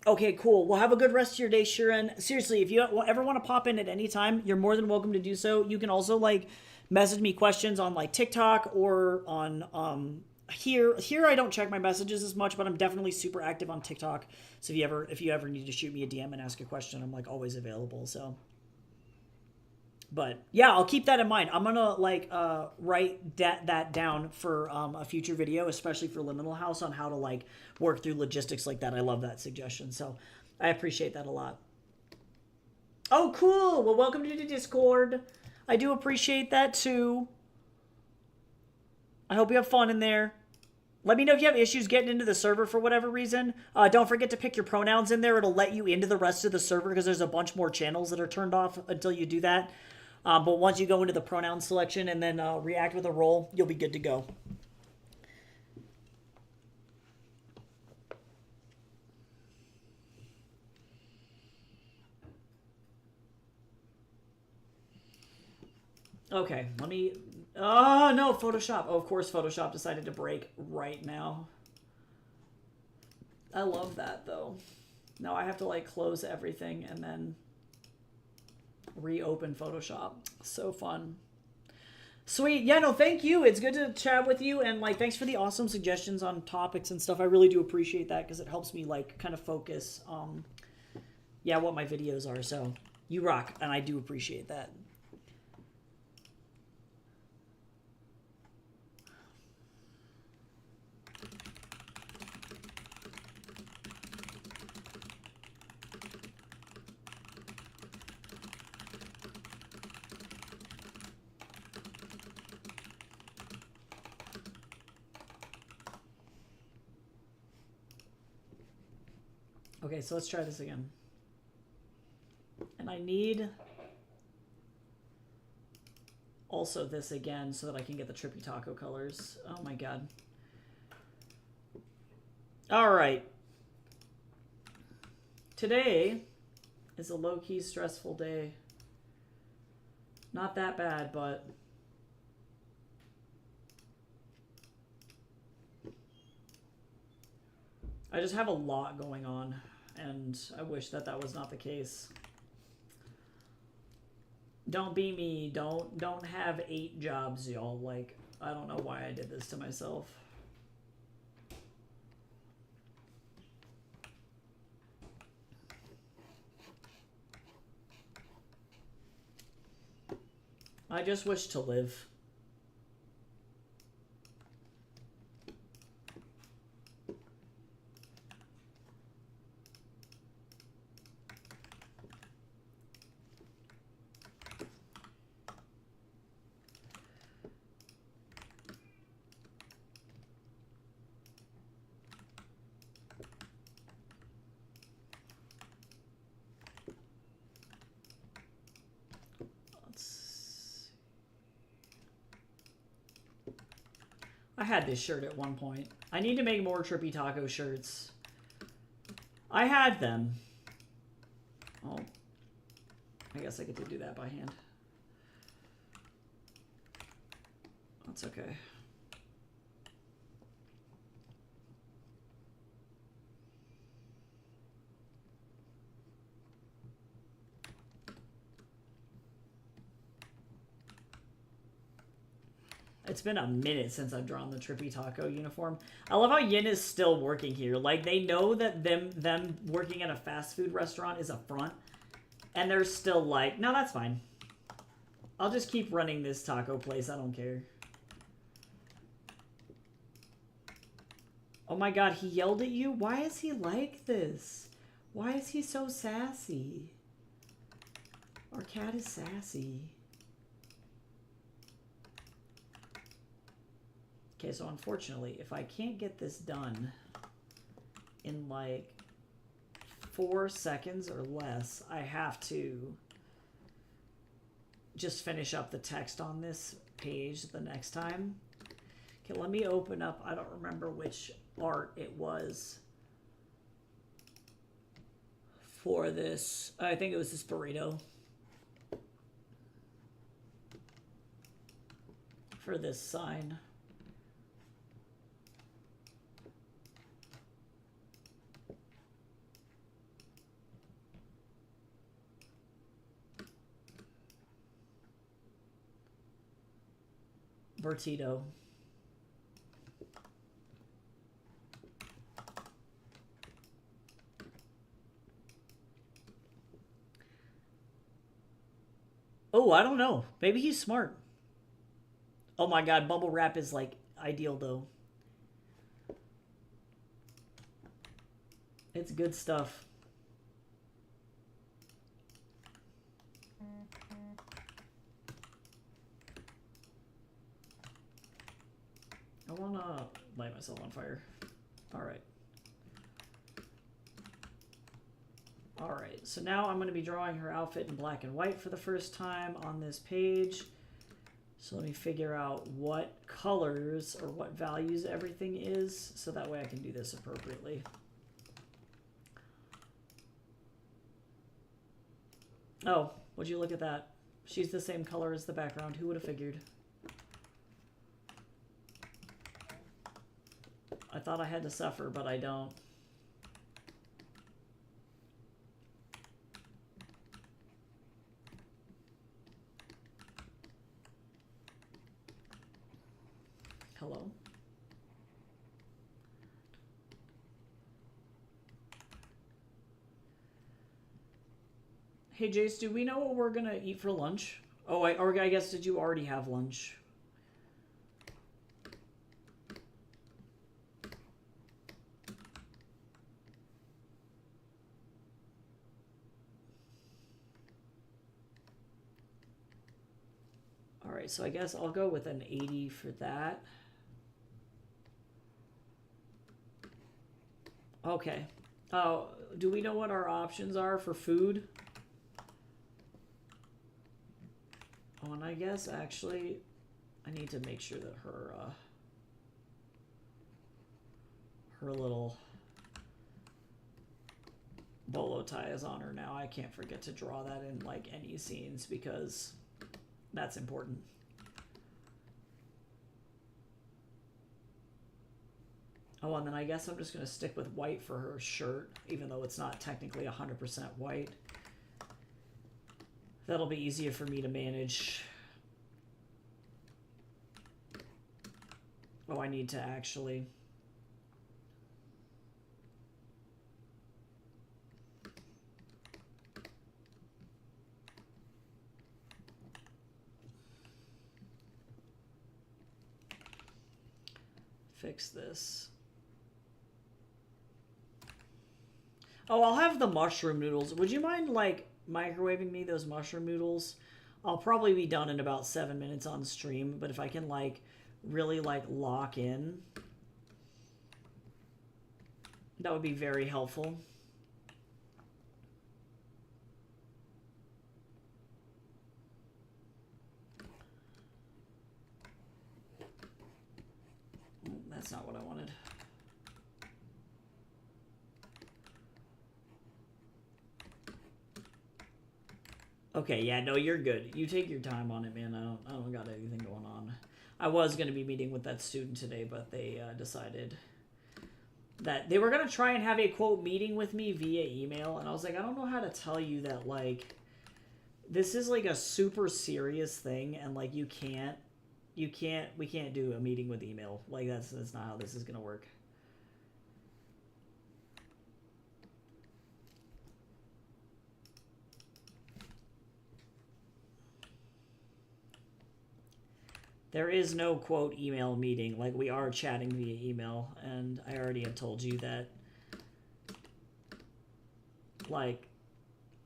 Okay, cool. Well, have a good rest of your day, Sharon. Seriously, if you ever want to pop in at any time, you're more than welcome to do so. You can also, like, message me questions on, like, TikTok or on here. Here I don't check my messages as much, but I'm definitely super active on TikTok. So if you ever need to shoot me a DM and ask a question, I'm, like, always available. So, but yeah, I'll keep that in mind. I'm gonna, like, write that down for a future video, especially for Liminal House, on how to, like, work through logistics like that. I love that suggestion, so I appreciate that a lot. Oh, cool. Well, welcome to the Discord. I do appreciate that too. I hope you have fun in there. Let me know if you have issues getting into the server for whatever reason. Don't forget to pick your pronouns in there. It'll let you into the rest of the server because there's a bunch more channels that are turned off until you do that. But once you go into the pronoun selection and then react with a role, you'll be good to go. Okay, let me... Oh, no, Photoshop. Oh, of course Photoshop decided to break right now. I love that, though. Now I have to, like, close everything and then reopen Photoshop. So fun. Sweet. Yeah, no, thank you. It's good to chat with you, and, like, thanks for the awesome suggestions on topics and stuff. I really do appreciate that because it helps me, like, kind of focus, yeah, what my videos are. So you rock, and I do appreciate that. Okay, so let's try this again. And I need also this again so that I can get the Trippy Taco colors. Oh my god. Alright. Today is a low-key stressful day. Not that bad, but... I just have a lot going on, and I wish that that was not the case. Don't be me. Don't have 8 jobs, y'all. Like, I don't know why I did this to myself. I just wish to live. I had this shirt at one point. I need to make more Trippy Taco shirts. I had them. Oh. I guess I get to do that by hand. That's okay. It's been a minute since I've drawn the Trippy Taco uniform. I love how Yin is still working here. Like, they know that them working at a fast food restaurant is a front. And they're still like, no, that's fine. I'll just keep running this taco place. I don't care. Oh my god, he yelled at you? Why is he like this? Why is he so sassy? Our cat is sassy. Okay, so unfortunately, if I can't get this done in like 4 seconds or less, I have to just finish up the text on this page the next time. Okay, let me open up, I don't remember which art it was for this. I think it was this burrito. For this sign. Bertito. Oh, I don't know. Maybe he's smart. Oh my god, bubble wrap is like ideal though. It's good stuff. I want to light myself on fire. All right. All right, so now I'm going to be drawing her outfit in black and white for the first time on this page. So let me figure out what colors or what values everything is, so that way I can do this appropriately. Oh, would you look at that? She's the same color as the background. Who would have figured? I thought I had to suffer, but I don't. Hello? Hey, Jace, do we know what we're going to eat for lunch? Oh, I guess, did you already have lunch? All right, so I guess I'll go with an 80 for that. Okay. Oh, do we know what our options are for food? Oh, and I guess actually I need to make sure that her little bolo tie is on her now. I can't forget to draw that in like any scenes because that's important. Oh, and then I guess I'm just going to stick with white for her shirt, even though it's not technically 100% white. That'll be easier for me to manage. Oh, I need to actually... fix this. Oh, I'll have the mushroom noodles. Would you mind, like, microwaving me those mushroom noodles? I'll probably be done in about 7 minutes on stream, but if I can, like, really, like, lock in, that would be very helpful. That's not what I wanted. Okay, yeah, no, you're good. You take your time on it, man. I don't got anything going on. I was going to be meeting with that student today, but they decided that they were going to try and have a, quote, meeting with me via email. And I was like, I don't know how to tell you that, like, this is, like, a super serious thing. And, like, we can't do a meeting with email. Like, that's not how this is going to work. There is no, quote, email meeting. Like, we are chatting via email, and I already have told you that, like,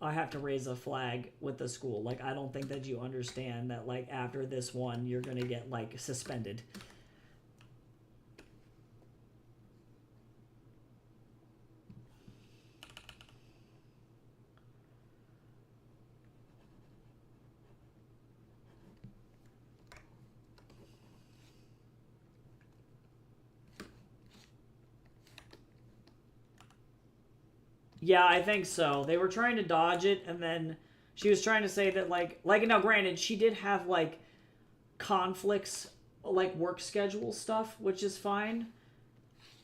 I have to raise a flag with the school. Like, I don't think that you understand that, like, after this one, you're gonna get, like, suspended. Yeah, I think so. They were trying to dodge it, and then she was trying to say that, like, now, granted, she did have, like, conflicts, like, work schedule stuff, which is fine.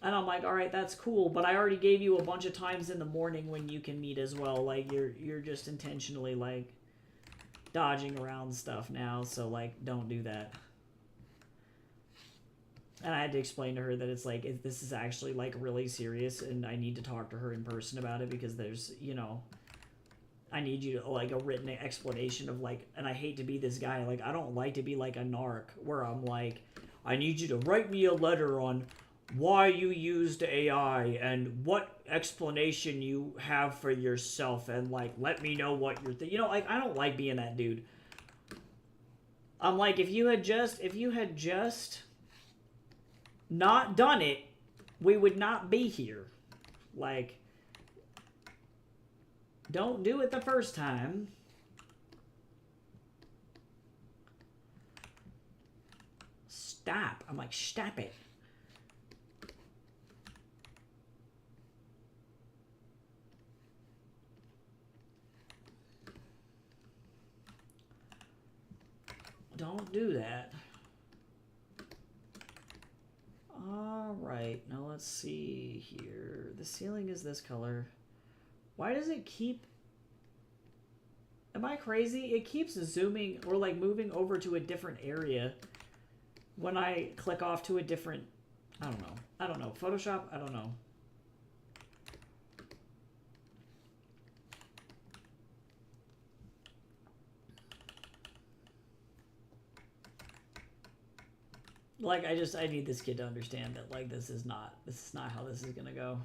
And I'm like, all right, that's cool, but I already gave you a bunch of times in the morning when you can meet as well. Like, you're just intentionally, like, dodging around stuff now, so, like, don't do that. And I had to explain to her that it's like, this is actually, like, really serious, and I need to talk to her in person about it, because there's, you know, I need you to, like, a written explanation of, like, and I hate to be this guy, like, I don't like to be, like, a narc, where I'm like, I need you to write me a letter on why you used AI, and what explanation you have for yourself, and, like, let me know what you're you know, like, I don't like being that dude. I'm like, if you had just not done it, we would not be here. Like, don't do it the first time. Stop. I'm like, stop it. Don't do that. Alright, now let's see here. The ceiling is this color. Why does it keep... Am I crazy? It keeps zooming or, like, moving over to a different area when I click off to a different... I don't know. I don't know. Photoshop? I don't know. Like, I need this kid to understand that, like, this is not how this is gonna go.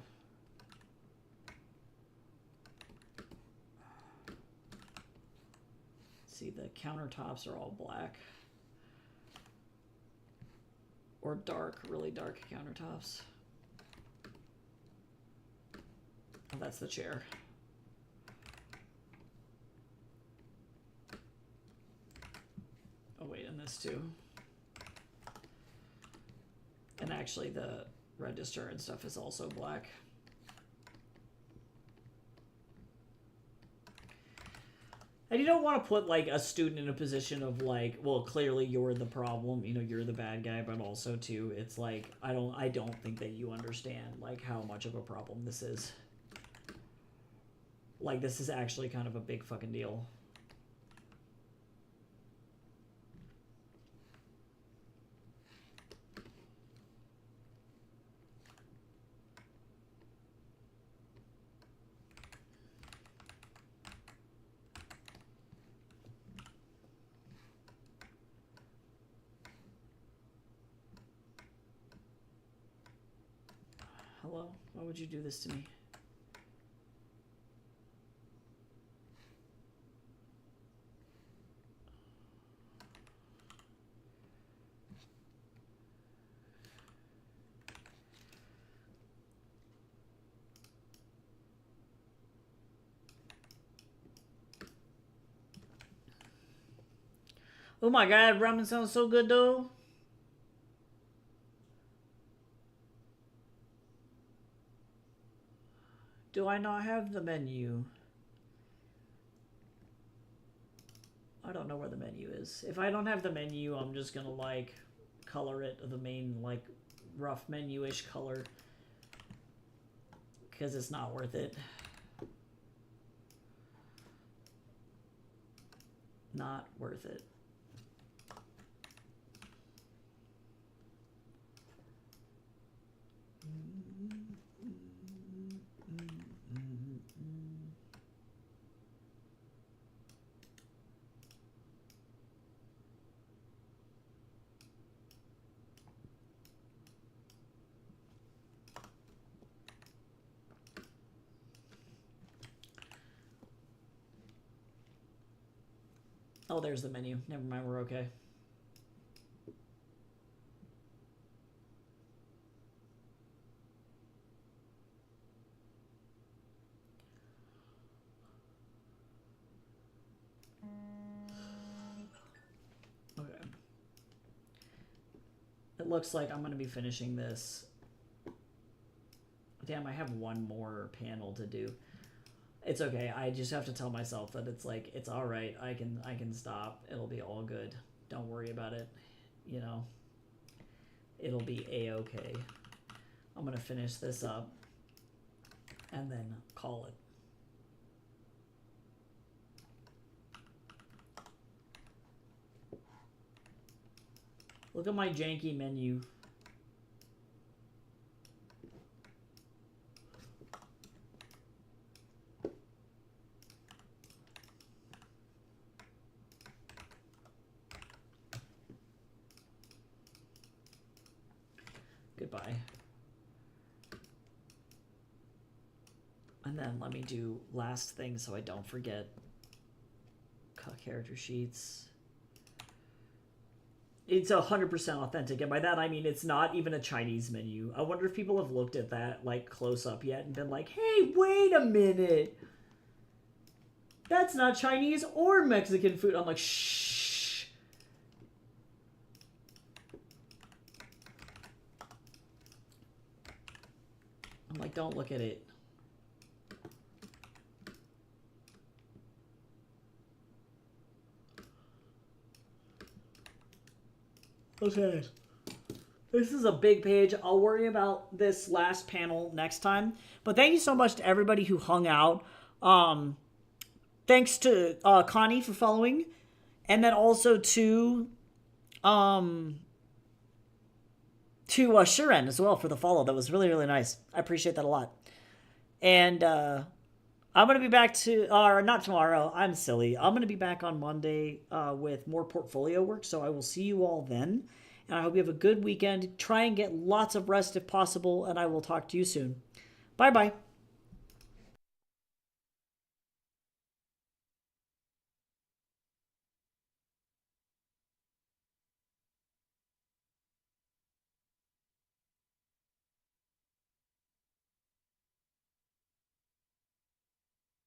See, the countertops are all black. Or dark, really dark countertops. Oh, that's the chair. Oh, wait, and this too. And actually, the register and stuff is also black. And you don't want to put, like, a student in a position of, like, well, clearly you're the problem, you know, you're the bad guy, but also, too, it's like, I don't think that you understand, like, how much of a problem this is. Like, this is actually kind of a big fucking deal. Hello? Why would you do this to me? Oh my god, ramen sounds so good though. Do I not have the menu? I don't know where the menu is. If I don't have the menu, I'm just gonna like color it the main like rough menu-ish color. Because it's not worth it. Not worth it. Oh, there's the menu. Never mind, we're okay. Okay. It looks like I'm going to be finishing this. Damn, I have one more panel to do. It's okay. I just have to tell myself that it's like, it's all right. I can stop. It'll be all good. Don't worry about it. You know, it'll be a-okay. I'm going to finish this up and then call it. Look at my janky menu. Goodbye. And then let me do last thing so I don't forget. Character sheets. It's 100% authentic, and by that I mean it's not even a Chinese menu. I wonder if people have looked at that like close up yet and been like, hey, wait a minute. That's not Chinese or Mexican food. I'm like, shh. I'm like, don't look at it. Okay. This is a big page. I'll worry about this last panel next time. But thank you so much to everybody who hung out. Thanks to Connie for following. And then also to Shiren as well for the follow. That was really, really nice. I appreciate that a lot. And I'm going to be back not tomorrow. I'm silly. I'm going to be back on Monday with more portfolio work. So I will see you all then. And I hope you have a good weekend. Try and get lots of rest if possible. And I will talk to you soon. Bye-bye.